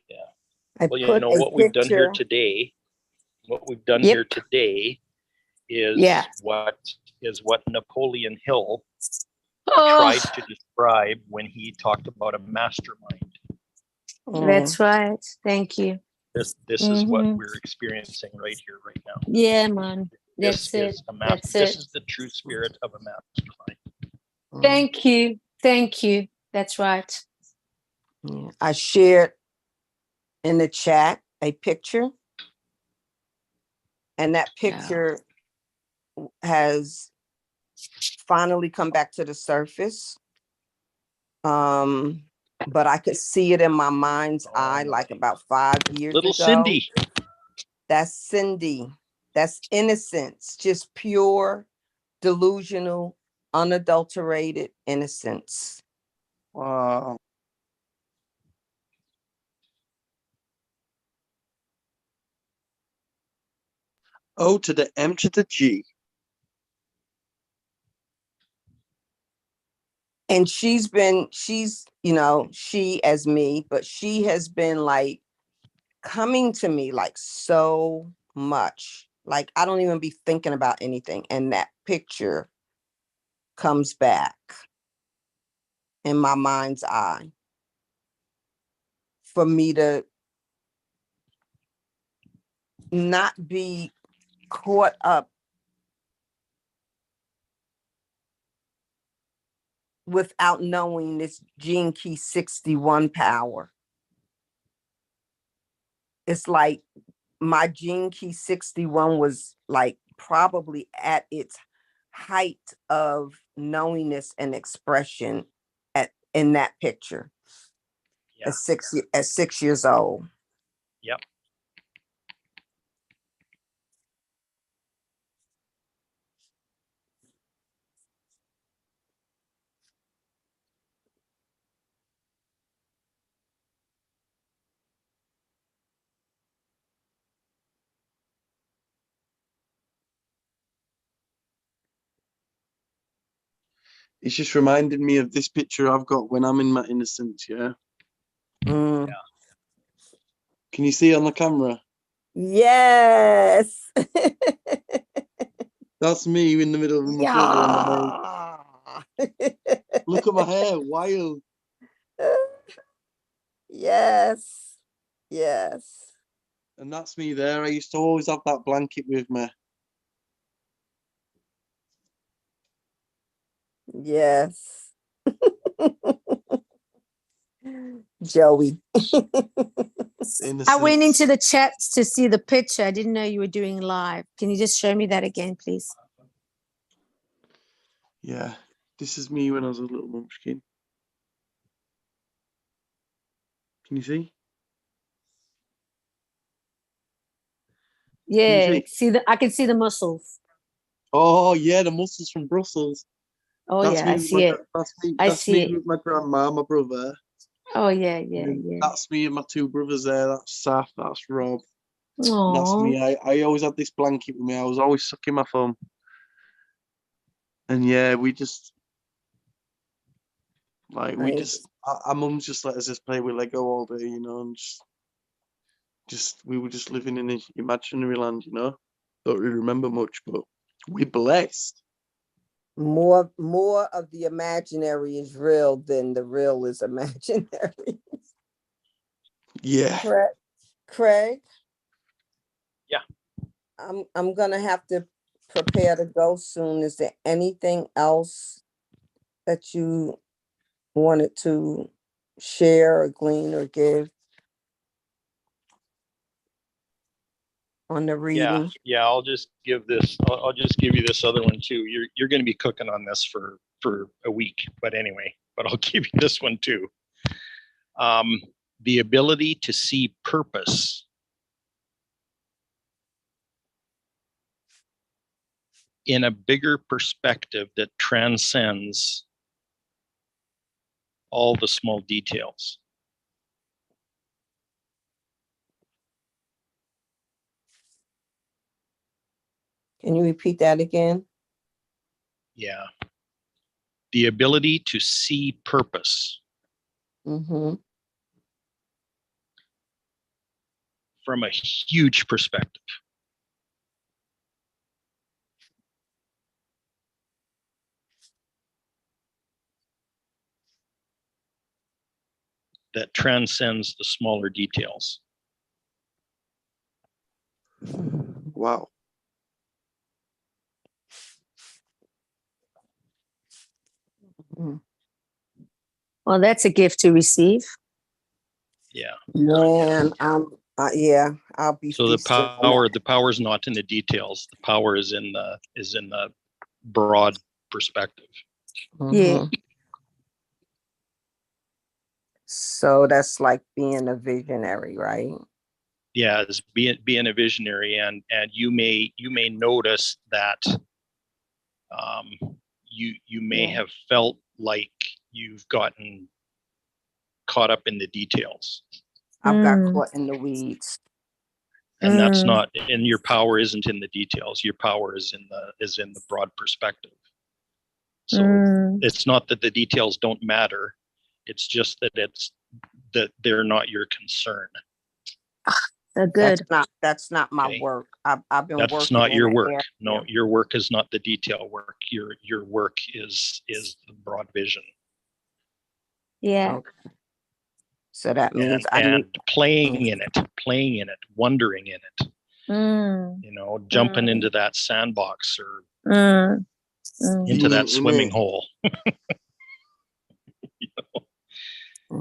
Yeah. Well, you know what we've done here today. What we've done here today is what Napoleon Hill tried to describe when he talked about a mastermind. That's right. Thank you. This is what we're experiencing right here, right now. Yeah, man. This is the true spirit of a mastermind. Thank you. Thank you. That's right. Yeah. I shared in the chat a picture, and that picture has finally come back to the surface. But I could see it in my mind's eye like about 5 years ago. Little Cindy. That's Cindy. That's innocence, just pure delusional, unadulterated innocence. Wow. O to the M to the G. And she's, you know, she as me, but she has been like coming to me like so much. Like I don't even be thinking about anything. And that picture comes back in my mind's eye for me to not be caught up without knowing this gene key 61 power. It's like my gene key 61 was like probably at its height of knowingness and expression in that picture. Yeah. At 6 years old. Yep. It's just reminded me of this picture I've got when I'm in my innocence, yeah? Mm. Yeah. Can you see on the camera? Yes. That's me in the middle of my photo. Look at my hair, wild. Yes. Yes. And that's me there. I used to always have that blanket with me. Yes. Joey. I went into the chat to see the picture. I didn't know you were doing live. Can you just show me that again, please? Yeah, this is me when I was a little munchkin. Can you see? Yeah, I can see the muscles. Oh yeah, the muscles from Brussels. Oh yeah, I see it. That's me with my grandma, my brother. Oh yeah. That's me and my two brothers there. That's Saf, that's Rob. Aww. That's me. I always had this blanket with me. I was always sucking my thumb. And yeah, we just like our mum's just let us just play with Lego all day, you know, and just we were just living in an imaginary land, you know. Don't really remember much, but we're blessed. More of the imaginary is real than the real is imaginary. Yeah. Craig? Yeah. I'm gonna have to prepare to go soon. Is there anything else that you wanted to share or glean or give on the reading? Yeah. I'll just give this. I'll just give you this other one too. You're going to be cooking on this for a week, but anyway. But I'll give you this one too. The ability to see purpose in a bigger perspective that transcends all the small details. Can you repeat that again? Yeah. The ability to see purpose from a huge perspective. That transcends the smaller details. Wow. Well, that's a gift to receive. Yeah. Man, yeah, I'll be. So the power is not in the details. The power is in the broad perspective. Yeah. So that's like being a visionary, right? Yeah, it's being a visionary, and you may notice that you may have felt like you've gotten caught up in the details. I've got caught in the weeds. And that's not, and your power isn't in the details. Your power is in the broad perspective. So it's not that the details don't matter. It's just that they're not your concern. So good. That's not my work. I've been working. That's not your work. No, your work is not the detail work. Your work is the broad vision. Yeah. Okay. So that means playing in it, wondering in it. Jumping into that sandbox or into that swimming hole.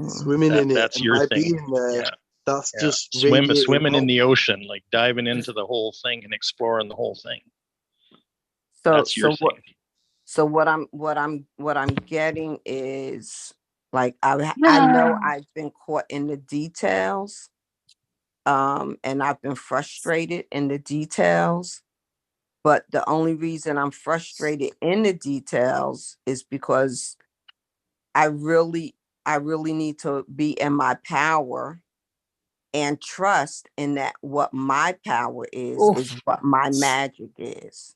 Swimming in it. That's your thing. That's just swimming in the ocean, like diving into the whole thing and exploring the whole thing. So that's your thing. So what I'm getting is, like, I know I've been caught in the details, and I've been frustrated in the details. But the only reason I'm frustrated in the details is because I really need to be in my power and trust in that what my power is what my magic is.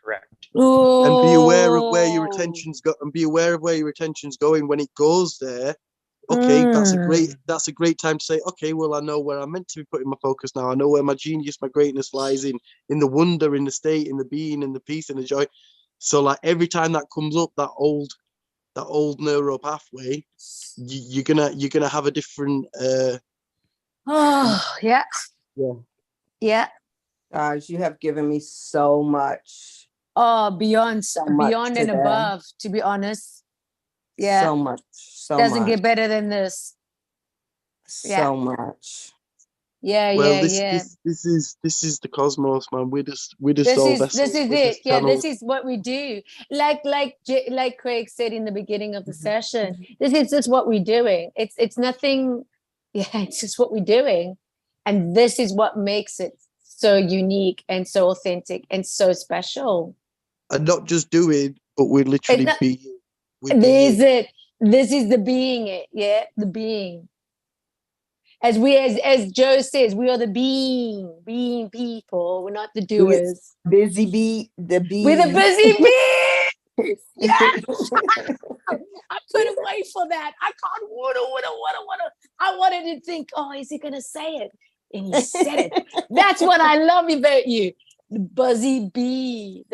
Correct. And be aware of where your attention's going when it goes there. Okay, that's a great time to say, okay, well, I know where I'm meant to be putting my focus now. I know where my genius, my greatness lies in the wonder, in the state, in the being, in the peace, and the joy. So, like, every time that comes up, that old neural pathway, you're gonna have a different Guys, you have given me so much. Beyond and above, to be honest. Yeah. So much. Doesn't get better than this. So much. Yeah, this is the cosmos, man. We're just all vessels. This is it. Yeah, this is what we do. Like Craig said in the beginning of the session, this is just what we're doing. It's nothing. Yeah, it's just what we're doing, and this is what makes it so unique and so authentic and so special. And not just doing, but we're literally being. This is the being it. Yeah, the being. As Joe says, we are the being people. We're not the doers. Busy bee, the bee. We're the busy bee. Yes. I couldn't wait for that. I can't woulda. I wanted to think, is he gonna say it? And he said it. That's what I love about you. The buzzy bee.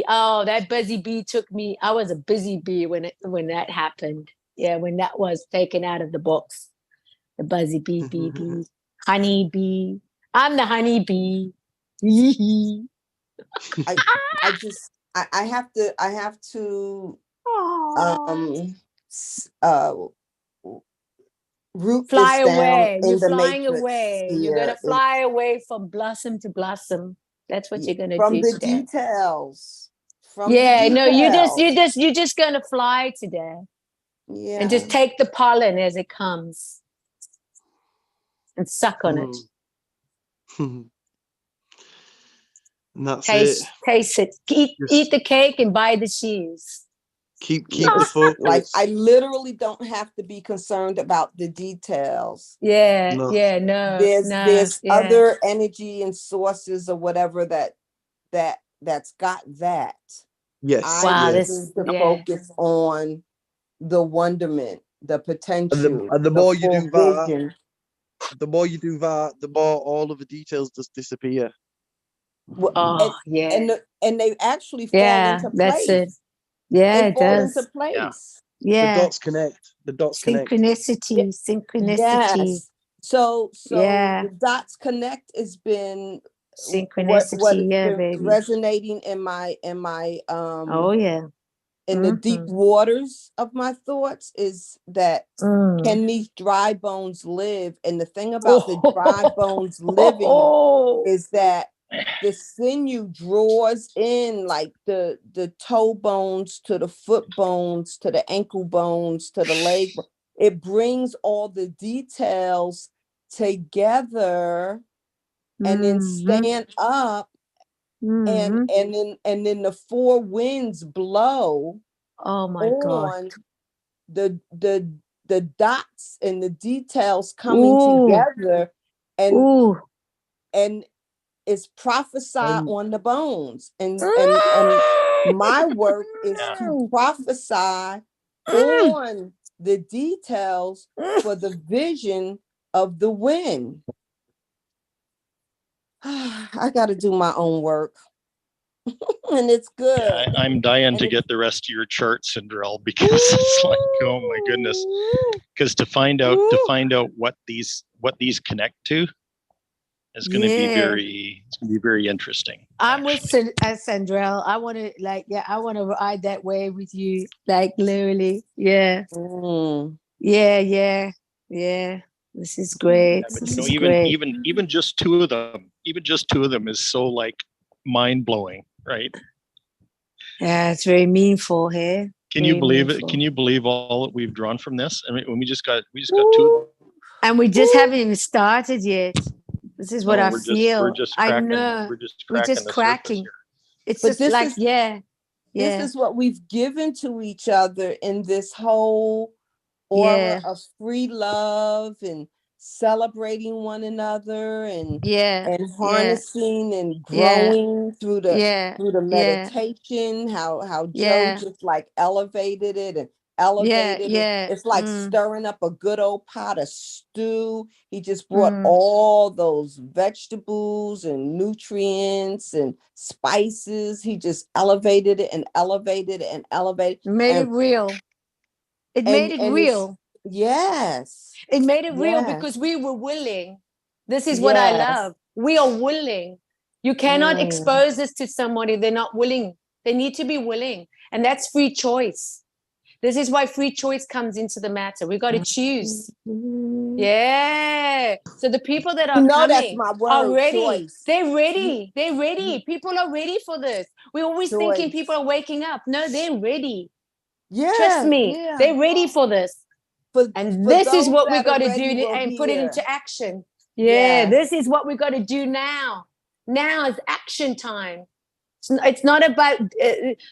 Oh, that buzzy bee took me. I was a busy bee when that happened. Yeah, when that was taken out of the box. The buzzy bee, honey bee. I'm the honey bee. I have to root fly this away. down. You're flying away. You're gonna fly away from blossom to blossom. That's what you're gonna do the today. Details. You're just gonna fly today. Yeah. And just take the pollen as it comes. And suck on it. And that's taste it. Eat the cake and buy the cheese. Keep the focus. Like, I literally don't have to be concerned about the details. There's other energy and sources or whatever that's got that. Yes. Focus on the wonderment, the potential, and the more you do that. The more you do that, the more all of the details just disappear. And they actually fall into place. That's it. Yeah, it does. Into place. Yeah. The dots connect. Synchronicity. Yes. So the dots connect has been synchronicity. What baby. Resonating in my in the deep waters of my thoughts is that can these dry bones live? And the thing about the dry bones living is that the sinew draws in, like the toe bones to the foot bones to the ankle bones to the leg. It brings all the details together and then stand up and then the four winds blow oh my God, on the dots and the details coming together, and it's prophesied on the bones, and my work is to prophesy on the details for the vision of the wind. I got to do my own work. And it's good. Yeah, I'm dying to get the rest of your chart, Cinderella, because it's like, oh my goodness. Because to find out what these connect to is going to be very interesting. I'm with Sandrell. I want to I want to ride that wave with you, like literally. Yeah. Yeah. This is great. Even just two of them is so like mind blowing, right? Yeah, it's very meaningful here. Can you believe it? Can you believe all that we've drawn from this? I mean, when we just got two, and we just haven't even started yet. This is what I feel. We're just cracking. It's just like, this is what we've given to each other in this whole aura of free love and celebrating one another and harnessing and growing through the meditation. How Joe just like elevated it and elevated it. It's like stirring up a good old pot of stew. He just brought all those vegetables and nutrients and spices. He just elevated it and elevated it and elevated. Made it real. It made it real. Yes. It made it real because we were willing. This is what I love. We are willing. You cannot expose this to somebody. They're not willing. They need to be willing. And that's free choice. This is why free choice comes into the matter. We got to choose. Yeah. So the people that are coming that's my word, are ready. Choice. They're ready. They're ready. People are ready for this. We're always thinking people are waking up. No, they're ready. Yeah. Trust me. Yeah. They're ready for this. And this is what we got to do and put it into action. Yeah. This is what we got to do now. Now is action time. It's not about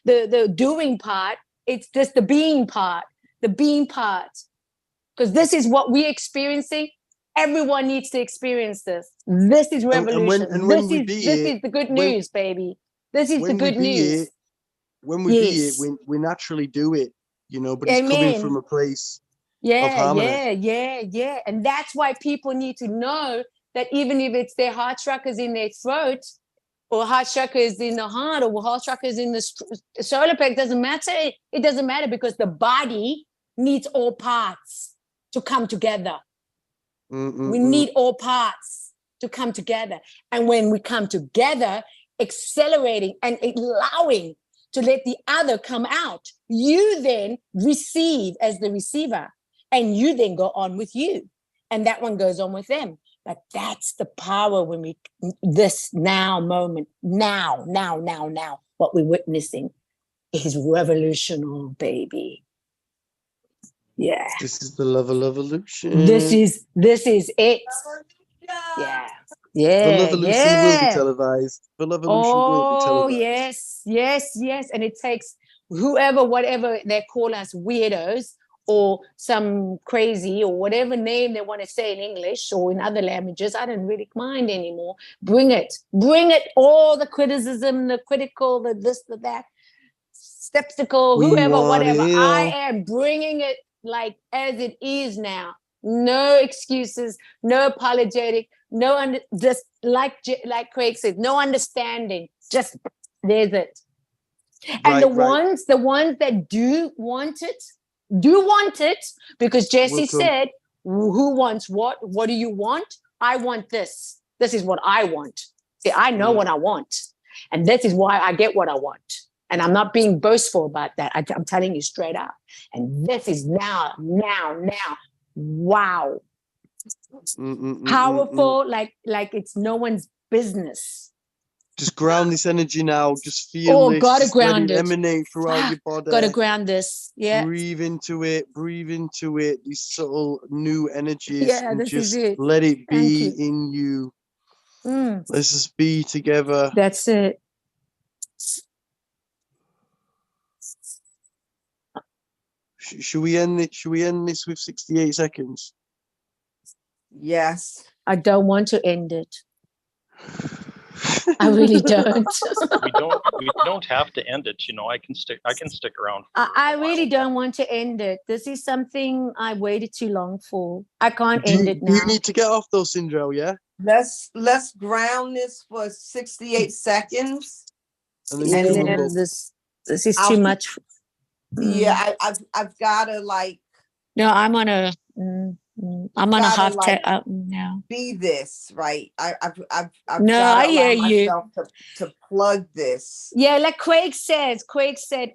the doing part. It's just the being part, because this is what we're experiencing. Everyone needs to experience this. This is revolution. This is the good news, baby. This is the good news. When we be it, we naturally do it, but it's coming from a place of harmony. Yeah. And that's why people need to know that even if it's their heart chakras in their throat, or heart chakra is in the heart, or heart chakra is in the solar plexus, doesn't matter. It doesn't matter because the body needs all parts to come together. We need all parts to come together. And when we come together, accelerating and allowing to let the other come out, you then receive as the receiver, and you then go on with you. And that one goes on with them. But that's the power when this now moment, now, what we're witnessing is revolutionary, baby. Yeah. This is the love of evolution. This is it. Yeah. The Lovolution will be televised. The Lovolution will be televised. Yes. And it takes whatever they call us, weirdos, or some crazy, or whatever name they want to say in English or in other languages. I don't really mind anymore. Bring it. All the criticism, the critical, the this, the that, skeptical, whoever, whatever. I am bringing it like as it is now. No excuses, no apologetic, just like Craig said, no understanding. Just there's it. And the ones that do want it, because Jesse said, who wants what? What do you want? I want this. This is what I want. See, I know what I want. And this is why I get what I want. And I'm not being boastful about that. I'm telling you straight up. And this is now. Wow. Powerful, like it's no one's business. Just ground this energy now. Just feel this. Gotta ground it. Emanate throughout your body. Gotta ground this. Yeah. Breathe into it. These subtle new energies. Yeah, and this just is it. Let it be in you. Let's just be together. That's it. Should we end it? Should we end this with 68 seconds? Yes. I don't want to end it. I really don't. We don't have to end it. You know, I can stick around. I really don't want to end it. This is something I waited too long for. I can't end it now. Do you need to get off though, Sindrel? Yeah. Let's ground this for 68 seconds. And then this is too much. Yeah, I've gotta like. No, I'm on a. I'm on a half now. Be this right. I've no, I hear you. To plug this. Yeah, like Craig said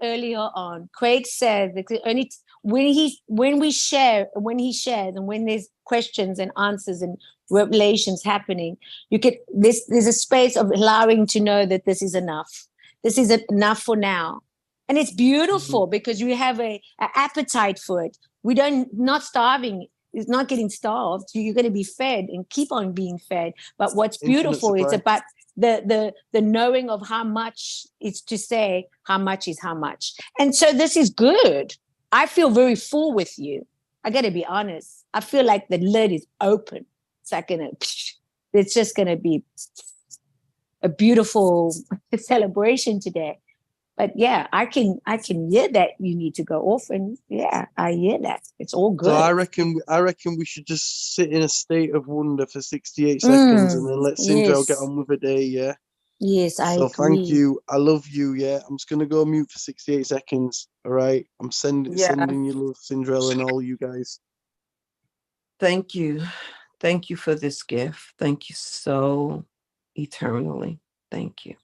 earlier on. Craig said that only when he shares and when there's questions and answers and revelations happening, there's a space of allowing to know that this is enough. This is enough for now. And it's beautiful because we have an appetite for it. Not starving. It's not getting starved. You're going to be fed and keep on being fed. But what's beautiful, it's about the knowing of how much it's to say how much is how much. And so this is good. I feel very full with you. I got to be honest. I feel like the lid is open. It's just going to be a beautiful celebration today. But yeah, I can hear that you need to go off, and yeah, I hear that. It's all good. So I reckon we should just sit in a state of wonder for 68 seconds and then let Sindrel get on with the day, yeah? Yes, I agree. Thank you. I love you, yeah. I'm just gonna go mute for 68 seconds. All right. I'm sending you love, Sindrel, and all you guys. Thank you. Thank you for this gift. Thank you so eternally. Thank you.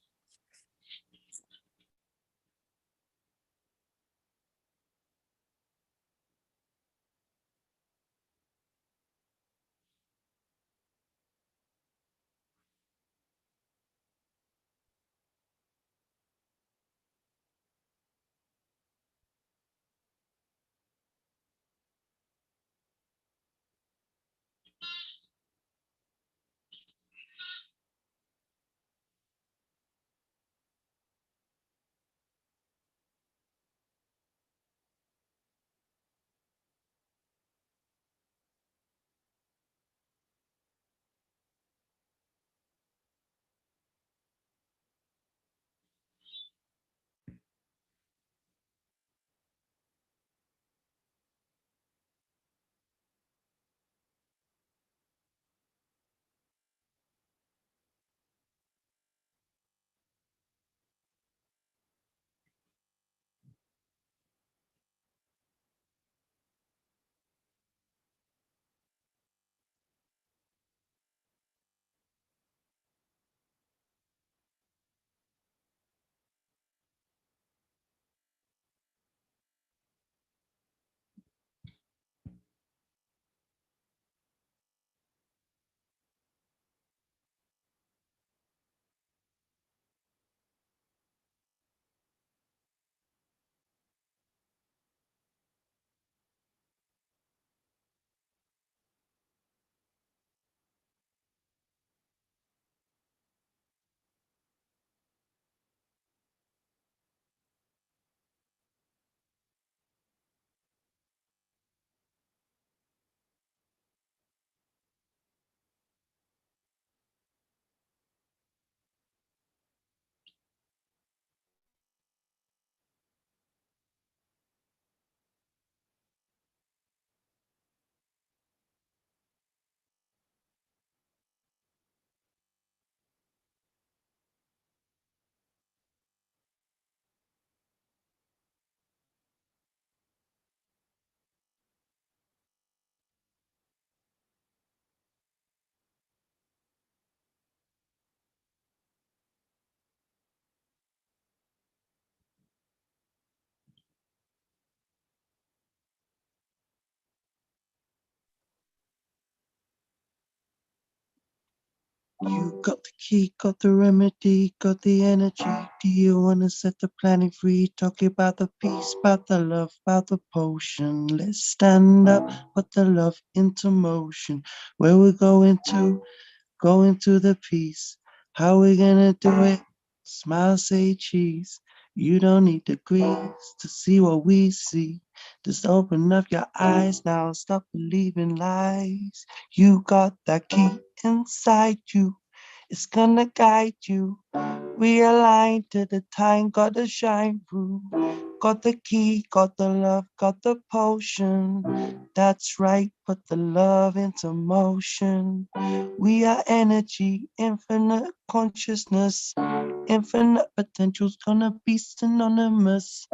You got the key, got the remedy, got the energy. Do you wanna set the planet free? Talk about the peace, about the love, about the potion. Let's stand up, put the love into motion. Where we going to the peace? How we gonna do it? Smile, say cheese. You don't need degrees to see what we see. Just open up your eyes now, stop believing lies. You got that key inside you, it's gonna guide you. Realign to the time, gotta shine through. Got the key, got the love, got the potion. That's right, put the love into motion. We are energy, infinite consciousness. Infinite potential's gonna be synonymous.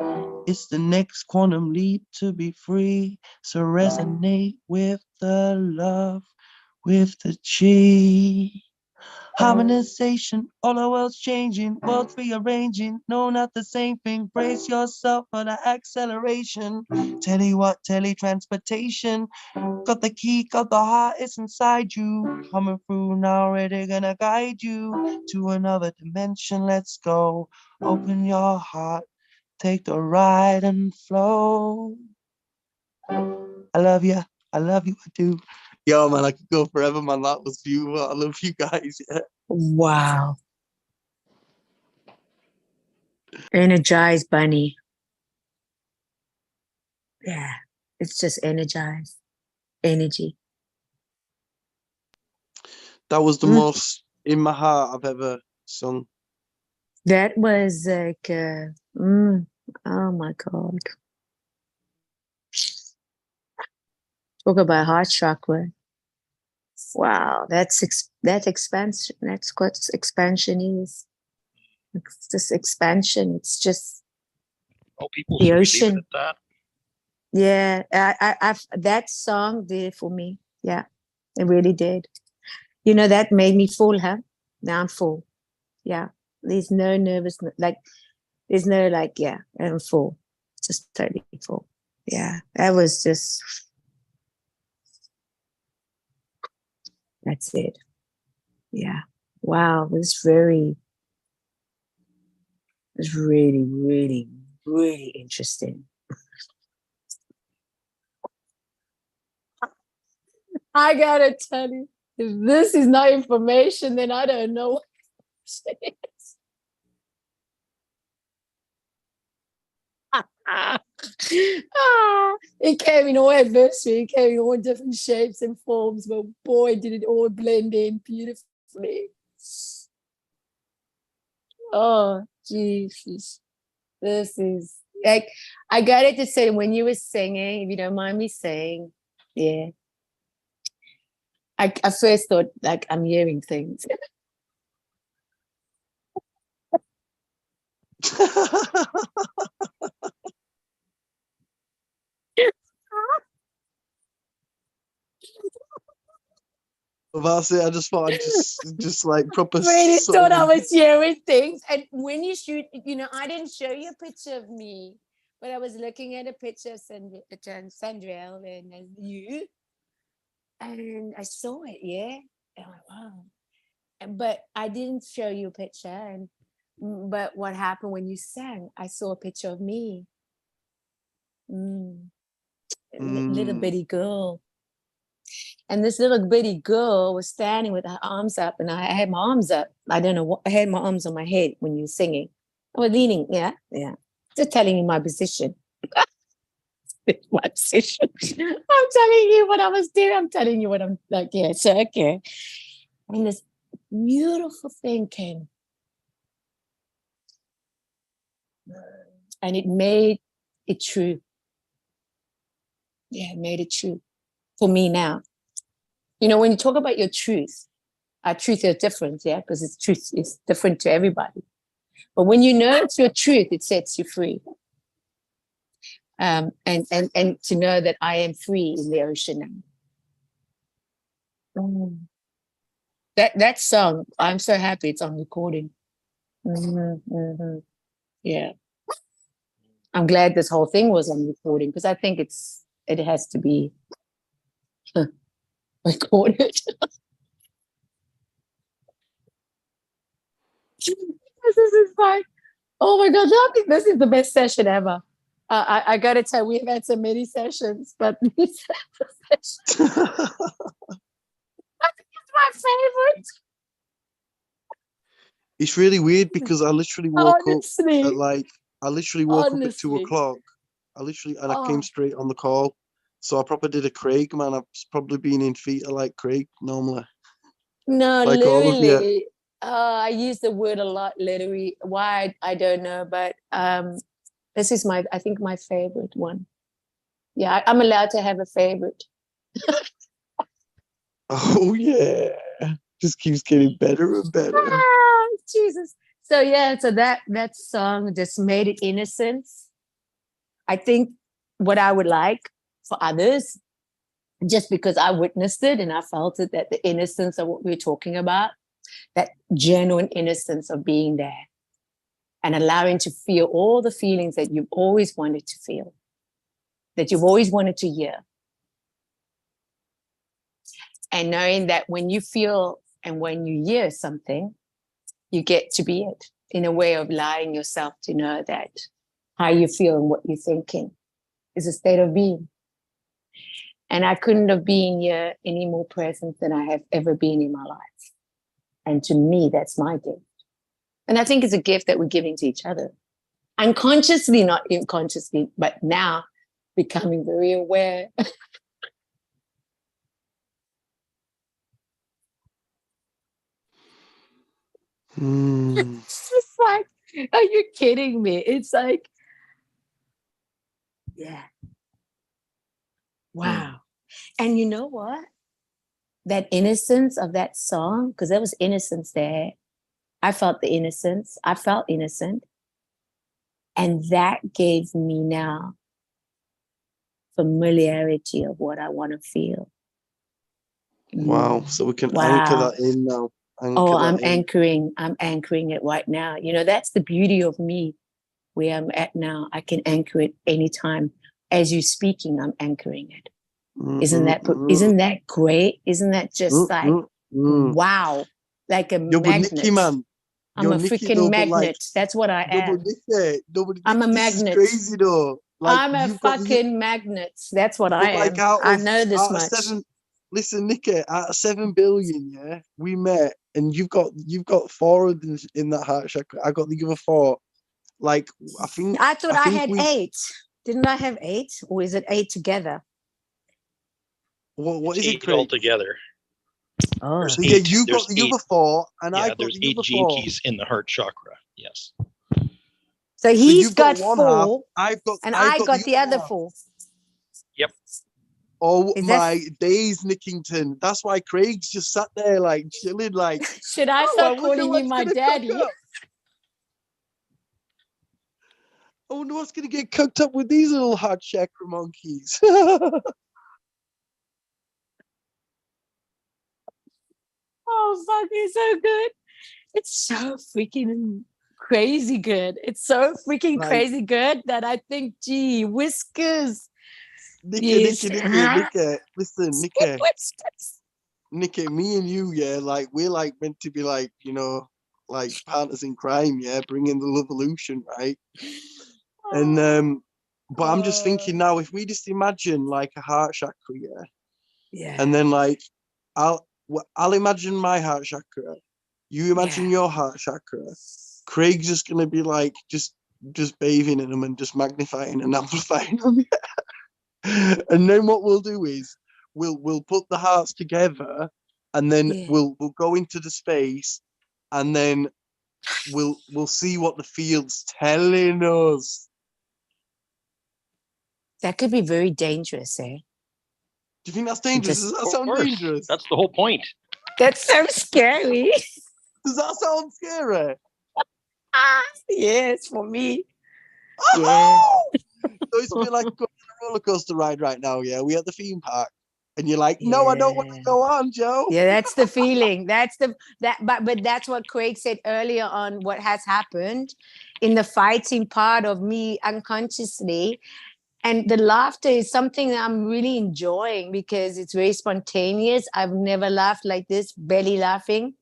It's the next quantum leap to be free. So resonate with the love, with the chi. Harmonization, all the world's changing, world's rearranging, no, not the same thing. Brace yourself for the acceleration. Tell you what, teletransportation. Got the key, got the heart, it's inside you. Coming through now, already gonna guide you to another dimension. Let's go. Open your heart, take the ride and flow. I love you, I do. Yo, man, I could go forever, man. That was beautiful. I love you guys. Yeah. Wow. Energized bunny. Yeah, it's just energized. Energy. That was the most in my heart I've ever sung. That was like, oh my God. Talk about heart chakra. Wow, that's expansion. That's what expansion is. It's just expansion. It's just people the leave it ocean. at that. Yeah, I've that song did it for me. Yeah, it really did. You know, that made me full, huh? Now I'm full. Yeah, there's no nervousness. Like, there's no like, yeah, I'm full. Just totally full. Yeah, that was just. That's it. Yeah. Wow. It was really, really, really interesting. I gotta tell you, if this is not information, then I don't know what it is. It came in all adversity, it came in all different shapes and forms, but boy, did it all blend in beautifully. Oh, Jesus. This is like, I got it to say when you were singing, if you don't mind me saying, yeah. I first thought like I'm hearing things. That's it. I just thought I'd just like proper. Really thought I was hearing things. And when you shoot, you know, I didn't show you a picture of me, but I was looking at a picture of Sandrell and you, and I saw it. Yeah, and I went, wow. But I didn't show you a picture. But what happened when you sang? I saw a picture of me. Little bitty girl. And this little bitty girl was standing with her arms up, and I had my arms up. I don't know what, I had my arms on my head when you were singing. I was leaning, yeah. Just telling you my position. My position. I'm telling you what I was doing. I'm telling you what I'm like, yeah, so okay. And this beautiful thing came. And it made it true. Yeah, it made it true for me now. You know, when you talk about your truth, our truth is different, yeah, because it's truth is different to everybody. But when you know it's your truth, it sets you free. And to know that I am free in the ocean now. That song, I'm so happy it's on recording. Yeah. I'm glad this whole thing was on recording because I think it has to be recorded. This is fine. Oh my God, I think this is the best session ever. I gotta tell you, we've had so many sessions, but this is I think it's my favorite. It's really weird because I literally woke up at like, I literally woke up at 2 o'clock. And I came straight on the call. So I probably did a Craig, man. I've probably been in theta like Craig normally. No, like literally. I use the word a lot, literally. Why, I don't know, but this is I think my favorite one. Yeah, I'm allowed to have a favorite. Oh yeah. Just keeps getting better and better. Jesus. So yeah, so that song just made it innocence. I think what I would like for others, just because I witnessed it and I felt it, that the innocence of what we're talking about, that genuine innocence of being there and allowing to feel all the feelings that you've always wanted to feel, that you've always wanted to hear. And knowing that when you feel and when you hear something, you get to be it, in a way of allowing yourself to know that how you feel and what you're thinking is a state of being. And I couldn't have been here any more present than I have ever been in my life. And to me, that's my gift. And I think it's a gift that we're giving to each other. Unconsciously, not unconsciously, but now becoming very aware. It's just like, are you kidding me? It's like, yeah. Wow. And you know what? That innocence of that song, because there was innocence there. I felt the innocence. I felt innocent. And that gave me now familiarity of what I want to feel. Wow. So we can anchor that in now. I'm anchoring it right now. You know, that's the beauty of me, where I'm at now. I can anchor it anytime. As you're speaking, I'm anchoring it. Isn't that great? Isn't that just wow? Like a magnet. Nikki, man. I'm a freaking magnet. Like, that's what I am. I'm a magnet. Crazy though. Like, I'm a fucking magnet. That's what I am. I know this much. Listen, Nikki, out of 7 billion, yeah, we met, and you've got 4 of them in that heart chakra. I got the other 4. Like, I thought I had 8. Didn't I have 8, or is it 8 together? What is it all together? Oh, so yeah, you got the other 4, and I got there's the 8 other gene 4. keys in the heart chakra. Yes. So he's got 4, I got the other 4. Yep. Oh my days, Nickington. That's why Craig's just sat there like chilling, like. Should I start calling you my daddy? I wonder what's gonna get cooked up with these little heart chakra monkeys. Oh, fuck, it's so good. It's so freaking crazy good. It's so freaking crazy good that I think, gee, whiskers. Nikki, listen, Nikki, me and you, yeah, like, we're like meant to be like, you know, like partners in crime, yeah, bringing the Lovolution, right? And but I'm just thinking now, if we just imagine like a heart chakra, yeah, and then like I'll imagine my heart chakra, you imagine your heart chakra. Craig's just gonna be like just bathing in them and just magnifying and amplifying them. And then what we'll do is we'll put the hearts together, and then we'll go into the space, and then we'll see what the field's telling us. That could be very dangerous, eh? Do you think that's dangerous? Does that sound dangerous? That's the whole point. That's so scary. Does that sound scary? Yes, for me. Yeah. So it's a bit like going on a roller coaster ride right now, yeah? We're at the theme park, and you're like, no, I don't want to go on, Joe. Yeah, that's the feeling. But that's what Craig said earlier on, what has happened in the fighting part of me unconsciously. And the laughter is something that I'm really enjoying because it's very spontaneous. I've never laughed like this, belly laughing.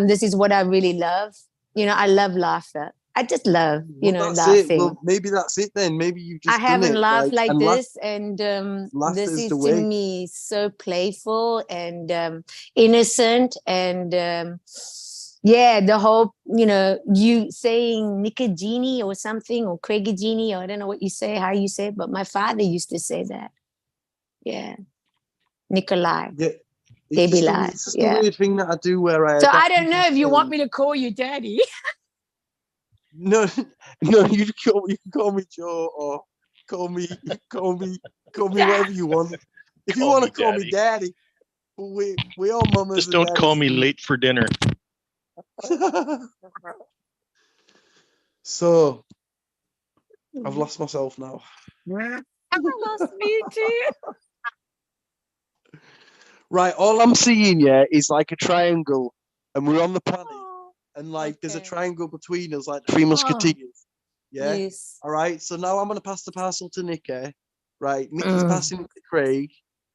This is what I really love. You know, I love laughter. I just love, laughing. Well, maybe that's it then. Maybe you just. I haven't laughed like this, and this is to me so playful and innocent, and Yeah, the whole, you saying Nicogene or something, or Craigogene, or I don't know what you say, how you say it, but my father used to say that. Yeah. Nikolai. Yeah. Baby lad. It's just a weird thing that I do where I. So I don't know if you want me to call you daddy. No, you can call me Joe, or call me whatever you want. If you want to call me daddy, we all mamas. Just don't call me late for dinner. So I've lost myself now. I lost me too. Right, all I'm seeing, is like a triangle, and we're on the planet, and like there's a triangle between us, like the Three Musketeers. Yeah. Yes. All right. So now I'm gonna pass the parcel to Nikki. Right. Nikki's passing it to Craig.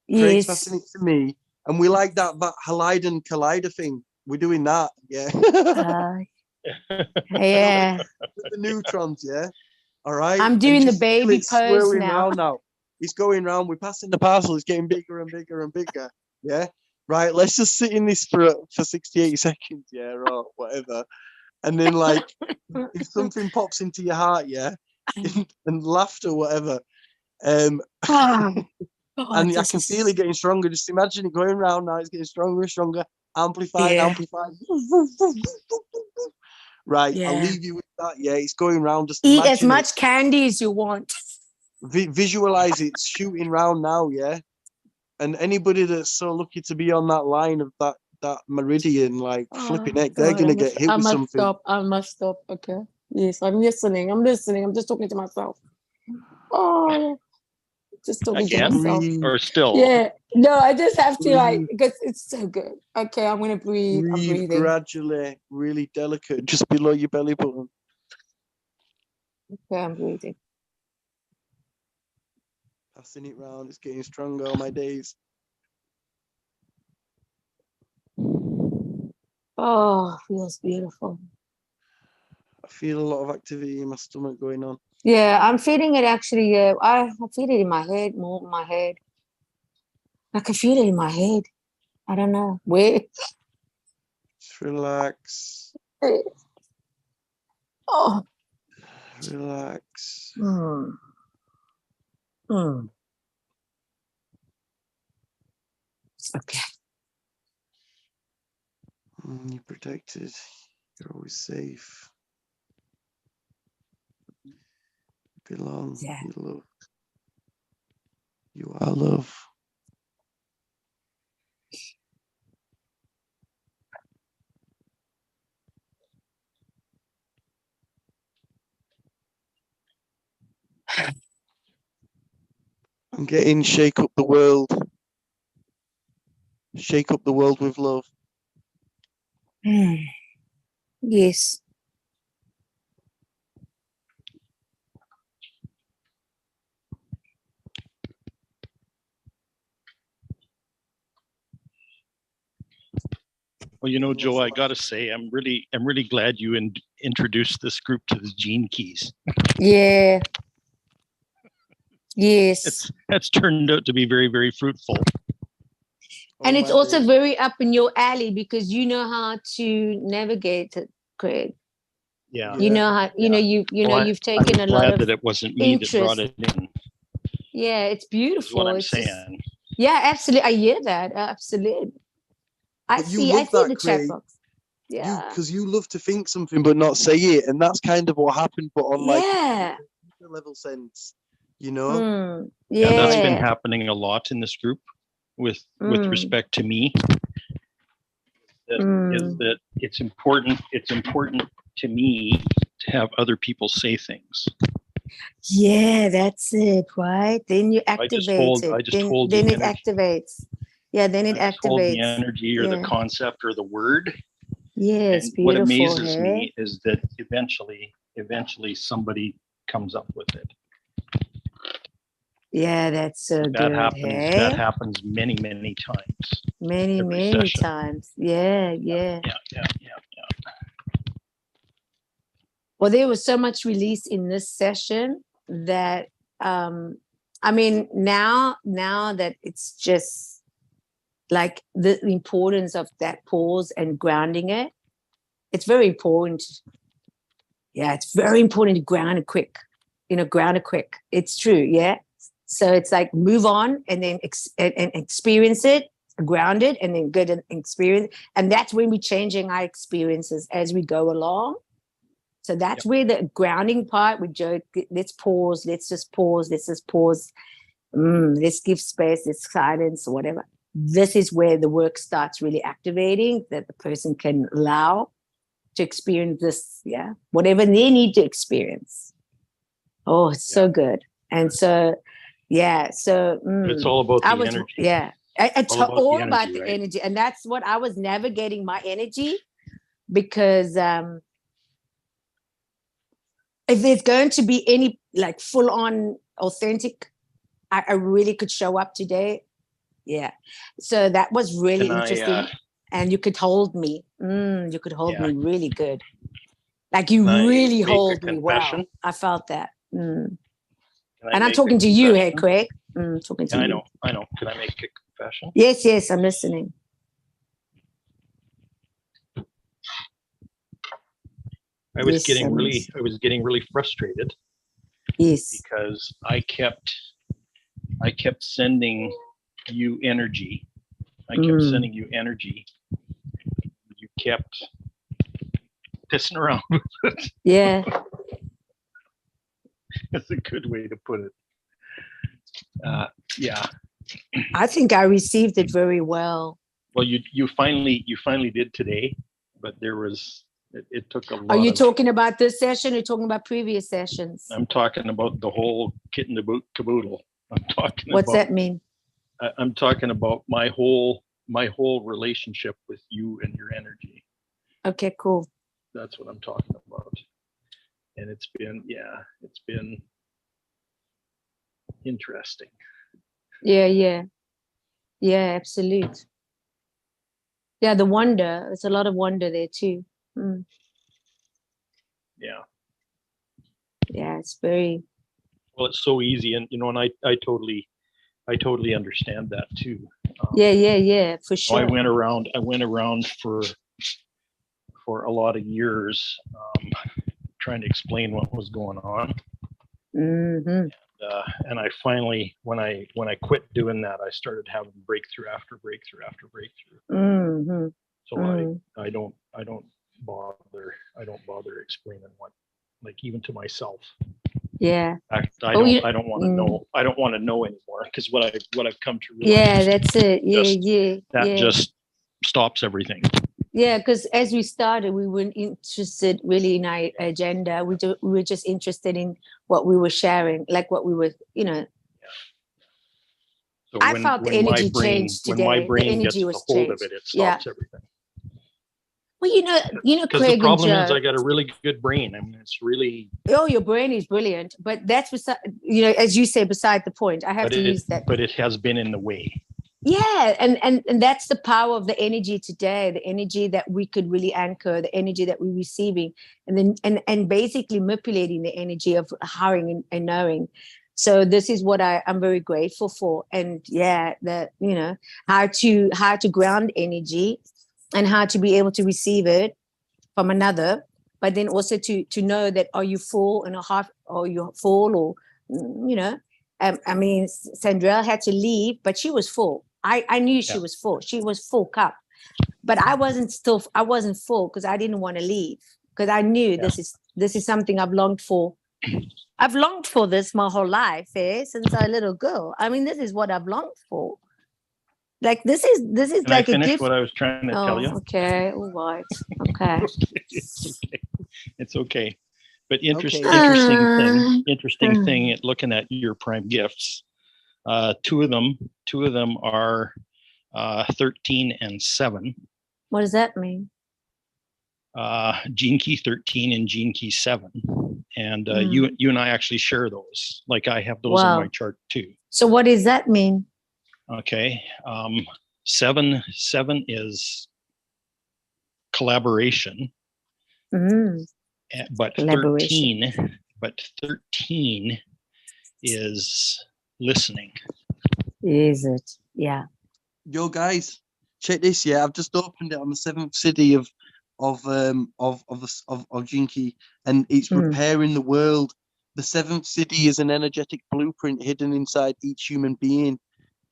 Craig's passing it to me, and we like that Halide and Collider thing. We're doing that. Yeah. Yeah. With the neutrons. Yeah. All right. I'm doing the baby pose now. It's going round. We're passing the parcel. It's getting bigger and bigger and bigger. Yeah. Right. Let's just sit in this for 68 seconds. Yeah. Or whatever. And then, like, if something pops into your heart, and laughter, whatever, and I can feel it getting stronger. Just imagine it going round now. It's getting stronger and stronger. Amplified. Right. I'll leave you with that. Yeah. It's going round. Just eat as much candy as you want. Visualize it shooting round now. Yeah. And anybody that's so lucky to be on that line of that meridian, like flipping heck, they're gonna get hit with something. I must stop. Okay. Yes, I'm listening. I'm just talking to myself. Just talking to myself. Or still? Yeah. No, I just have to because it's so good. Okay, I'm gonna breathe. I'm breathing gradually, really delicate, just below your belly button. Okay, I'm breathing. Passing it round. It's getting stronger all my days. Oh, feels beautiful. I feel a lot of activity in my stomach going on. Yeah, I'm feeling it actually. I feel it in my head, more in my head. I can feel it in my head. I don't know where. Just relax. Oh. Relax. Okay. You're protected. You're always safe. You belong. Yeah. You love. You are love. I'm getting shake up the world. Shake up the world with love. Yes. Well, Joe, I gotta say, I'm really glad you introduced this group to the Gene Keys. Yeah. Yes. That's turned out to be very, very fruitful. And it's also very up in your alley because you know how to navigate it, Craig. Yeah. You know how you've taken a lot of that it wasn't me interest. that brought it in. Yeah, it's beautiful. Is what I'm saying. Yeah, absolutely. I hear that. Absolutely. I see the chat box. Yeah. Because you love to think something but not say it, and that's kind of what happened, but on like a level sense, you know. Yeah, that's been happening a lot in this group with respect to me. Is that it's important to me to have other people say things. Yeah, that's it, right? Then you activate it. Then it activates. Yeah, then it activates. The energy or the concept or the word. Yes, beautiful. What amazes me is that eventually somebody comes up with it. Yeah, that's so good. That happens many, many times. Many times. Yeah. Well, there was so much release in this session that I mean, now that it's just like the importance of that pause and grounding it, It's very important. Yeah, it's very important to ground it quick. Ground it quick. It's true. Yeah. So it's like move on and then and experience it, ground it, and then good and experience. And that's when we're changing our experiences as we go along. So that's where the grounding part, we joke, let's pause, let's just pause. Let's give space, let's silence, or whatever. This is where the work starts really activating, that the person can allow to experience this, whatever they need to experience. Oh, it's so good. And so, it's all about the energy. Yeah, it's all about the right? energy. And that's what I was navigating my energy, because if there's going to be any like full on authentic, I really could show up today. Yeah. So that was really interesting. And you could hold me. You could hold me really good. Like you really hold me well. I felt that. And I'm talking to you, hey, Craig. Talking to you. I know. Can I make a confession? Yes, I'm listening. I was getting really frustrated. Yes. Because I kept sending you energy. You kept pissing around with it. Yeah. That's a good way to put it. I think I received it very well. Well, you finally did today, but it took a lot. Are you talking about this session or talking about previous sessions? I'm talking about the whole kit and the caboodle. What's that mean? I'm talking about my whole relationship with you and your energy. Okay, cool. That's what I'm talking about. And it's been interesting. Yeah, absolutely. Yeah, the wonder. There's a lot of wonder there too. Yeah, it's very. Well, it's so easy, and and I totally understand that too. Yeah, for sure. I went around for a lot of years trying to explain what was going on. Mm-hmm. And I finally, when I quit doing that, I started having breakthrough after breakthrough after breakthrough. Mm-hmm. So I don't bother explaining what, like, even to myself. Yeah. I don't want to know. I don't want to know anymore, because what I've come to realize. Yeah, that's it. That just stops everything. Yeah, because as we started, we weren't interested really in our agenda. We were just interested in what we were sharing, like what we were, So I felt the energy changed today. When my brain gets a hold of it, it stops everything. Well, because Craig, the problem is I got a really good brain. I mean, it's really. Oh, your brain is brilliant, but that's beside, as you say, beside the point. I have to use that. But it has been in the way. Yeah, and that's the power of the energy today, the energy that we could really anchor, the energy that we're receiving, and then and basically manipulating the energy of hiring and knowing. So this is what I'm very grateful for. And how to ground energy and how to be able to receive it from another, but then also to know that, are you full and a half, or you're full, or I mean, Sandrell had to leave, but she was full. I knew she was full. She was full cup, but I wasn't full, because I didn't want to leave, because I knew this is something I've longed for. I've longed for this my whole life, since I was a little girl. I mean, this is what I've longed for. Like this is Can like I finish a gift. what I was trying to tell you? Okay, all right. Okay. It's okay. But interesting thing at looking at your prime gifts. Two of them are 13 and 7. What does that mean? Gene key 13 and gene key 7. And you and I actually share those. Like, I have those on my chart too. So what does that mean? Okay. 7 is collaboration. But 13 is listening. Is it? Yeah. Yo, guys, check this. Yeah, I've just opened it on the 7th city of Jinki, and it's repairing the world. The seventh siddhi is an energetic blueprint hidden inside each human being.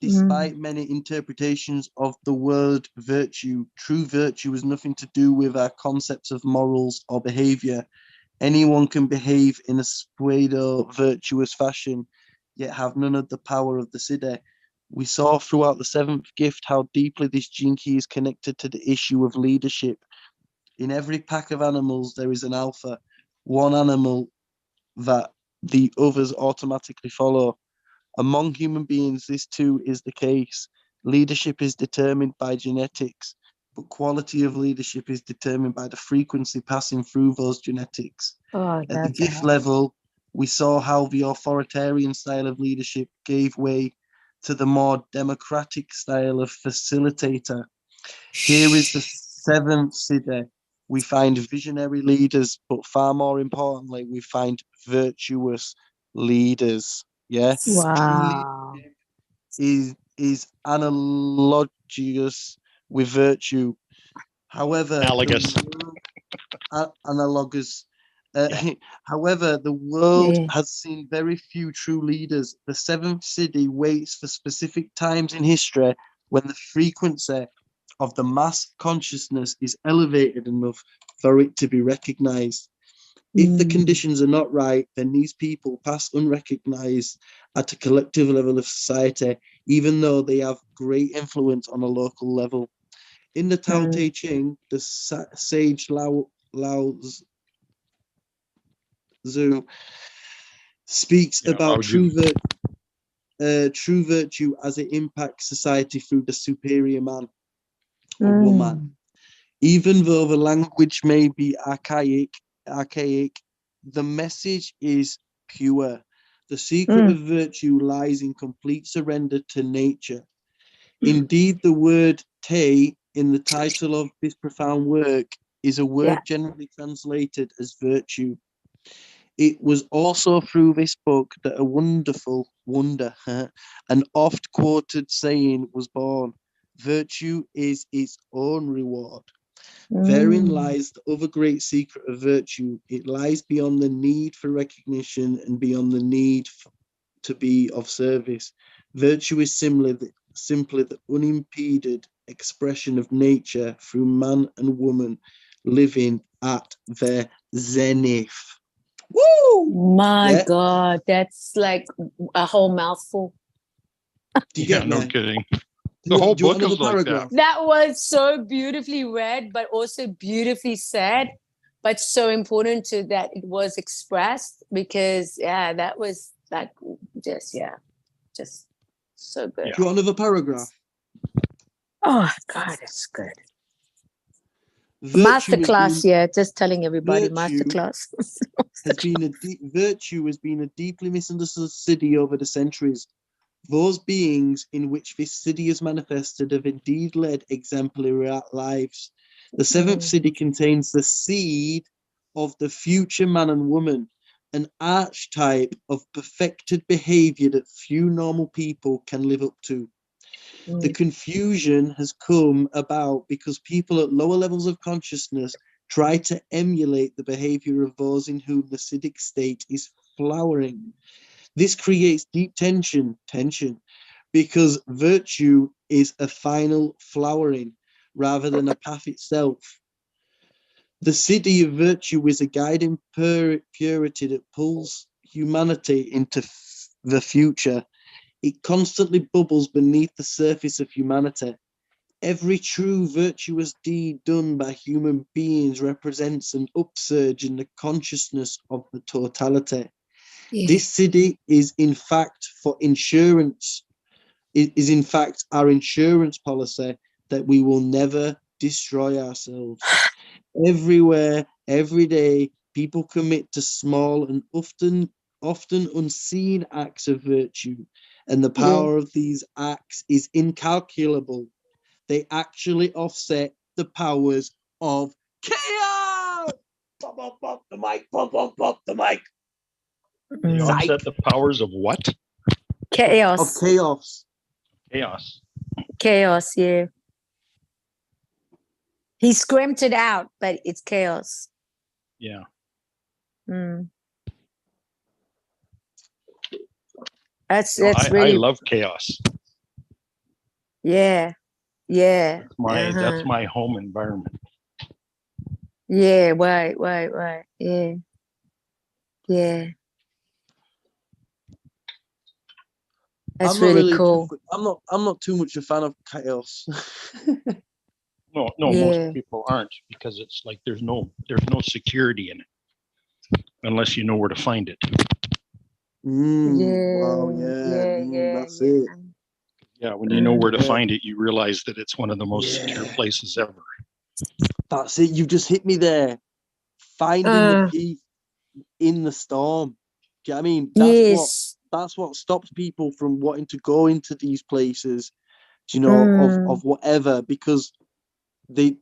Despite many interpretations of the word virtue, true virtue has nothing to do with our concepts of morals or behavior. Anyone can behave in a pseudo-virtuous fashion, yet have none of the power of the siddhi. We saw throughout the seventh gift how deeply this Jinki is connected to the issue of leadership. In every pack of animals, there is an alpha, one animal that the others automatically follow. Among human beings, this too is the case. Leadership is determined by genetics, but quality of leadership is determined by the frequency passing through those genetics. At the gift level, we saw how the authoritarian style of leadership gave way to the more democratic style of facilitator. Here is the seventh siddhi. We find visionary leaders, but far more importantly, we find virtuous leaders. Yes. Wow. Is analogous with virtue. However, analogous. Analogous. However, the world has seen very few true leaders. The seventh siddhi waits for specific times in history when the frequency of the mass consciousness is elevated enough for it to be recognized. If the conditions are not right, then these people pass unrecognized at a collective level of society, even though they have great influence on a local level. In the Tao Te Ching, the sage Lao Tzu speaks about true virtue as it impacts society through the superior man or woman. Even though the language may be archaic, the message is pure. The secret of virtue lies in complete surrender to nature. Indeed, the word Te in the title of this profound work is a word generally translated as virtue. It was also through this book that a wonderful and oft quoted saying was born: virtue is its own reward. Therein lies the other great secret of virtue. It lies beyond the need for recognition and beyond the need to be of service. Virtue is simply the unimpeded expression of nature through man and woman living at their zenith. Woo! My God, that's like a whole mouthful. Do you get no me? kidding. The whole book is like that. That was so beautifully read, but also beautifully said, but so important to that it was expressed, because that was like just so good. Do you want another paragraph? Oh God, that's good. Masterclass, just telling everybody, masterclass. Virtue has been a deeply misunderstood siddhi over the centuries. Those beings in which this siddhi is manifested have indeed led exemplary lives. The seventh siddhi contains the seed of the future man and woman, an archetype of perfected behavior that few normal people can live up to. The confusion has come about because people at lower levels of consciousness try to emulate the behavior of those in whom the siddhic state is flowering. This creates deep tension, because virtue is a final flowering rather than a path itself. The siddhi of virtue is a guiding purity that pulls humanity into the future. It constantly bubbles beneath the surface of humanity. Every true virtuous deed done by human beings represents an upsurge in the consciousness of the totality. This siddhi is in fact for insurance. It is in fact our insurance policy that we will never destroy ourselves. Everywhere, every day, people commit to small and often unseen acts of virtue, and the power of these acts is incalculable. They actually offset the powers of chaos. Pop, pop, pop the mic. Pop, pop, pop the mic. They offset the powers of what? Chaos. Of chaos. Chaos. Chaos, yeah. He scrimped it out, but it's chaos. Yeah. That's I really. I love chaos. Yeah. That's my home environment. Yeah. Right. Yeah. That's really cool. I'm not too much a fan of chaos. No, most people aren't, because it's like there's no security in it unless you know where to find it. That's it. Yeah, when you know where to find it, you realize that it's one of the most secure places ever. That's it. You just hit me there. Finding the peace in the storm. Do you know what I mean? That's what stops people from wanting to go into these places, you know, of whatever, because they're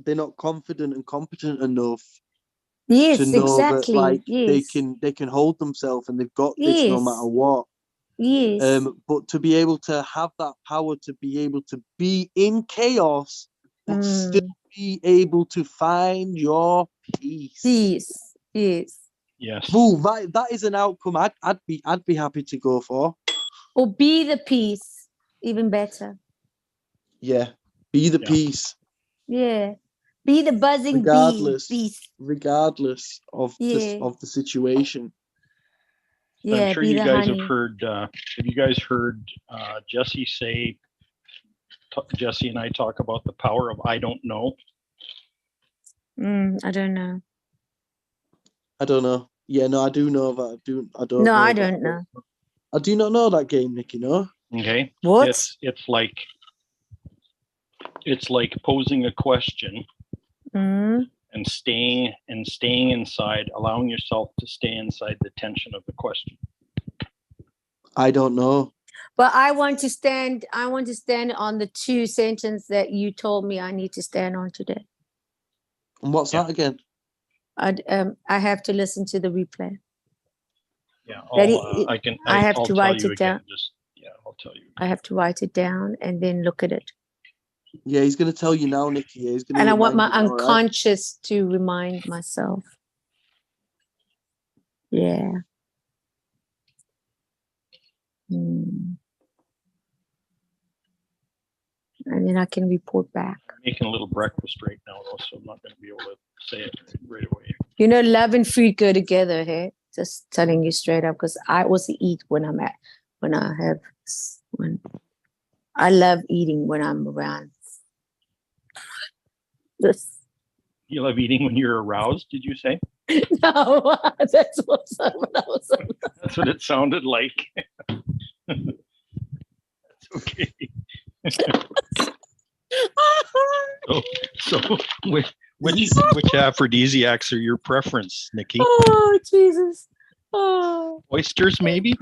not confident and competent enough to know that, like, they can hold themselves and they've got this no matter what. But to be able to have that power to be able to be in chaos but still be able to find your peace. Yes. Ooh, that is an outcome I'd be happy to go for. Or be the peace, even better. Yeah, be the peace. Yeah, be the buzzing bee. Regardless of the situation. I'm sure you guys have heard. Have you guys heard Jesse say? Jesse and I talk about the power of I don't know. I don't know. I don't know. Yeah, no, I do know that. I don't. No, know I don't know. I do not know that game, Nikki. No. Okay. What? It's like posing a question and staying inside, allowing yourself to stay inside the tension of the question. I don't know. But I want to stand on the 2 sentences that you told me I need to stand on today. And what's that again? I have to listen to the replay. Yeah, I have to write it down. I'll tell you. I have to write it down and then look at it. Yeah, he's going to tell you now, Nikki. And I want my unconscious to remind myself. Yeah. And then I can report back. I'm making a little breakfast right now, though, so I'm not going to be able to say it right away. You know, love and food go together, hey? Just telling you straight up, because I also eat when I love eating when I'm around. You love eating when you're aroused, did you say? No, that's what That's what it sounded like. That's okay. So which aphrodisiacs are your preference, Nikki? Oh, Jesus. Oh. Oysters, maybe?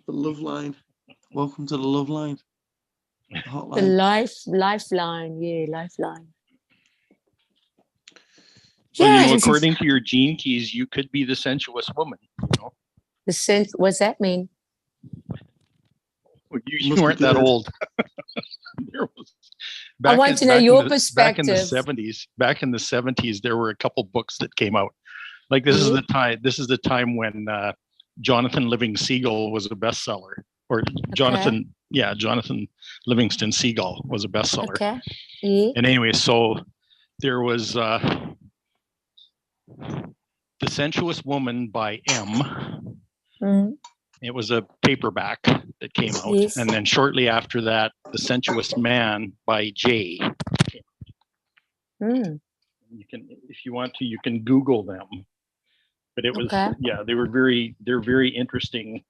The love line. Welcome to the love line. Hotline. The lifeline. Yeah, lifeline. Well, you know, according to your gene keys, you could be the sensuous woman. You know? What's that mean? You weren't that old. I want to know your perspective. Back in the 70s, there were a couple books that came out. Like this is the time. This is the time when Jonathan Living Seagull was a bestseller, or Jonathan Livingston Seagull was a bestseller. Okay. Yeah. And anyway, so there was The Sensuous Woman by M. It was a paperback that came out. Yes. And then shortly after that, The Sensuous Man by J. You can, if you want to, you can Google them. But it was, they're very interesting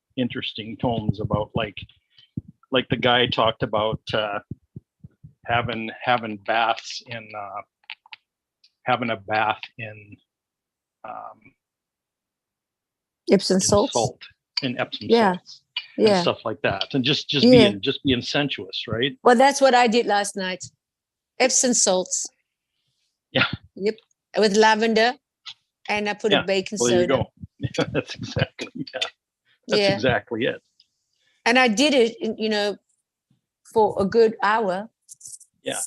tomes about like the guy talked about having baths in having a bath in Epsom salts. In Epsom salts. And stuff like that. And just being sensuous, right? Well, that's what I did last night. Epsom salts. Yeah. Yep. With lavender, and I put a baking soda. There you go. That's exactly exactly it. And I did it, you know, for a good hour. Yeah.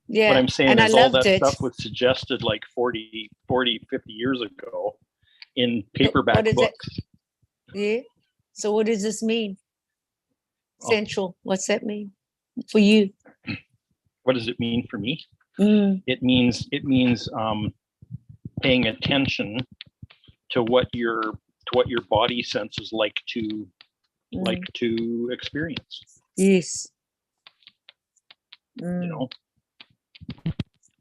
Yeah. What I'm saying and is I all loved that it. stuff was suggested like 40, 50 years ago in paperback books. Yeah. So what does this mean? Oh. Central. What's that mean for you? What does it mean for me? Mm. It means paying attention to what your body senses like to experience. Yes. You know.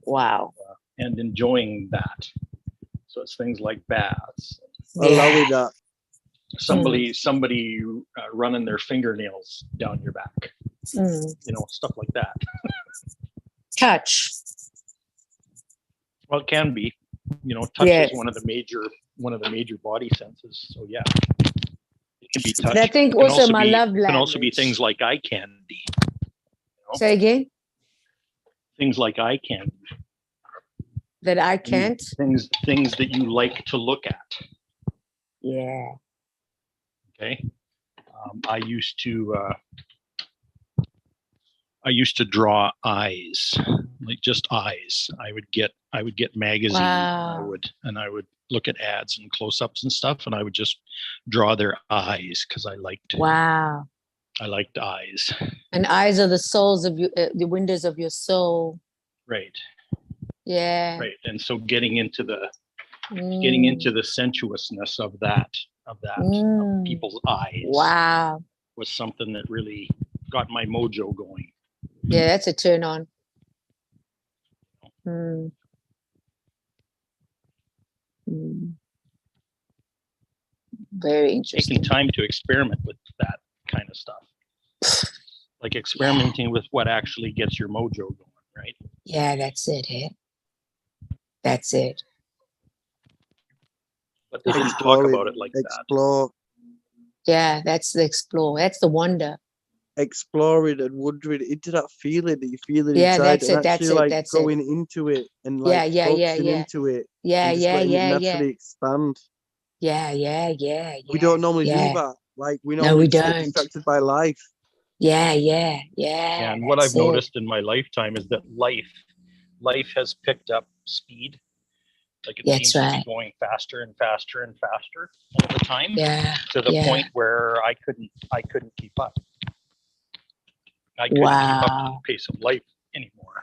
Wow. And enjoying that. So it's things like baths. Allowing that. Somebody running their fingernails down your back. You know, stuff like that. Touch. Well, it can be. You know, touch is one of the major body senses. So yeah, it can be touch. I think also my love language. It can also be things like eye candy. You know? Say again. Things like eye candy. That I can't. Things that you like to look at. Yeah. Okay. I used to draw eyes, like just eyes. I would get magazines. Wow. and I would look at ads and close-ups and stuff, and I would just draw their eyes because I liked. Wow. I liked eyes. And eyes are the souls of you, the windows of your soul. Right. Yeah. Right. And so getting into the sensuousness of that of people's eyes. Wow. Was something that really got my mojo going. Yeah, that's a turn on. Very interesting. Taking time to experiment with that kind of stuff. Like experimenting with what actually gets your mojo going, right? Yeah, that's it, That's it. But they didn't talk about it like explore. that. Yeah, that's the explore. That's the wonder. Exploring and wondering into that feeling that you feel it Yeah, inside, that's and it. That's actually it. like That's going it. into it and like focusing into it. Yeah, and just letting it naturally expand. Yeah. We don't normally do that. Like we normally we just get don't. distracted by life. Yeah. And what I've noticed in my lifetime is that life has picked up speed. Like it seems to be going faster and faster and faster all the time. Yeah. To the point where I couldn't keep up. I couldn't keep up to the pace of life anymore.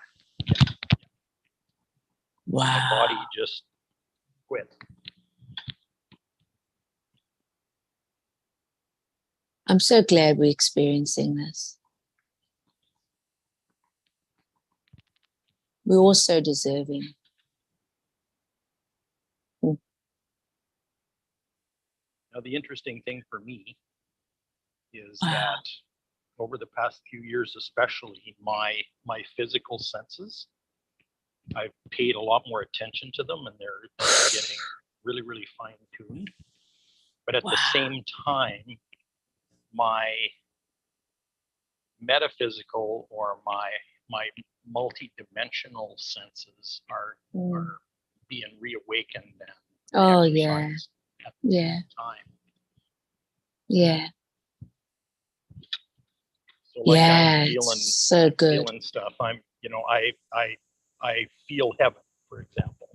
Wow. My body just quit. I'm so glad we're experiencing this. We're all so deserving. Now, the interesting thing for me is that over the past few years, especially my physical senses, I've paid a lot more attention to them, and they're getting really, really fine-tuned. But at the same time, my metaphysical or my multi-dimensional senses are being reawakened and exercised at the same time. Yeah. So like I'm so good. feeling stuff. I feel heaven, for example.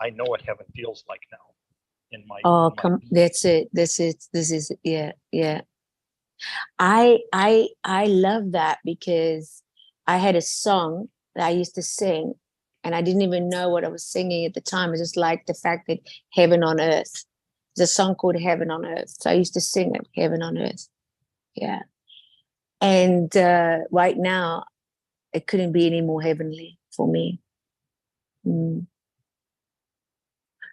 I know what heaven feels like now. That's it. This is yeah. I love that because I had a song that I used to sing and I didn't even know what I was singing at the time. I just liked the fact that heaven on earth. There's a song called Heaven on Earth. So I used to sing it, Heaven on Earth. Yeah. And right now, it couldn't be any more heavenly for me.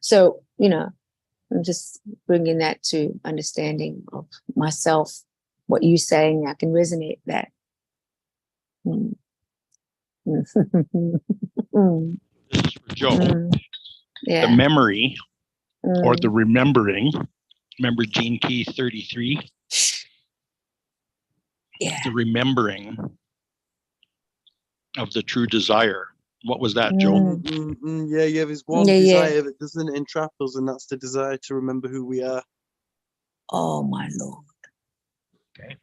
So, I'm just bringing that to understanding of myself. What you're saying, I can resonate that. This is for Joe. The memory or the remembering. Remember Gene Key 33? Yeah. The remembering of the true desire. What was that, Joe? Yeah. There's one desire that doesn't entrap us, and that's the desire to remember who we are. Oh my Lord. Okay.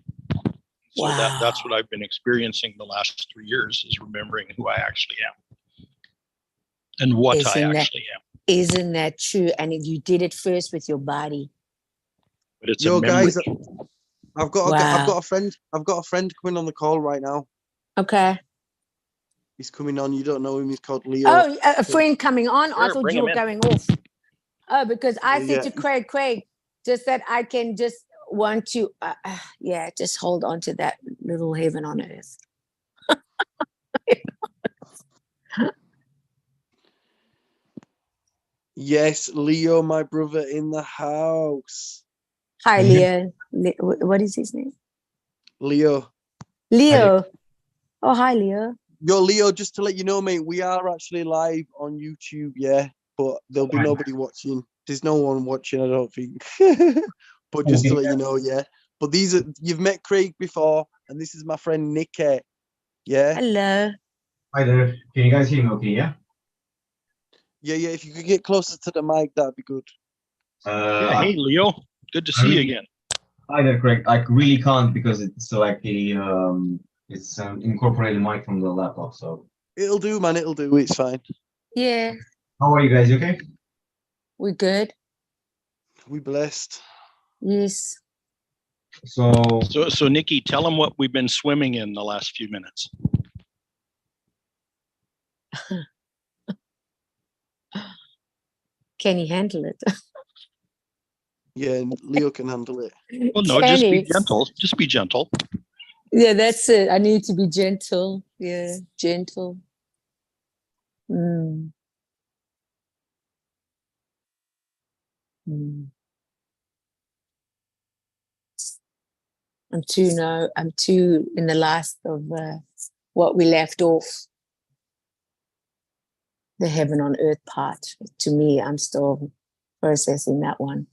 So that's what I've been experiencing the last 3 years, is remembering who I actually am and what I actually am. Isn't that true? And you did it first with your body. But it's a memory. Guys, I've got a friend coming on the call right now. Okay. He's coming on. You don't know him. He's called Leo. Oh, a friend coming on. Sure, I thought you were going off. Oh, because I said to Craig, just that I can just want to, just hold on to that little heaven on earth. Yes, Leo, my brother in the house. Hi, Leo. What is his name? Leo. Leo. Oh, hi, Leo. Yo, Leo, just to let you know, mate, we are actually live on YouTube, yeah, but there'll be nobody watching. There's no one watching, I don't think. But just to let you know, yeah. But you've met Craig before, and this is my friend Nikki. Yeah. Hello. Hi there. Can you guys hear me okay, yeah? Yeah, if you could get closer to the mic, that'd be good. Hey, Leo. Good to see you again. Hi there, Craig. I really can't because it's it's an incorporated mic from the laptop, so. It'll do, man. It'll do. It's fine. Yeah. How are you guys? You okay? We're good. We blessed. Yes. So Nikki, tell them what we've been swimming in the last few minutes. Can you handle it? Yeah, Leo can handle it. Well, no, just be gentle. Just be gentle. Yeah, that's it. I need to be gentle. Yeah, gentle. I'm too in the last of what we left off. The heaven on earth part. To me, I'm still processing that one.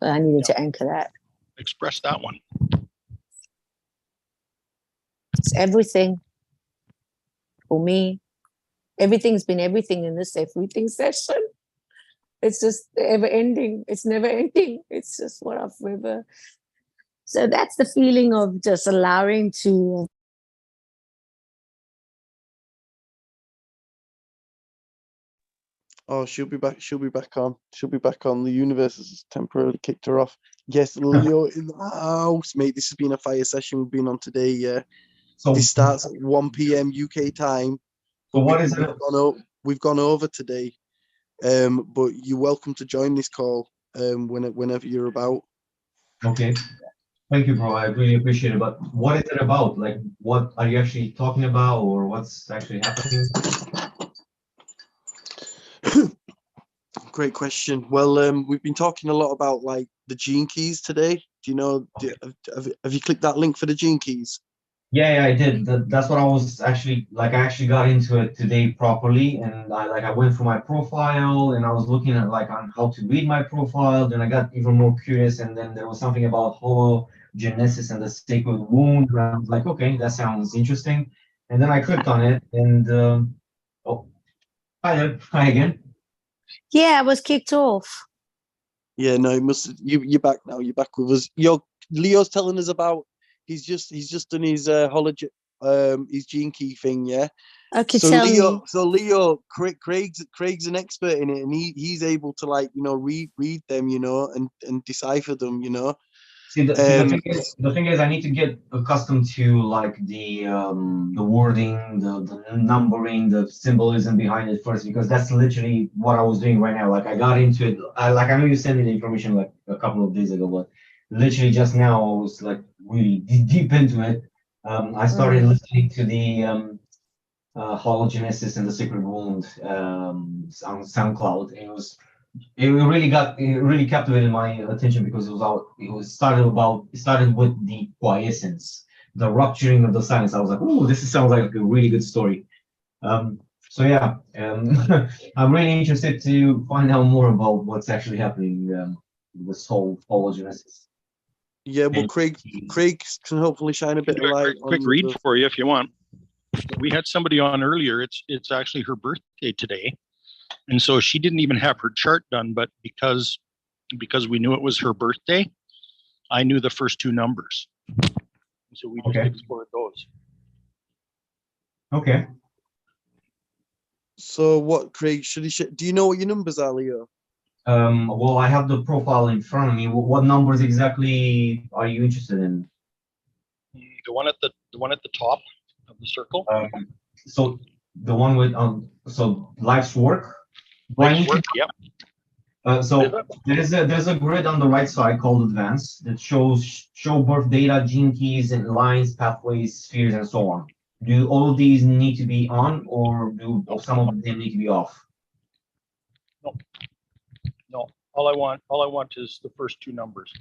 But I needed to anchor that. Express that one. It's everything for me. Everything's been everything in this everything session. It's just ever ending. It's never ending. It's just what I've ever. So that's the feeling of just allowing to. Oh, she'll be back. She'll be back on. She'll be back on. The universe has temporarily kicked her off. Yes, Leo in the house, mate. This has been a fire session we've been on today. Yeah. So this starts at 1 p.m. UK time. So what is it? We've gone over today. But you're welcome to join this call whenever you're about. Okay. Thank you, bro. I really appreciate it. But what is it about? Like, what are you actually talking about, or what's actually happening? Great question. Well, we've been talking a lot about like the gene keys today. Do you know? Have you clicked that link for the gene keys? Yeah, I did. That's what I was actually like. I actually got into it today properly, and I went through my profile, and I was looking at like on how to read my profile. Then I got even more curious, and then there was something about hologenesis and the sacred wound. And I was like, okay, that sounds interesting. And then I clicked on it, and hi there, hi again. Yeah, I was kicked off. Yeah, no, you're back now. You're back with us. Leo's telling us about. He's just done his his gene key thing, yeah. Okay, Leo, Craig's an expert in it, and he's able to like read them, and decipher them, See, the thing is, I need to get accustomed to like the wording, the numbering, the symbolism behind it first, because that's literally what I was doing right now. Like I got into it. I know you sent me the information like a couple of days ago, but literally just now I was like really deep into it. I started listening to the hologenesis and the sacred wound on SoundCloud. It really captivated my attention because it started with the quiescence, the rupturing of the silence. I was like, oh, sounds like a really good story. So yeah, I'm really interested to find out more about what's actually happening with this whole hologenesis. Yeah, well, Craig can hopefully shine a bit of light. Quick read for you if you want. We had somebody on earlier. It's actually her birthday today, and so she didn't even have her chart done. But because we knew it was her birthday, I knew the first two numbers. So we just Okay. explored those. Okay. So what, Craig, should he do you know what your numbers are, Leo? Well, I have the profile in front of me. What numbers exactly are you interested in? The one at the top of the circle. So the one with so life's work. Life's work. Yep. So there's a grid on the right side called advanced that show birth data, gene keys, and lines, pathways, spheres, and so on. Do all of these need to be on, or do some of them need to be off? No. All I want is the first two numbers.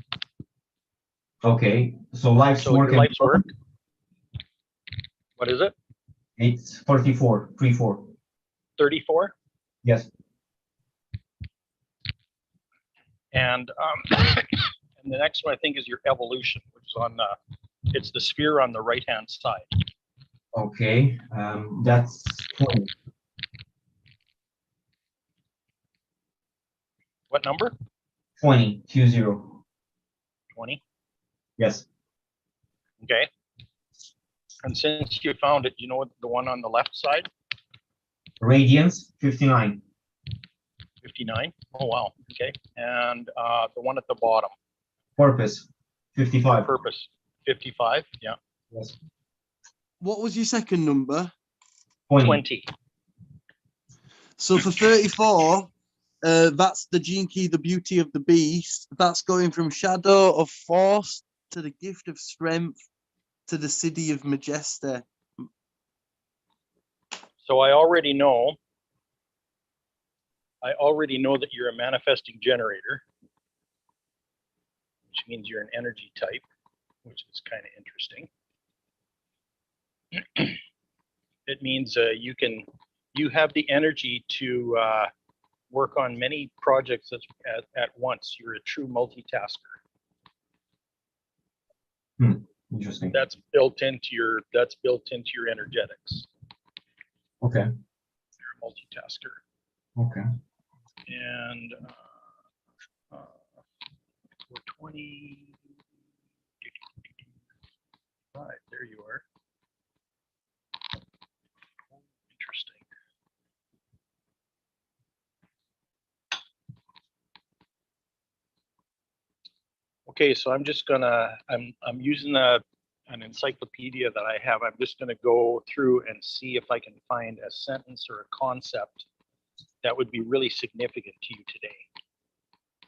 Okay. So life's work. Life's work. What is it? It's 34. 34. 34. Yes. And and the next one I think is your evolution, which is on it's the sphere on the right hand side. Okay, that's 20. What number? 20. 20. Yes. Okay. And since you found it, you know what the one on the left side? Radiance 59. 59. Oh wow. Okay. And the one at the bottom. Purpose 55. Purpose 55. Yeah. Yes. What was your second number? 20. So for 34, that's the gene key, the beauty of the beast. That's going from shadow of force to the gift of strength to the city of majesty. So I already know that you're a manifesting generator, which means you're an energy type, which is kind of interesting. It means you have the energy to work on many projects at once. You're a true multitasker. Interesting. That's built into your energetics. Okay. You're a multitasker. Okay. And for 20. Right, there you are. Interesting. Okay, so I'm just gonna I'm using an encyclopedia that I have. I'm just gonna go through and see if I can find a sentence or a concept that would be really significant to you today.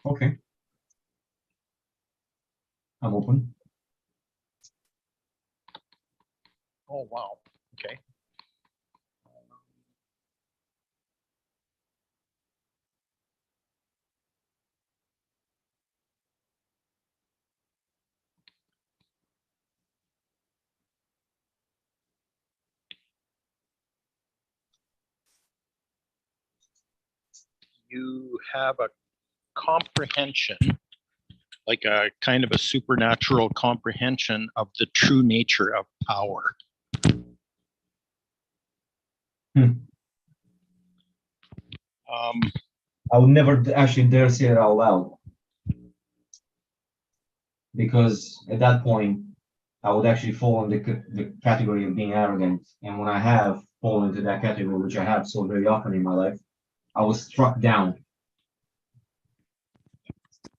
Okay. I'm open. Oh wow. Okay. You have a comprehension, like a kind of a supernatural comprehension of the true nature of power. I would never actually dare say it out loud, because at that point I would actually fall in the category of being arrogant, and when I have fallen into that category, which I have so very often in my life, I was struck down.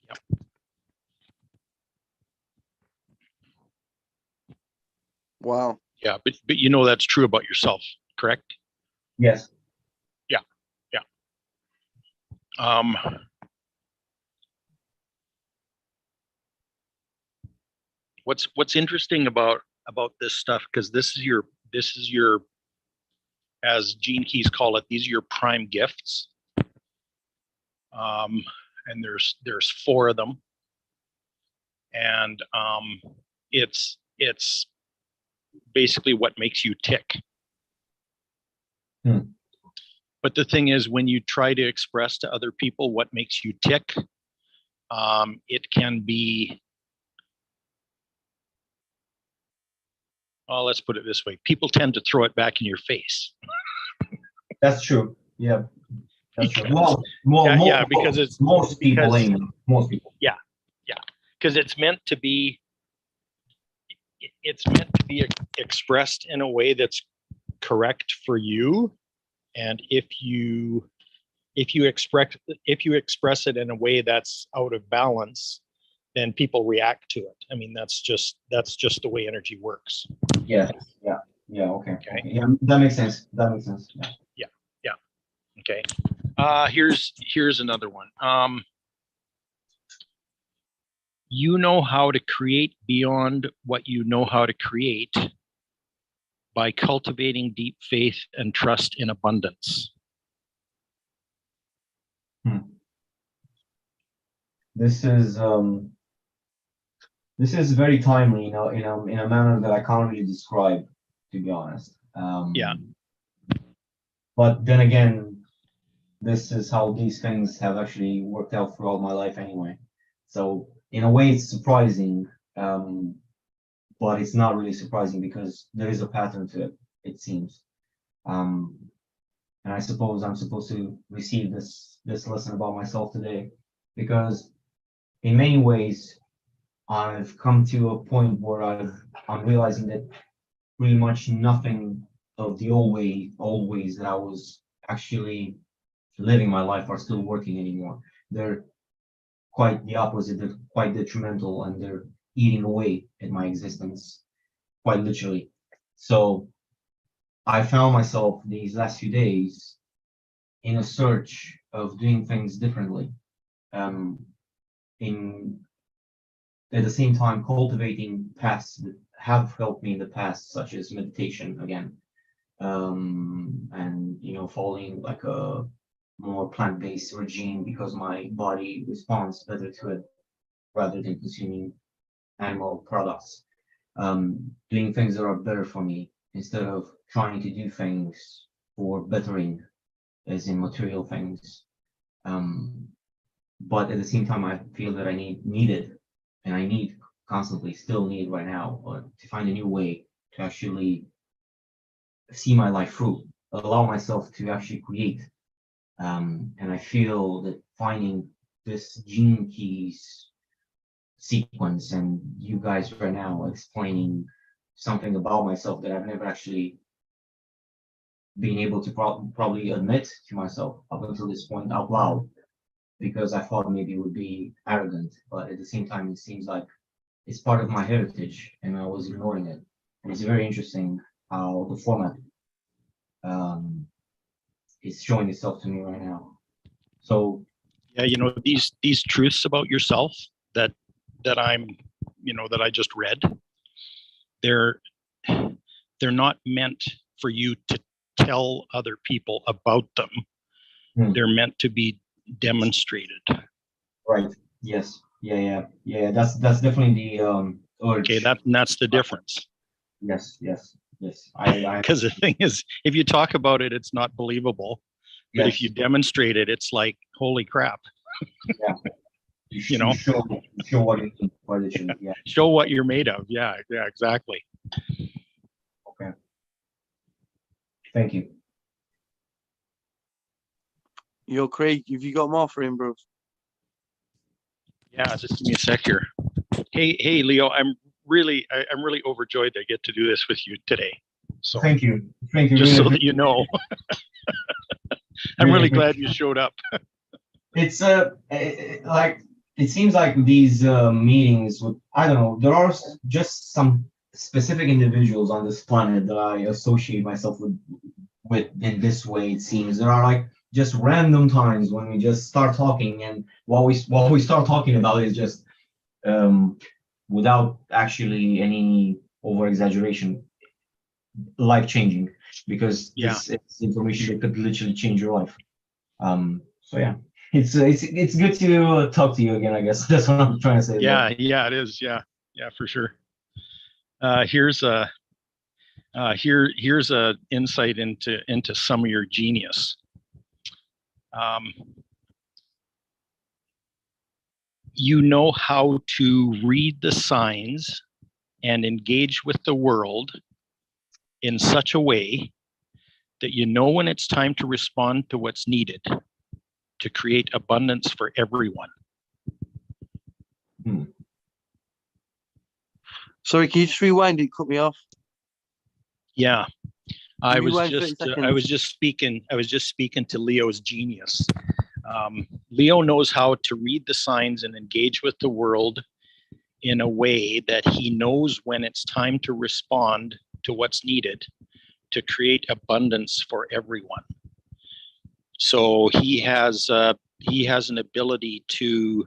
Yep. Wow. Yeah, but you know that's true about yourself, correct? Yes. Yeah. Yeah. What's interesting about this stuff, because this is your, as Gene Keys call it, these are your prime gifts. And there's 4 of them, and it's basically what makes you tick. But the thing is, when you try to express to other people what makes you tick, it can be, let's put it this way, people tend to throw it back in your face. That's true. Yeah. That's true. Because it's most people. Yeah, because it's meant to be, it's meant to be expressed in a way that's correct for you. And if you express it in a way that's out of balance, then people react to it. I mean, that's just the way energy works. Yeah. Okay. Yeah, that makes sense. Yeah. Okay. Here's another one. You know how to create beyond what you know how to create by cultivating deep faith and trust in abundance. This is very timely, in a manner that I can't really describe, to be honest. Yeah. But then again, this is how these things have actually worked out throughout my life anyway. So in a way, it's surprising, but it's not really surprising because there is a pattern to it, it seems. And I suppose I'm supposed to receive this lesson about myself today, because in many ways, I've come to a point where I'm realizing that pretty much nothing of the old ways that I was actually living my life are still working anymore. They're quite the opposite. They're quite detrimental, and they're eating away at my existence, quite literally. So I found myself these last few days in a search of doing things differently. At the same time, cultivating paths that have helped me in the past, such as meditation again, and following like a more plant-based regime because my body responds better to it rather than consuming animal products. Doing things that are better for me instead of trying to do things for bettering, as in material things. But at the same time, I feel that I still need right now, to find a new way to actually see my life through, allow myself to actually create. And I feel that finding this Gene Keys sequence and you guys right now explaining something about myself that I've never actually been able to probably admit to myself up until this point out loud, because I thought maybe it would be arrogant, but at the same time, it seems like it's part of my heritage and I was ignoring it. And it's very interesting how the format is showing itself to me right now. So yeah, these truths about yourself that I just read, they're not meant for you to tell other people about them. They're meant to be demonstrated. Right. Yes. Yeah. That's definitely the urge. Okay, that's the difference. Yes. Because the thing is, if you talk about it, it's not believable. But if you demonstrate it, it's like, holy crap. Yeah. Show what you need. Yeah. Show what you're made of. Yeah, exactly. Okay. Thank you. Yo, Craig, have you got more for him, bro? Yeah, just give me a sec here. Hey, Leo, I'm really overjoyed I get to do this with you today. So thank you. Just really, so that you know, I'm really glad you showed up. It's like it seems like these meetings with, I don't know, there are just some specific individuals on this planet that I associate myself with in this way. It seems there are like just random times when we just start talking, and what we start talking about is just without actually any over exaggeration, life changing, because it's information that could literally change your life. So yeah, it's good to talk to you again, I guess. That's what I'm trying to say. Yeah, it is. Yeah, for sure. Here's a insight into some of your genius. You know how to read the signs and engage with the world in such a way that you know when it's time to respond to what's needed to create abundance for everyone. Sorry, can you just rewind it? Cut me off. Yeah. I was Rewind 30 just speaking to Leo's genius. Leo knows how to read the signs and engage with the world in a way that he knows when it's time to respond to what's needed to create abundance for everyone. So he has an ability to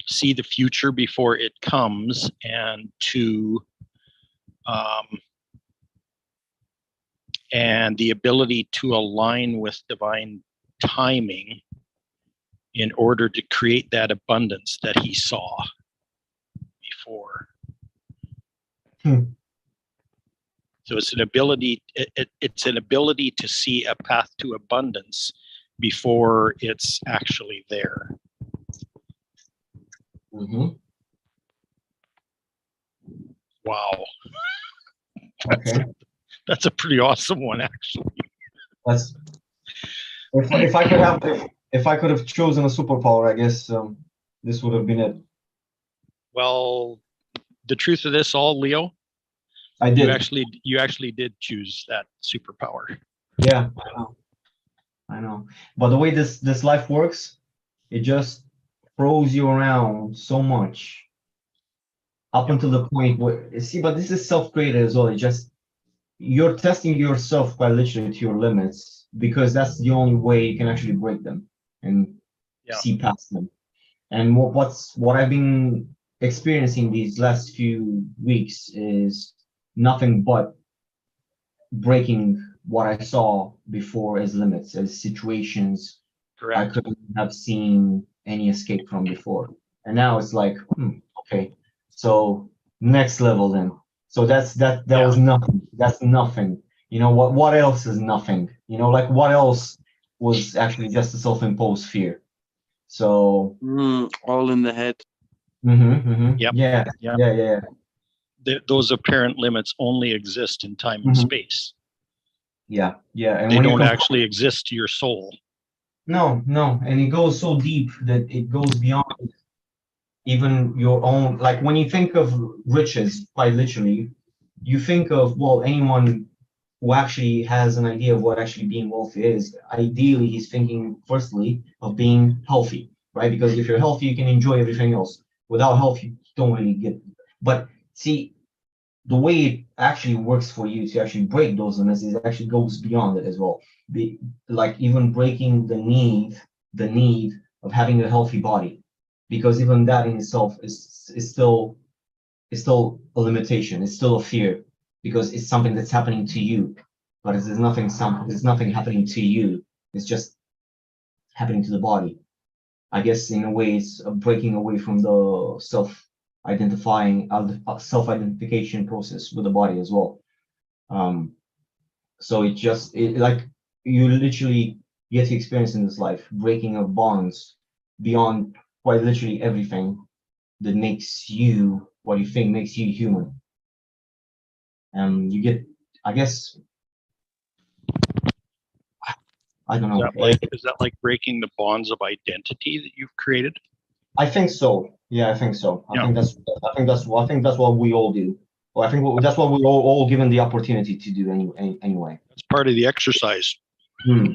see the future before it comes, and the ability to align with divine timing in order to create that abundance that he saw before. So it's an ability. It's an ability to see a path to abundance before it's actually there. Wow. Okay. That's a pretty awesome one, actually. That's if I could have chosen a superpower, I guess this would have been it. Well, the truth of this all, Leo, I did. You actually did choose that superpower. Yeah, I know. But the way this life works, it just throws you around so much up until the point where, see, but this is self-created as well. It just, you're testing yourself quite literally to your limits, because that's the only way you can actually break them and see past them. And what I've been experiencing these last few weeks is nothing but breaking what I saw before as limits, as situations I couldn't have seen any escape from before. And now it's like, okay, so next level then. So that was nothing. That's nothing. You know, what else is nothing? You know, like what else was actually just a self-imposed fear? So all in the head. Yep. Yeah. Those apparent limits only exist in time and space. Yeah. And they don't actually exist to your soul. No, and it goes so deep that it goes beyond even your own. Like when you think of riches, quite literally, you think of, well, anyone who actually has an idea of what actually being wealthy is. Ideally, he's thinking firstly of being healthy, right? Because if you're healthy, you can enjoy everything else. Without health, you don't really get. But see, the way it actually works for you to actually break those limits is actually goes beyond it as well. Like even breaking the need of having a healthy body, because even that in itself is still a limitation. It's still a fear, because it's something that's happening to you. But there's nothing happening to you. It's just happening to the body. I guess in a way it's breaking away from the self-identification process with the body as well. So it like you literally get to experience in this life breaking of bonds beyond quite literally everything that makes you what you think makes you human. And you get, I guess, I don't know. Is that like breaking the bonds of identity that you've created? I think so. Yeah, I think so. I think that's what we all do. Well, I think that's what we're all given the opportunity to do anyway. It's part of the exercise. Yeah.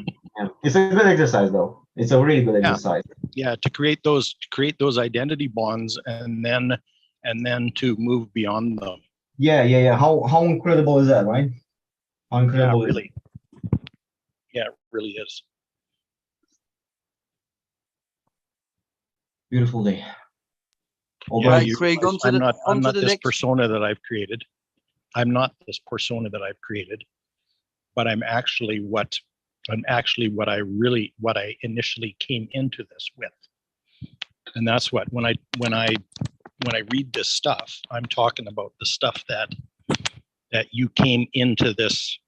It's a good exercise, though. It's a really good exercise. Yeah, to create those identity bonds, and then to move beyond them. Yeah. How incredible is that, right? How incredible is it? Yeah, it really is. Beautiful day. Craig, I'm not this persona that I've created. I'm not this persona that I've created, but I'm actually what I initially came into this with. And that's what when I read this stuff, I'm talking about the stuff that you came into this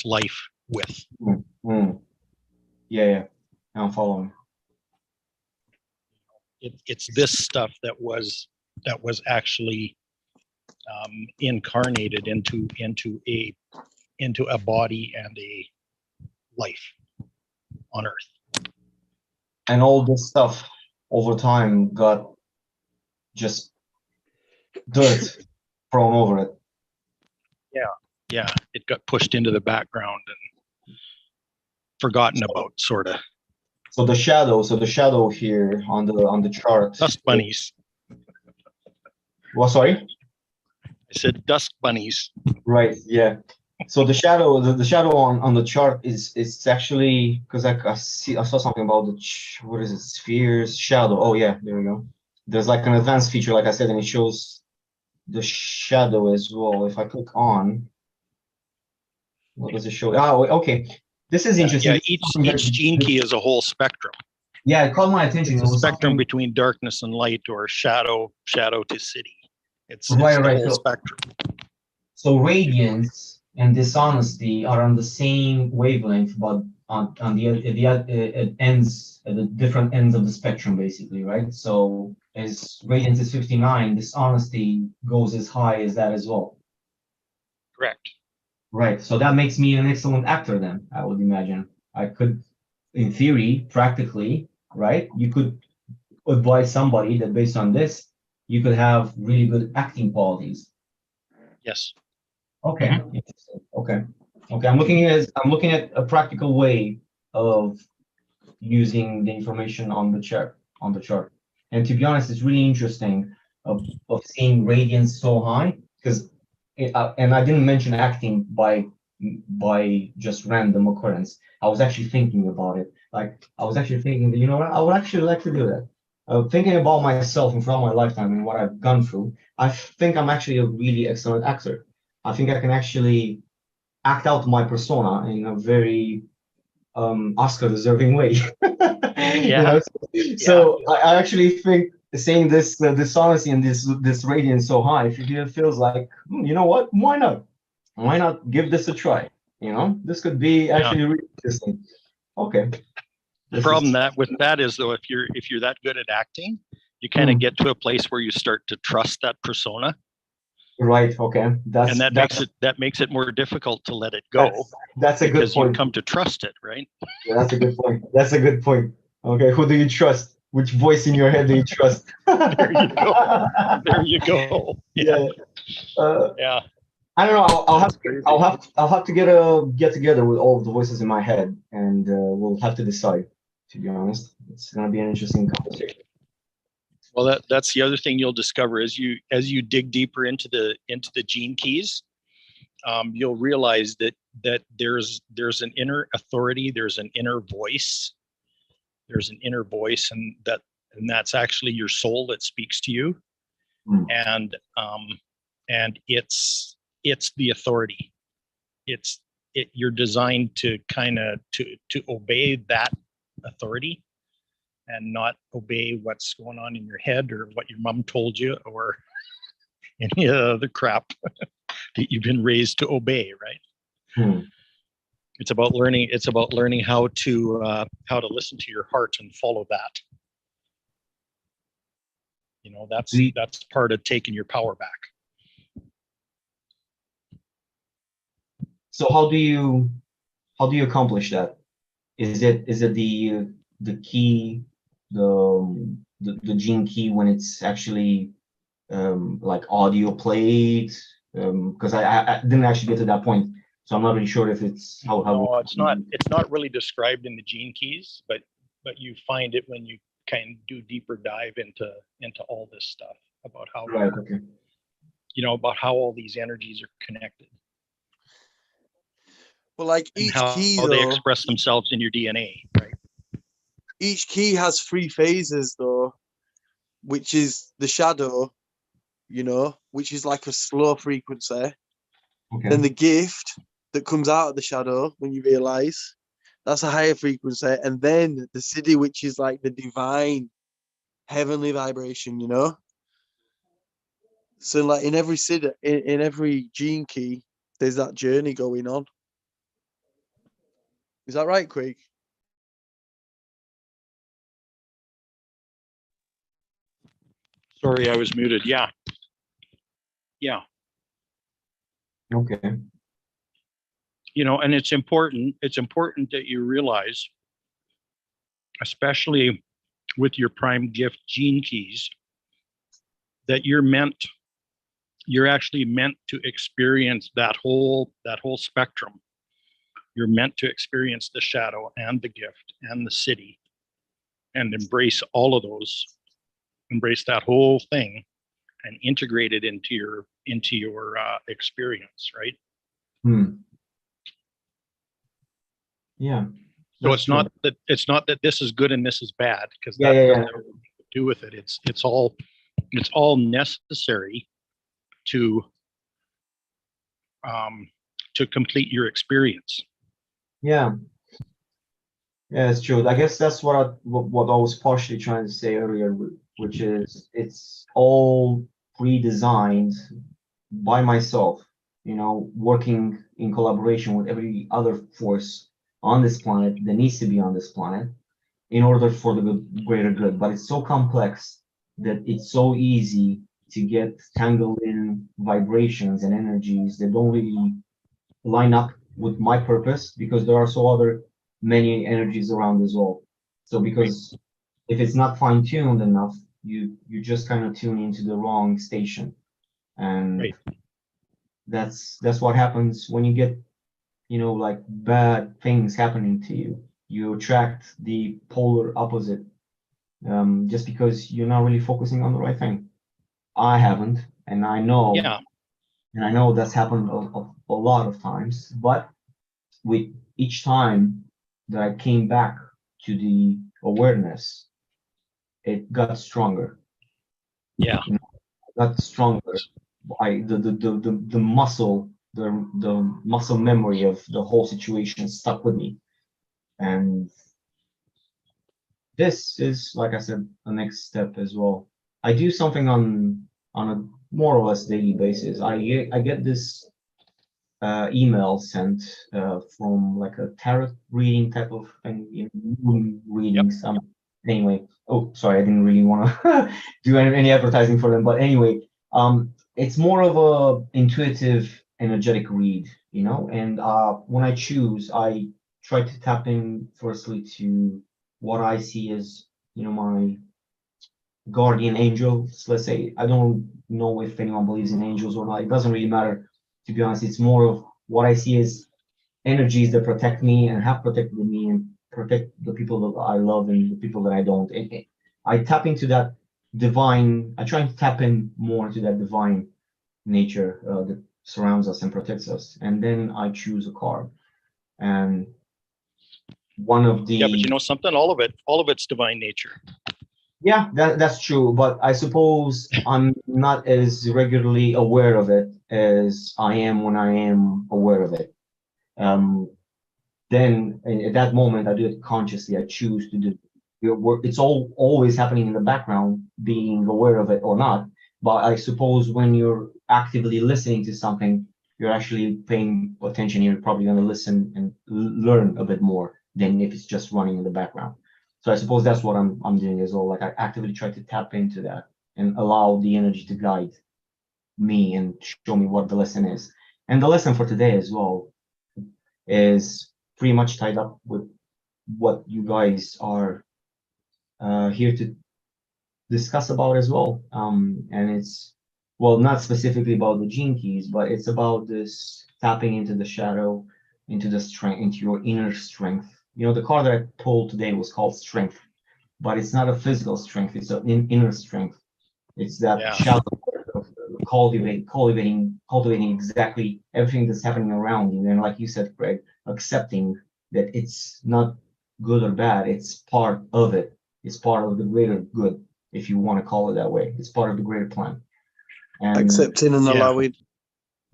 life with. Yeah. I'm following. It's this stuff that was actually incarnated into a body and a life on Earth. And all this stuff over time got just dirt thrown over it. Yeah, it got pushed into the background and forgotten about, sort of. So the shadow here on the chart. Dust bunnies. Well, sorry. I said dust bunnies. Right. Yeah. So the shadow on the chart is actually, because I saw something about what is it, spheres shadow. Oh yeah, there we go. There's like an advanced feature, like I said, and it shows the shadow as well. If I click on, what does it show? Oh, okay. This is interesting. Yeah, each gene key is a whole spectrum. Yeah, it caught my attention. It's a spectrum between darkness and light, or shadow to city. It's the whole spectrum. So radiance and dishonesty are on the same wavelength, but on the ends, at the different ends of the spectrum, basically, right? So as radiance is 59, dishonesty goes as high as that as well. Correct. Right. So that makes me an excellent actor then, I would imagine. I could, in theory, practically, right? You could advise somebody that based on this, you could have really good acting qualities. Yes. Okay. Interesting. Okay. I'm looking at a practical way of using the information on the chart. And to be honest, it's really interesting of seeing radiance so high, because and I didn't mention acting by just random occurrence. I was actually thinking about it. Like I was actually thinking that, you know what, I would actually like to do that. Thinking about myself and throughout my lifetime and what I've gone through, I think I'm actually a really excellent actor. I think I can actually act out my persona in a very Oscar-deserving way. Yeah. So I actually think saying this dishonesty and this radiance so high, if it feels like, you know what, why not? Why not give this a try? You know, this could be actually really interesting. Okay. The problem with that is, though, if you're that good at acting, you kind of get to a place where you start to trust that persona. Right. Okay. That makes it more difficult to let it go. That's a good point. Because you come to trust it, right? Yeah, that's a good point. Okay, who do you trust? Which voice in your head do you trust? There you go. Yeah. Yeah. I don't know. I'll have to get together with all of the voices in my head, and we'll have to decide. To be honest, it's gonna be an interesting conversation. Well, that's the other thing you'll discover as you dig deeper into the gene keys. You'll realize that there's an inner authority, there's an inner voice, and that's actually your soul that speaks to you, and it's the authority. You're designed to kind of to obey that authority, and not obey what's going on in your head or what your mom told you or any other crap that you've been raised to obey, right? It's about learning how to listen to your heart and follow that. You know, that's part of taking your power back. So how do you accomplish that? Is it the key, the gene key when it's actually like audio played? Because I didn't actually get to that point, so I'm not really sure if it's how. No, it's not really described in the gene keys, but you find it when you kind of do deeper dive into all this stuff about how about how all these energies are connected. Well, like each key, how they express themselves in your DNA, right? Each key has 3 phases, though, which is the shadow, which is like a slow frequency. Okay. Then the gift that comes out of the shadow when you realize, that's a higher frequency. And then the siddhi, which is like the divine heavenly vibration, So like in every siddhi, in every gene key, there's that journey going on. Is that right, Craig? Sorry, I was muted. Yeah. Okay. And it's important that you realize, especially with your prime gift gene keys, that you're meant you're actually meant to experience that whole spectrum. You're meant to experience the shadow and the gift and the city, and embrace all of those, embrace that whole thing, and integrate it into your experience, right? Yeah. So it's not that this is good and this is bad, because that doesn't have anything to do with it. It's all necessary to complete your experience. Yeah, it's true. I guess that's what I was partially trying to say earlier, which is it's all pre-designed by myself, working in collaboration with every other force on this planet that needs to be on this planet in order for the greater good. But it's so complex that it's so easy to get tangled in vibrations and energies that don't really line up with my purpose, because there are many energies around as well. So because if it's not fine-tuned enough, you just kind of tune into the wrong station. And that's what happens when you get, like bad things happening to you. You attract the polar opposite, just because you're not really focusing on the right thing. I haven't, and I know, and I know that's happened a lot of times, but with each time that I came back to the awareness, it got stronger. Yeah. It got stronger. The muscle memory of the whole situation stuck with me. And this is, like I said, the next step as well. I do something on a more or less daily basis. I get this email sent from like a tarot reading type of thing, moon readings. Anyway, oh, sorry, I didn't really want to do any advertising for them, but anyway, it's more of a intuitive, energetic read, and when I choose, I try to tap in firstly to what I see as, my guardian angels. Let's say, I don't know if anyone believes in angels or not. It doesn't really matter, to be honest. It's more of what I see as energies that protect me and have protected me and protect the people that I love and the people that I don't. And I tap into that divine. I try to tap in more into that divine nature that surrounds us and protects us. And then I choose a card. And one of the but something, all of it's divine nature. Yeah, that's true, but I suppose I'm not as regularly aware of it as I am when I am aware of it. Then at that moment, I do it consciously. I choose to do it. It's always happening in the background, being aware of it or not. But I suppose when you're actively listening to something, you're actually paying attention. You're probably going to listen and learn a bit more than if it's just running in the background. So I suppose that's what I'm doing as well. Like, I actively try to tap into that and allow the energy to guide me and show me what the lesson is. And the lesson for today as well is pretty much tied up with what you guys are here to discuss about as well. And it's, well, not specifically about the gene keys, but it's about this tapping into the shadow, into the strength, into your inner strength. The card that I pulled today was called Strength, but it's not a physical strength. It's an inner strength. It's that shadow of cultivating exactly everything that's happening around you. And like you said, Greg, accepting that it's not good or bad. It's part of it. It's part of the greater good, if you want to call it that way. It's part of the greater plan. And accepting and allowing.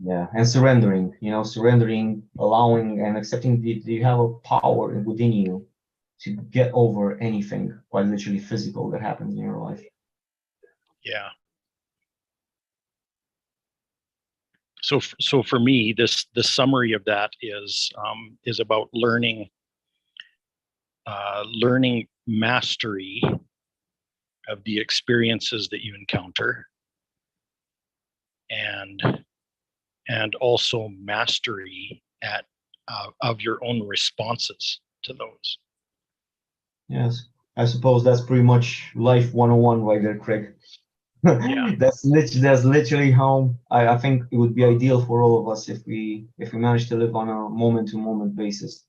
Yeah, and surrendering, allowing and accepting that you have a power within you to get over anything, quite literally physical, that happens in your life. Yeah. So for me, the summary of that is about learning mastery of the experiences that you encounter, and also mastery of your own responses to those. Yes, I suppose that's pretty much life 101 right there, Craig. That's literally how I think it would be ideal for all of us if we manage to live on a moment to moment basis.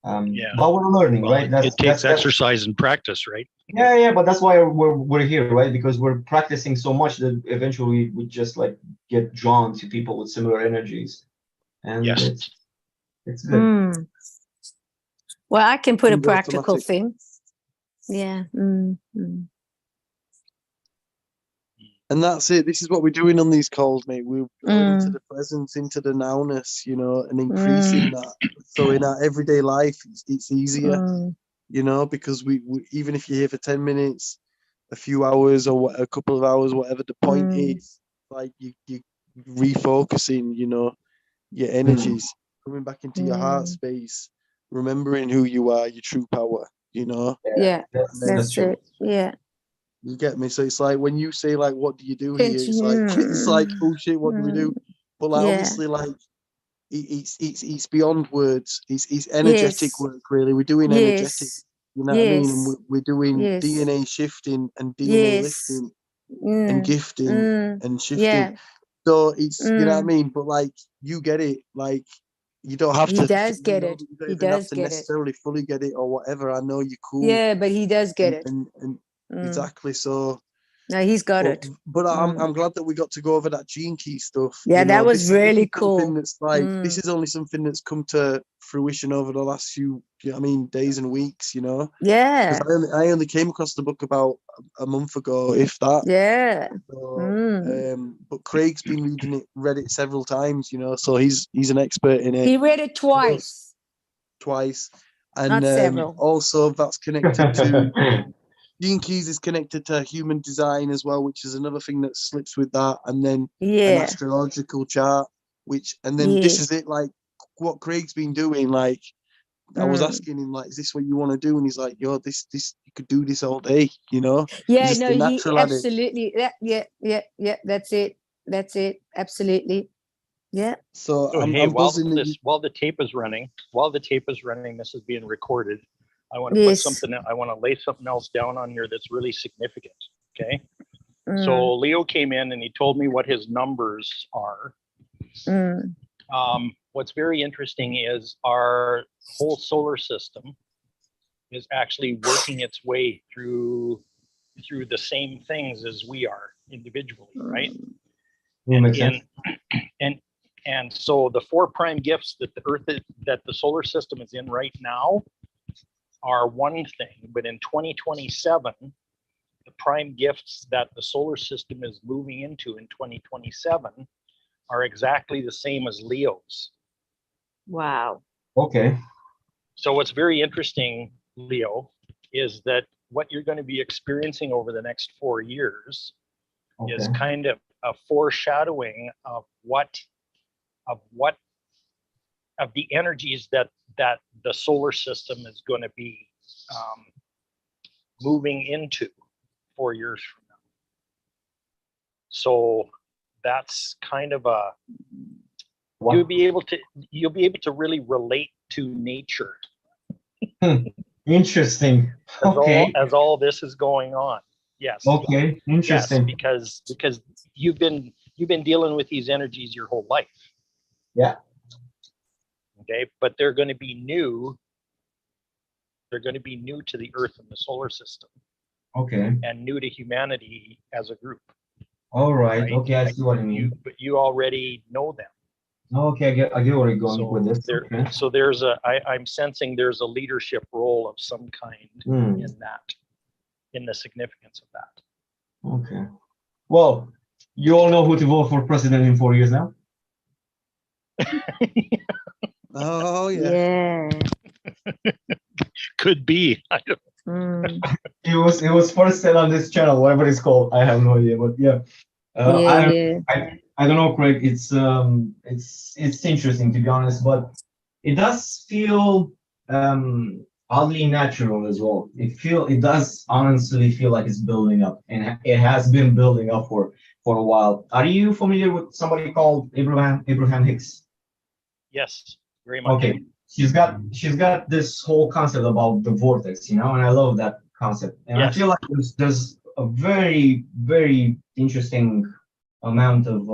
But we're learning, right? It takes exercise and practice, right? Yeah, but that's why we're here, right? Because we're practicing so much that eventually we just like get drawn to people with similar energies, and it's good. Well, I can put a practical thing. Yeah. And that's it. This is what we're doing on these calls, mate. We're going into the presence, into the nowness, you know, and increasing that. So in our everyday life, it's easier, you know, because we even if you're here for 10 minutes, a few hours or a couple of hours, whatever the point is, like you refocusing, you know, your energies, coming back into your heart space, remembering who you are, your true power, you know. Yeah, that's it. Yeah. You get me? So it's like when you say like, what do you do here? It's like, oh shit, what do we do? But like obviously like it's beyond words. It's energetic work really. We're doing energetic, you know what I mean? And we're doing DNA shifting and DNA lifting and gifting and shifting. So it's you know what I mean? But like you get it, like you don't have to. He does get it. He does get necessarily fully get it or whatever. I know you're cool. Yeah, but he does get it. And exactly. So no, he's got it. But I'm glad that we got to go over that gene key stuff. Yeah, you know, that was really cool. That's like this is only something that's come to fruition over the last few, you know what I mean, days and weeks. You know. Yeah. I only came across the book about a month ago, if that. Yeah. So, but Craig's been read it several times. You know, so he's an expert in it. He read it twice. And not several. Also that's connected to. Gene Keys is connected to human design as well, which is another thing that slips with that. And then an astrological chart, this is it, like what Craig's been doing. Like I was asking him, like, is this what you want to do? And he's like, yo, this you could do this all day, you know? Yeah, no, he absolutely. Yeah. That's it. Absolutely. Yeah. So hey, while the tape is running, this is being recorded. I want to put something. I want to lay something else down on here that's really significant. Okay. So Leo came in and he told me what his numbers are. What's very interesting is our whole solar system is actually working its way through the same things as we are individually, right? And so the 4 prime gifts that the solar system is in right now are one thing, but in 2027, the prime gifts that the solar system is moving into in 2027 are exactly the same as Leo's. Wow. Okay. So what's very interesting, Leo, is that what you're going to be experiencing over the next 4 years is kind of a foreshadowing of the energies that the solar system is going to be moving into 4 years from now. So that's kind of you'll be able to really relate to nature. Interesting. As all this is going on. Yes. Okay. Interesting. Yes, because you've been dealing with these energies your whole life. Yeah. Okay, but they're going to be new. They're going to be new to the Earth and the solar system. Okay. And new to humanity as a group. All right. Okay, I see what you mean. But you already know them. Okay, I get where you're going with this. So I'm sensing there's a leadership role of some kind in the significance of that. Okay. Well, you all know who to vote for president in 4 years now. Oh yeah. Could be. I don't. It was first said on this channel, whatever it's called. I have no idea, but yeah. I don't know, Craig. It's interesting to be honest, but it does feel oddly natural as well. It does honestly feel like it's building up, and it has been building up for a while. Are you familiar with somebody called Abraham Hicks? Yes, very much. Okay, she's got this whole concept about the vortex, you know, and I love that concept. And I feel like there's a very, very interesting amount of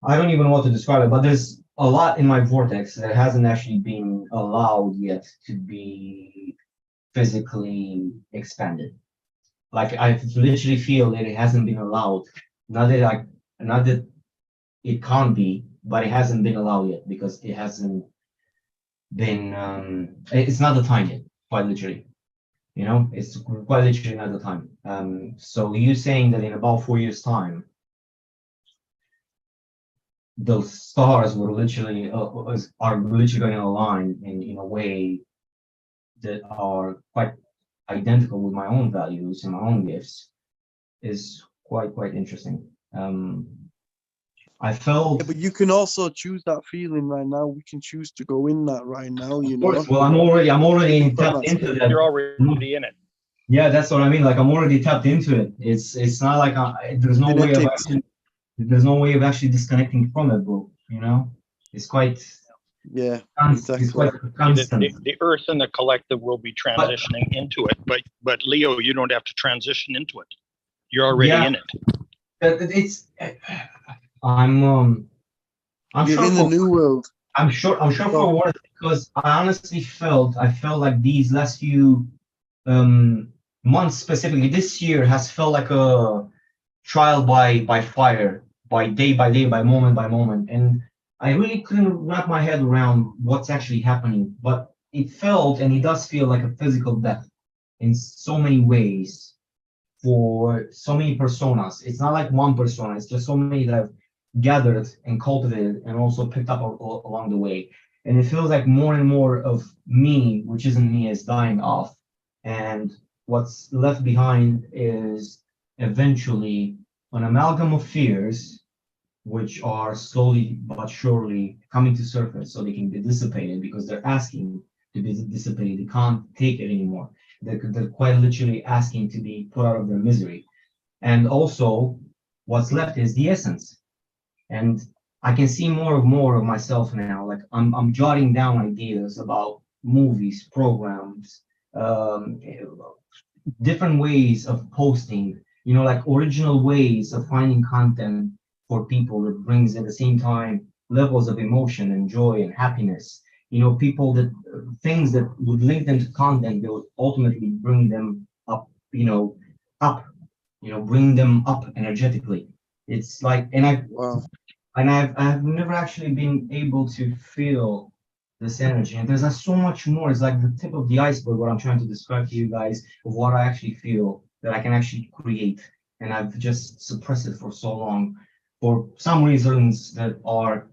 I don't even know what to describe it, but there's a lot in my vortex that hasn't actually been allowed yet to be physically expanded. Like I literally feel that it hasn't been allowed. Not that it can't be, but it hasn't been allowed yet because it hasn't been. It's not the time yet, quite literally. You know, it's quite literally not the time. So you saying that in about 4 years' time, the stars were literally are literally going to align in a way that are quite identical with my own values and my own gifts is quite interesting. I felt. Yeah, but you can also choose that feeling right now. We can choose to go in that right now. You know. Well, I'm already tapped into that. You're already in it. Yeah, that's what I mean. Like I'm already tapped into it. It's not like there's no way of actually. There's no way of actually disconnecting from it, bro. You know, it's quite. Yeah, exactly. It's quite constant. The earth and the collective will be transitioning into it, but Leo, you don't have to transition into it. You're already in it. It's. I'm You're sure in the new world. I'm sure for what, because I felt like these last few months, specifically this year, has felt like a trial by fire, by day, by moment, and I really couldn't wrap my head around what's actually happening. But it felt, and it does feel like a physical death in so many ways for so many personas. It's not like one persona, it's just so many that I've gathered and cultivated and also picked up along the way. And it feels like more and more of me, which isn't me, is dying off. And what's left behind is eventually an amalgam of fears, which are slowly but surely coming to surface so they can be dissipated because they're asking to be dissipated. They can't take it anymore. They're quite literally asking to be put out of their misery. And also, what's left is the essence. And I can see more of myself now. Like I'm jotting down ideas about movies, programs, different ways of posting, you know, like original ways of finding content for people that brings at the same time levels of emotion and joy and happiness. You know, things that would link them to content that would ultimately bring them up, bring them up energetically. It's like, I've never actually been able to feel this energy, and there's so much more. It's like the tip of the iceberg, what I'm trying to describe to you guys of what I actually feel that I can actually create, and I've just suppressed it for so long for some reasons that are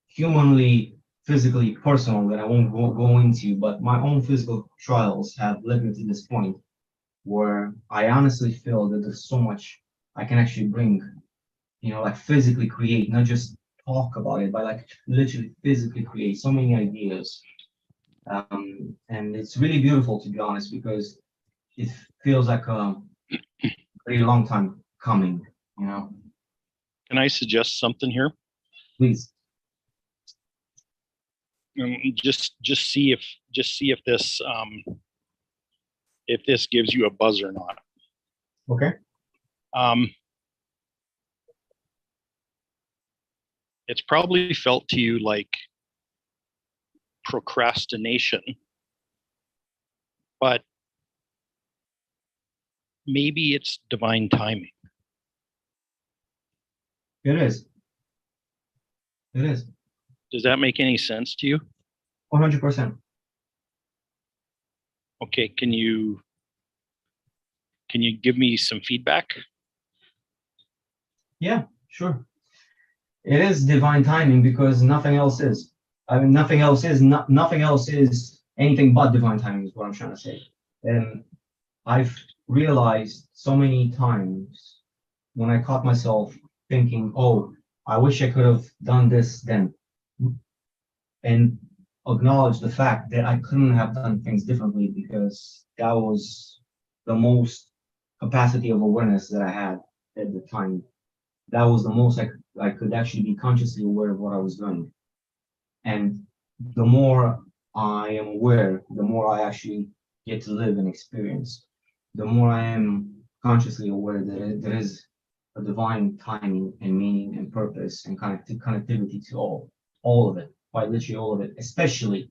humanly, physically personal that I won't go into, but my own physical trials have led me to this point where I honestly feel that there's so much I can actually bring, you know, like physically create, not just talk about it, but like literally physically create so many ideas. And it's really beautiful, to be honest, because it feels like a very long time coming, you know. Can I suggest something here? Please. Just see if this gives you a buzz or not. Okay. It's probably felt to you like procrastination, but maybe it's divine timing. It is. It is. Does that make any sense to you? 100%. Okay, can you give me some feedback? Yeah, sure. It is divine timing because nothing else is. I mean, nothing else is anything but divine timing is what I'm trying to say. And I've realized so many times when I caught myself thinking, oh, I wish I could have done this then. And acknowledge the fact that I couldn't have done things differently because that was the most capacity of awareness that I had at the time. That was the most I could actually be consciously aware of what I was doing. And the more I am aware, the more I actually get to live and experience. the more I am consciously aware that there is a divine timing and meaning and purpose and connectivity to all of it, quite literally all of it, especially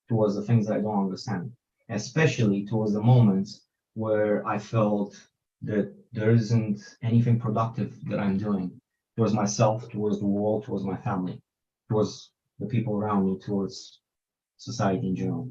towards the things that I don't understand, especially towards the moments where I felt that there isn't anything productive that I'm doing towards myself, towards the world, towards my family, towards the people around me, towards society in general.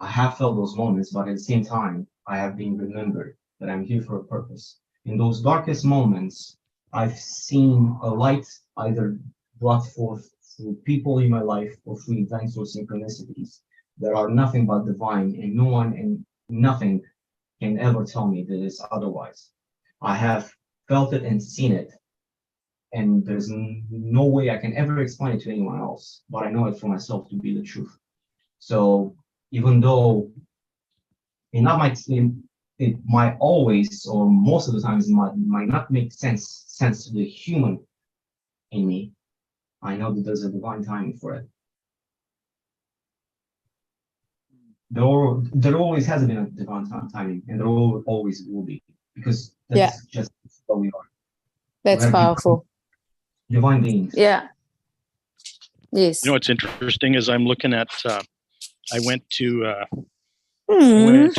I have felt those moments, but at the same time, I have been remembered that I'm here for a purpose. In those darkest moments, I've seen a light either brought forth through people in my life or through events or synchronicities that are nothing but divine, and no one and nothing can ever tell me that it's otherwise. I have felt it and seen it, and there's no way I can ever explain it to anyone else, but I know it for myself to be the truth. So even though it might always, or most of the times, might not make sense to the human in me, I know that there's a divine timing for it. There always has been a divine timing, and there always will be, because that's just what we are. That's powerful. Divine beings. Yeah. Yes. You know what's interesting is I'm looking at. I went to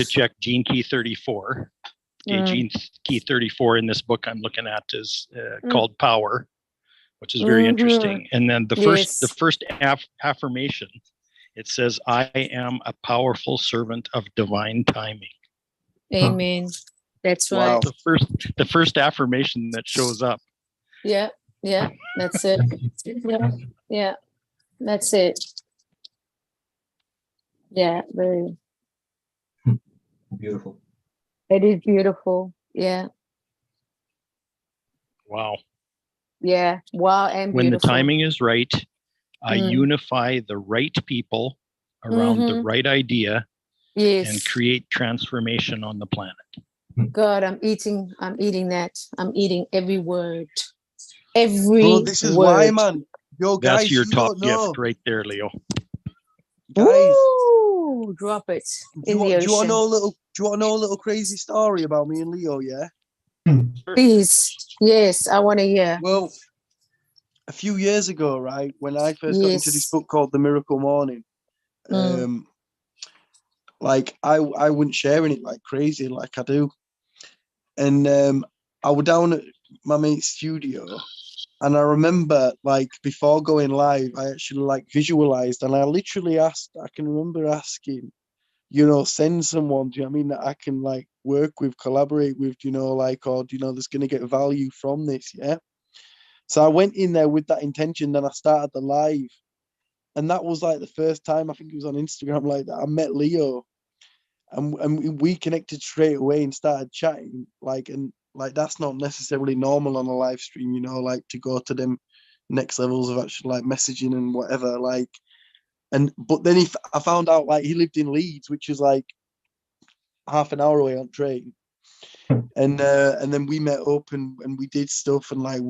check gene key 34. Okay, gene key 34 in this book I'm looking at is called Power, which is very interesting. And then the first affirmation, it says, "I am a powerful servant of divine timing." Amen. That's right. Wow. The first affirmation that shows up. Yeah, that's it. Yeah, that's it. Yeah, very beautiful. It is beautiful. Yeah. Wow. Yeah. Wow. And when beautiful. The timing is right, I unify the right people around the right idea and create transformation on the planet. God, I'm eating that. I'm eating every word. Every Bro, this is word. why, man. Yo, guys, that's your you top don't know. gift right there, Leo. Guys, ooh, drop it in the ocean. Do you want to know a little crazy story about me and Leo? Yeah. Please. Yes, I want to hear. Well, a few years ago, right, when I first got into this book called The Miracle Morning, like I wasn't sharing it like crazy, like I do, and I was down at my mate's studio. And I remember, like, before going live, I actually, like, visualized, and I literally asked, I can remember asking, you know, send someone, do you know what I mean, that I can, like, work with, collaborate with, you know, like, or, you know, that's going to get value from this, yeah? So I went in there with that intention, then I started the live. And that was, like, the first time, I think it was on Instagram, like, that I met Leo. And we connected straight away and started chatting, like, and, like, that's not necessarily normal on a live stream, you know, like, to go to them next levels of actually, like, messaging and whatever, like, but then I found out, like, he lived in Leeds, which is, like, half an hour away on train, and then we met up and we did stuff, and, like,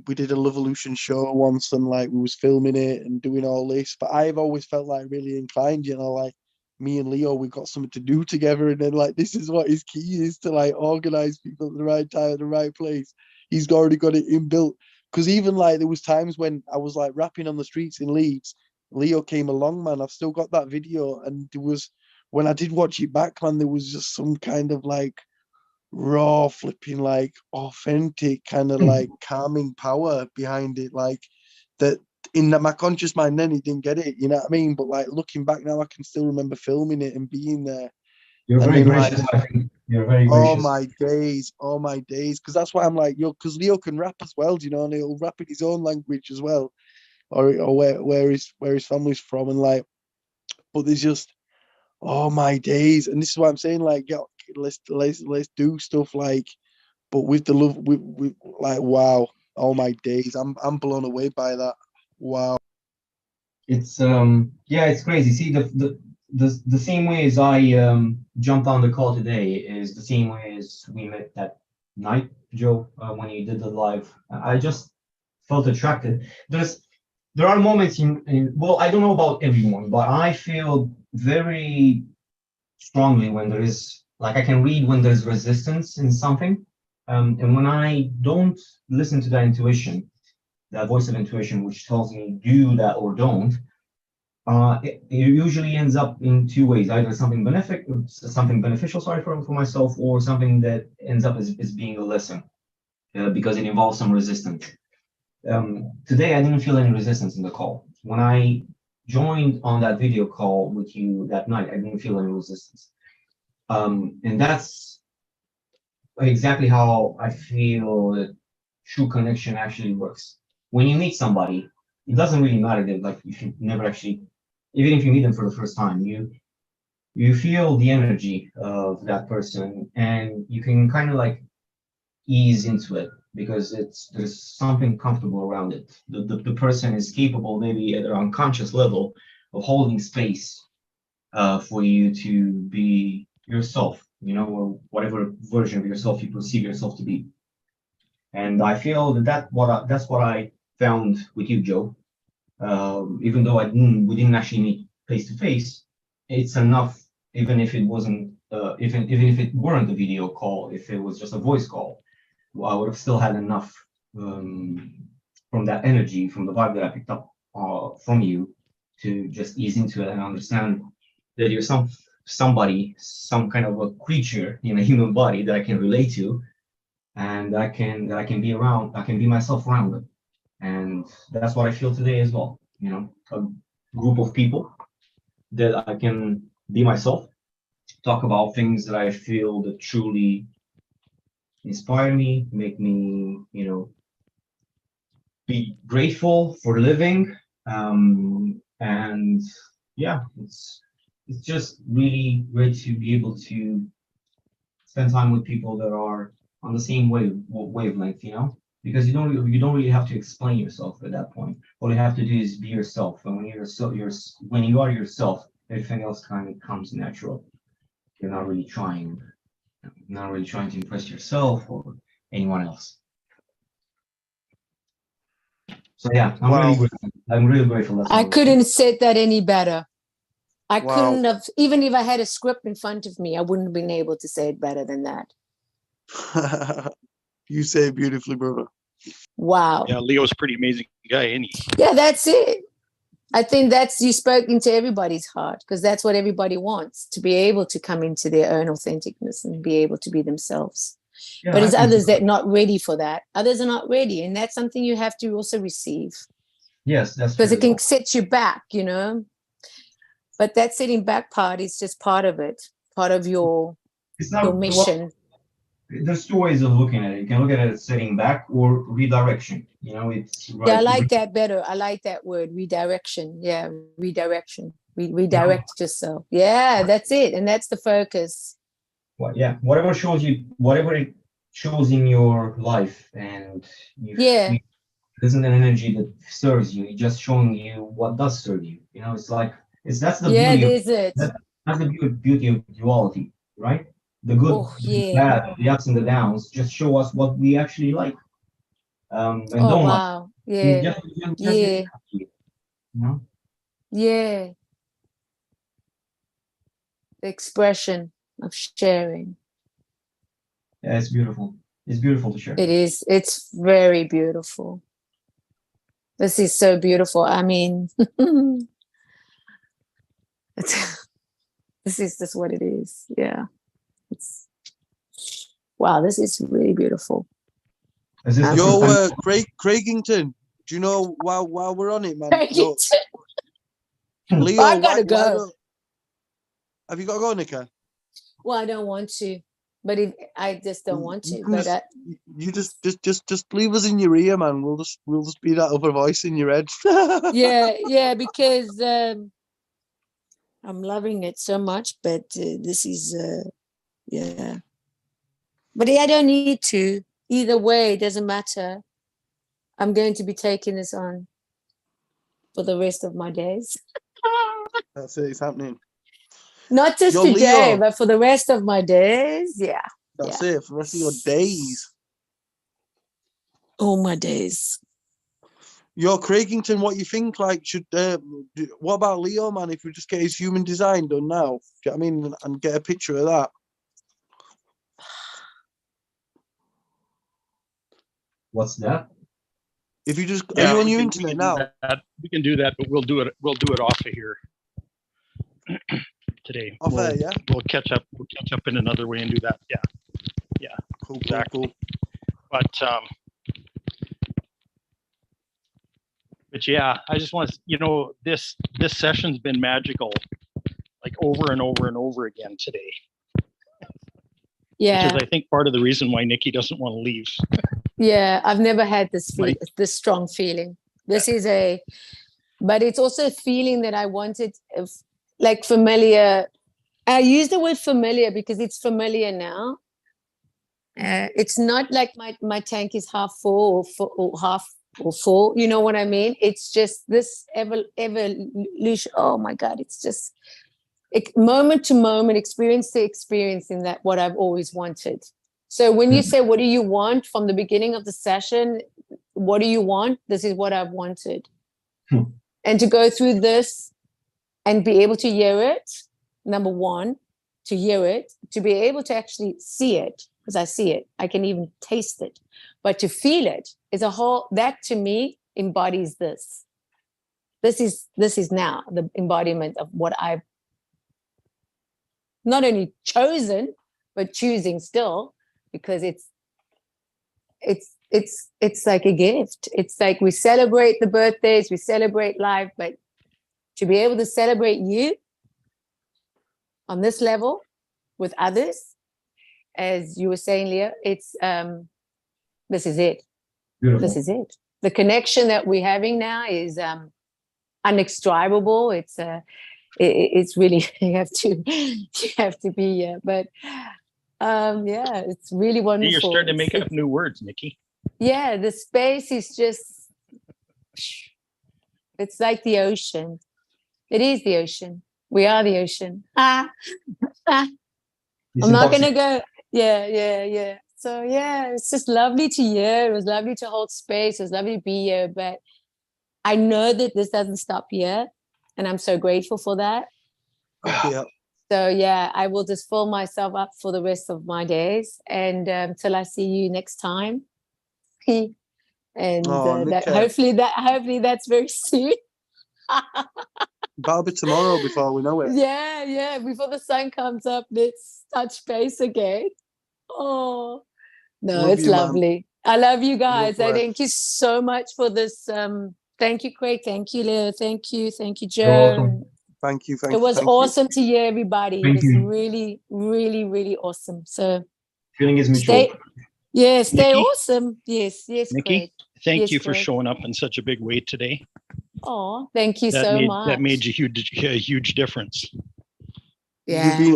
we did a Lovolution show once, and, like, we was filming it and doing all this, but I've always felt, like, really inclined, you know, like, me and Leo, we've got something to do together, and then, like, this is what his key is, to, like, organize people at the right time at the right place. He's already got it inbuilt, because even, like, there was times when I was, like, rapping on the streets in Leeds, Leo came along, man. I've still got that video, and there was, when I did watch it back, man, there was just some kind of, like, raw flipping, like, authentic kind of like calming power behind it, like, that in my conscious mind then he didn't get it, you know what I mean? But, like, looking back now, I can still remember filming it and being there. You're very gracious, like, I think. You're very gracious. Oh my days, because that's why I'm like, yo, because Leo can rap as well, you know, and he'll rap in his own language as well, or where his family's from, and, like, but there's just, oh my days, and this is what I'm saying, like, yo, let's do stuff, like, but with the love, with like, wow, oh my days, I'm blown away by that. Wow. It's yeah, it's crazy. See, the same way as I jumped on the call today is the same way as we met that night, Joe, when you did the live. I just felt attracted. There are moments in well, I don't know about everyone, but I feel very strongly when there is like I can read when there's resistance in something. And when I don't listen to that intuition, that voice of intuition, which tells me do that or don't, it usually ends up in two ways: either something beneficial, sorry, for myself, or something that ends up as being a lesson, because it involves some resistance. Today, I didn't feel any resistance in the call. When I joined on that video call with you that night, I didn't feel any resistance. And that's exactly how I feel that true connection actually works. When you meet somebody, it doesn't really matter that, like, if you never actually, even if you meet them for the first time, you feel the energy of that person, and you can kind of like ease into it because there's something comfortable around it. The person is capable, maybe at an unconscious level, of holding space for you to be yourself, or whatever version of yourself you perceive yourself to be. And I feel that's what I found with you, Joe. Even though we didn't actually meet face to face, it's enough. Even if it wasn't, even if it weren't a video call, if it was just a voice call, I would have still had enough from that energy, from the vibe that I picked up from you, to just ease into it and understand that you're somebody, some kind of a creature in a human body that I can relate to, and that I can be around. I can be myself around it, and that's what I feel today as well. A group of people that I can be myself, talk about things that I feel that truly inspire me, make me, be grateful for living. And yeah, it's just really great to be able to spend time with people that are on the same wavelength, because you don't really have to explain yourself at that point. All you have to do is be yourself, and when you are yourself, everything else kind of comes natural. You're not really trying to impress yourself or anyone else. So yeah, I'm really grateful. I couldn't have said that any better. I couldn't have, even if I had a script in front of me, I wouldn't have been able to say it better than that. You say it beautifully, brother. Wow. Yeah, Leo's a pretty amazing guy, ain't he? Yeah, that's it. I think you spoke into everybody's heart, because that's what everybody wants, to be able to come into their own authenticness and be able to be themselves. Yeah, but it's others that are not ready for that. Others are not ready. And that's something you have to also receive. Yes, that's because it can set you back, But that sitting back part is just part of it, part of your mission. There's two ways of looking at it. You can look at it as sitting back or redirection. It's right. Yeah, I like that better. I like that word, redirection. Yeah, redirection. Redirect yourself. Yeah, that's it. And that's the focus. Well, yeah, whatever it shows in your life, and it isn't an energy that serves you. It's just showing you what does serve you. It's like that's the beauty. That's the beauty of duality, right? The good, the bad, the ups and the downs just show us what we actually like. And don't wow. like. Yeah. Yeah. The expression of sharing. Yeah, it's beautiful. It's beautiful to share. It is. It's very beautiful. This is so beautiful. I mean, this is just what it is. Yeah. Wow, this is really beautiful. Yo, Craigington, do you know while we're on it, man? Leo, I gotta go. Have you got to go, Nika? Well, I don't want to, but I just don't want to. But you just leave us in your ear, man. We'll just be that other voice in your head. yeah, because I'm loving it so much. But this is yeah. But I don't need to. Either way, it doesn't matter. I'm going to be taking this on for the rest of my days. That's it. It's happening. Not just today, Leo, but for the rest of my days. Yeah. That's it. For the rest of your days. All my days. Yo, Craigington, what you think? Like, what about Leo, man? If we just get his human design done now, do you know what I mean? And get a picture of that. What's that? If you just, Yeah, are you on we your can- internet we can now? do that. We can do that, but we'll do it off of here today. Off We'll- air, yeah? We'll catch up in another way and do that. Yeah. Cool, Exactly. cool. But yeah, I just want to, this session's been magical, like over and over and over again today. Yeah. Which is, I think, part of the reason why Nikki doesn't want to leave. Yeah, I've never had this Right. this strong feeling. This is but it's also a feeling that I wanted, like familiar. I use the word familiar because it's familiar now. It's not like my tank is half full or half or full. You know what I mean? It's just this evolution. Oh my God! It's just moment to moment, experience to experience in that what I've always wanted. So when you say, what do you want from the beginning of the session? What do you want? This is what I've wanted. And to go through this and be able to hear it, number one, to hear it, to be able to actually see it, because I see it, I can even taste it. But to feel it is a whole, that to me embodies this. This is now the embodiment of what I've not only chosen, but choosing still, because it's like a gift. It's like we celebrate the birthdays, we celebrate life, but to be able to celebrate you on this level with others, as you were saying, Leah, it's this is it. Beautiful. This is it. The connection that we're having now is unextricable. It's really you have to be here, but yeah, it's really wonderful. You're starting to make up new words, Nikki. Yeah, the space is just, it's like the ocean. It is the ocean. We are the ocean. I'm not going to go. Yeah. So yeah, it's just lovely to hear. It was lovely to hold space. It was lovely to be here. But I know that this doesn't stop here. And I'm so grateful for that. Yeah. So yeah, I will just fill myself up for the rest of my days. And till I see you next time. And hopefully that's very soon. That'll be tomorrow before we know it. Yeah. Before the sun comes up, let's touch base again. Oh, no, Love it's you, lovely. I love you guys. Love Thank you so much for this. Thank you, Craig. Thank you, Leo. Thank you, Joe. Awesome. Thank you. It was awesome to hear everybody. Thank It was you. really, really, really awesome. So Feeling is mutual. stay Nikki? awesome. Yes, Nikki, Craig. thank Yes, you for Craig. showing up in such a big way today. Oh, thank you That so made much. that made a huge difference. Yeah.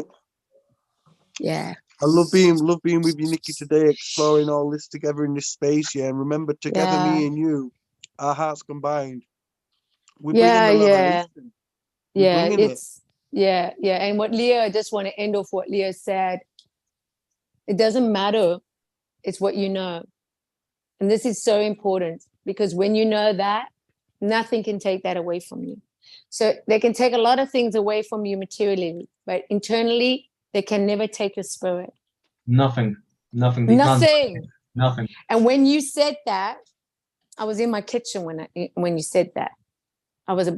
Yeah. I love being with you, Nikki, today, exploring all this together in this space. Yeah, and remember, together, me and you, our hearts combined, we're bringing the revelation. Yeah, bringing yeah. And what Leo, I just want to end off what Leo said. It doesn't matter. It's what you know. And this is so important because when you know that, nothing can take that away from you. So they can take a lot of things away from you materially, but internally, they can never take your spirit. Nothing. Nothing. And when you said that, I was in my kitchen when you said that. I was,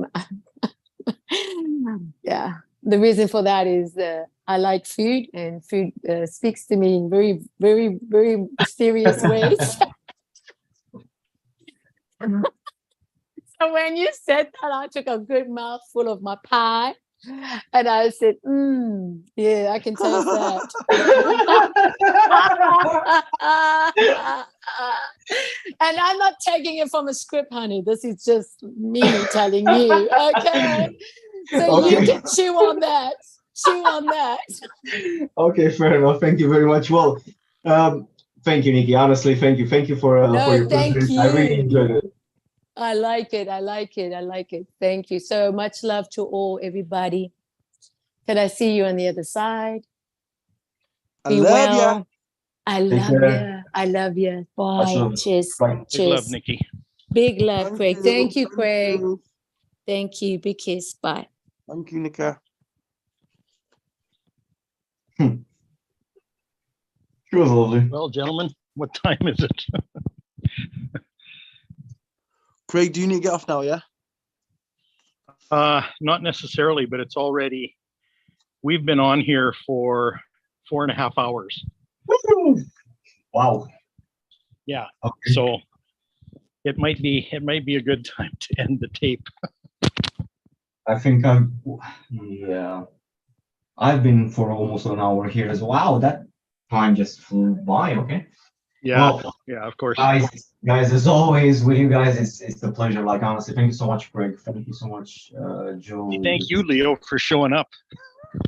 yeah. The reason for that is I like food, and food speaks to me in very, very, very mysterious ways. So when you said that, I took a good mouthful of my pie. And I said, yeah, I can taste that. And I'm not taking it from a script, honey. This is just me telling you, okay? So you can chew on that. Okay, fair enough. Thank you very much. Well, thank you, Nikki. Honestly, thank you. Thank you for your presence. I really enjoyed it. I like it. Thank you. So much love to everybody. Can I see you on the other side? I love you. I love you. Bye. Cheers. Bye. Big love, Nikki. Big love, Craig. Thank you, Craig. You. Thank you. Big kiss. Bye. Thank you, Nikki. It was lovely. Well, gentlemen, what time is it? Craig, do you need to get off now? Yeah. Not necessarily, but it's already. We've been on here for 4.5 hours. Wow. Yeah. Okay. So it might be a good time to end the tape. I think yeah. I've been for almost an hour here as well. Wow, that time just flew by. Okay. Yeah. Well, yeah, of course. Guys, as always with you guys, it's a pleasure. Like honestly, thank you so much, Greg. Thank you so much, Joe. Thank you, Leo, for showing up.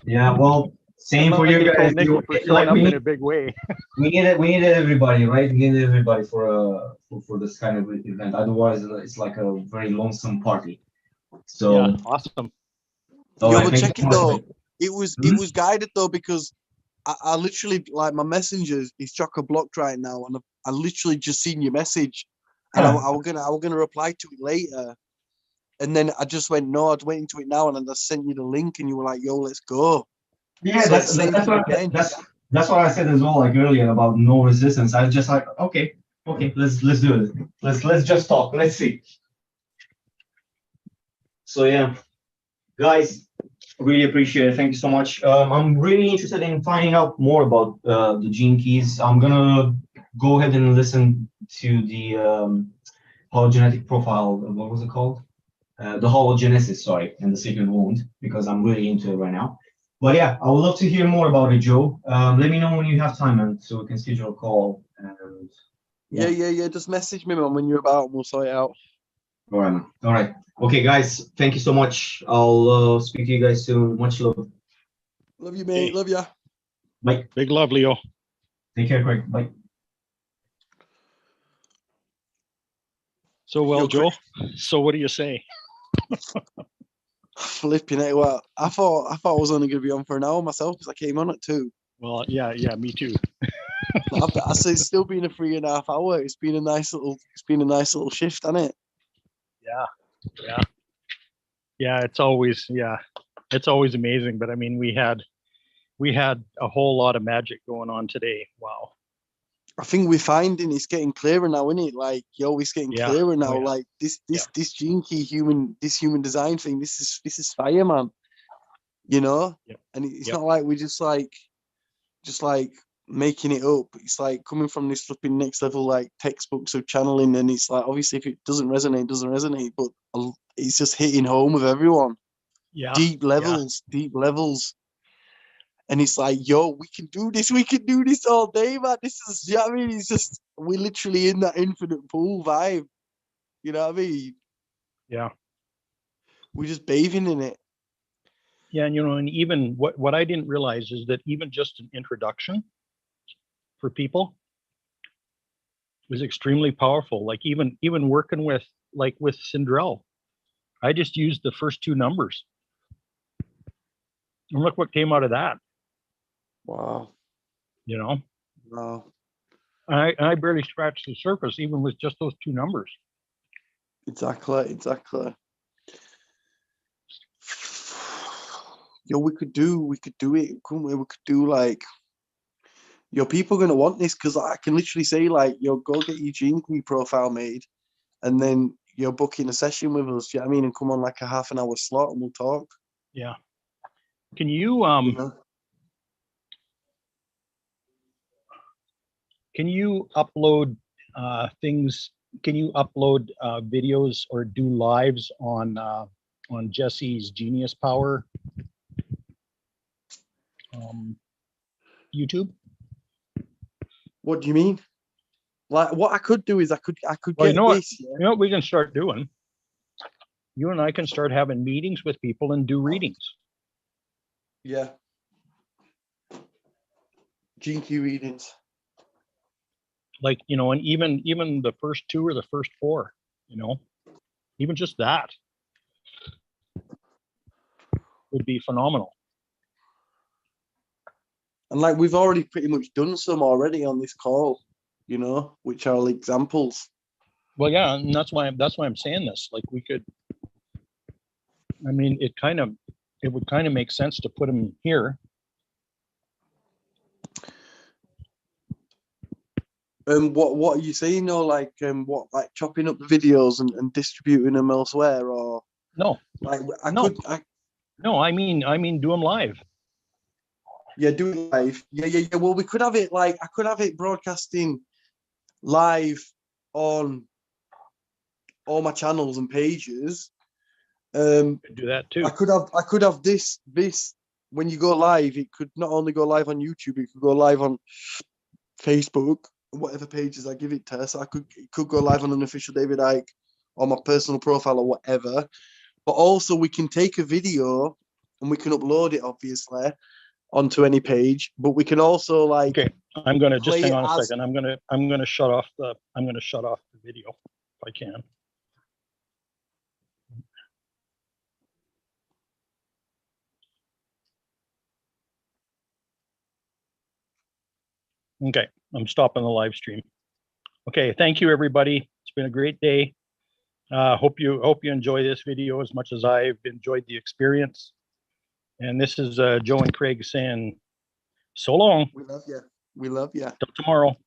Yeah, well, same for you guys. Nick for showing up in a big way. we needed everybody, right? We needed everybody for this kind of event. Otherwise, it's like a very lonesome party. So yeah, awesome. Yo, but check it though. It was guided though, because I literally, like, my messengers is chock-a-blocked right now, and I literally just seen your message, and I was gonna reply to it later, and then I just went, no, I'd wait into it now, and then I sent you the link, and you were like, yo, let's go. Yeah, so that's what I said as well, like earlier about no resistance. I was just like, okay, let's do it. Let's just talk. Let's see. So yeah, guys, really appreciate it. Thank you so much. I'm really interested in finding out more about the gene keys. I'm gonna go ahead and listen to the hologenetic profile. What was it called? The hologenesis, sorry, and the secret wound, because I'm really into it right now. But yeah, I would love to hear more about it, Joe. Let me know when you have time, and so we can schedule a call. And yeah. Just message me, man, when you're about, and we'll sort it out. All right, man. All right. Okay, guys. Thank you so much. I'll speak to you guys soon. Much love. Love you, mate. Love ya. Bye. Big love, Leo. Take care, Greg. Bye. So, well, Joe, so what do you say? Flipping it. Well, I thought I was only going to be on for an hour myself, because I came on at 2. Well, yeah, me too. I say it's still been a 3.5 hour. It's been a nice little shift, hasn't it? Yeah. It's always amazing. But I mean, we had a whole lot of magic going on today. Wow. I think we're finding it's getting clearer now, isn't it? Like, yo, it's getting clearer now. Like this gene key human design thing. This is fire, man. You know, and it's not like we're just like making it up. It's like coming from this flipping next level, like textbooks of channeling, and it's like, obviously if it doesn't resonate, it doesn't resonate, but it's just hitting home with everyone. Deep levels. And it's like, yo, we can do this all day, man. This is, you know what I mean? It's just, we're literally in that infinite pool vibe. You know what I mean? Yeah. We're just bathing in it. Yeah, and and even what I didn't realize is that even just an introduction for people was extremely powerful. Like even working with Cinderell, I just used the first 2 numbers. And look what came out of that. Wow. Wow. I barely scratched the surface, even with just those 2 numbers. Exactly. Yo, we could do it, couldn't we? We could do like, yo, people are gonna want this, because I can literally say, like, yo, go get your gene key profile made, and then you're booking a session with us. You know what I mean? And come on like a half an hour slot, and we'll talk. Yeah. Can you Can you upload things? Can you upload videos or do lives on Jesse's Genius Power YouTube? What do you mean? Like, what I could do is I could get this. You know what we can start doing? You and I can start having meetings with people and do readings. Yeah. Gene key readings. Like, and even the first 2 or the first 4, even just that would be phenomenal. And like, we've already pretty much done some already on this call, which are examples. Well, yeah, and that's why I'm saying this. Like, we could, I mean, it would kind of make sense to put them here. What are you saying? Or like what, like chopping up the videos and distributing them elsewhere, or no, like no, I mean do them live. Yeah, do it live. Yeah. Well, we could have it like, I could have it broadcasting live on all my channels and pages. Do that too. I could have this when you go live, it could not only go live on YouTube, it could go live on Facebook, whatever pages I give it to. So it could go live on an official David Icke or my personal profile or whatever. But also we can take a video and we can upload it, obviously, onto any page. But we can also like, okay, I'm gonna just hang on a second. I'm gonna shut off the video if I can. Okay, I'm stopping the live stream. Okay, thank you everybody. It's been a great day. Hope you enjoy this video as much as I've enjoyed the experience. And this is Joe and Craig saying so long. We love you. We love you. Till tomorrow.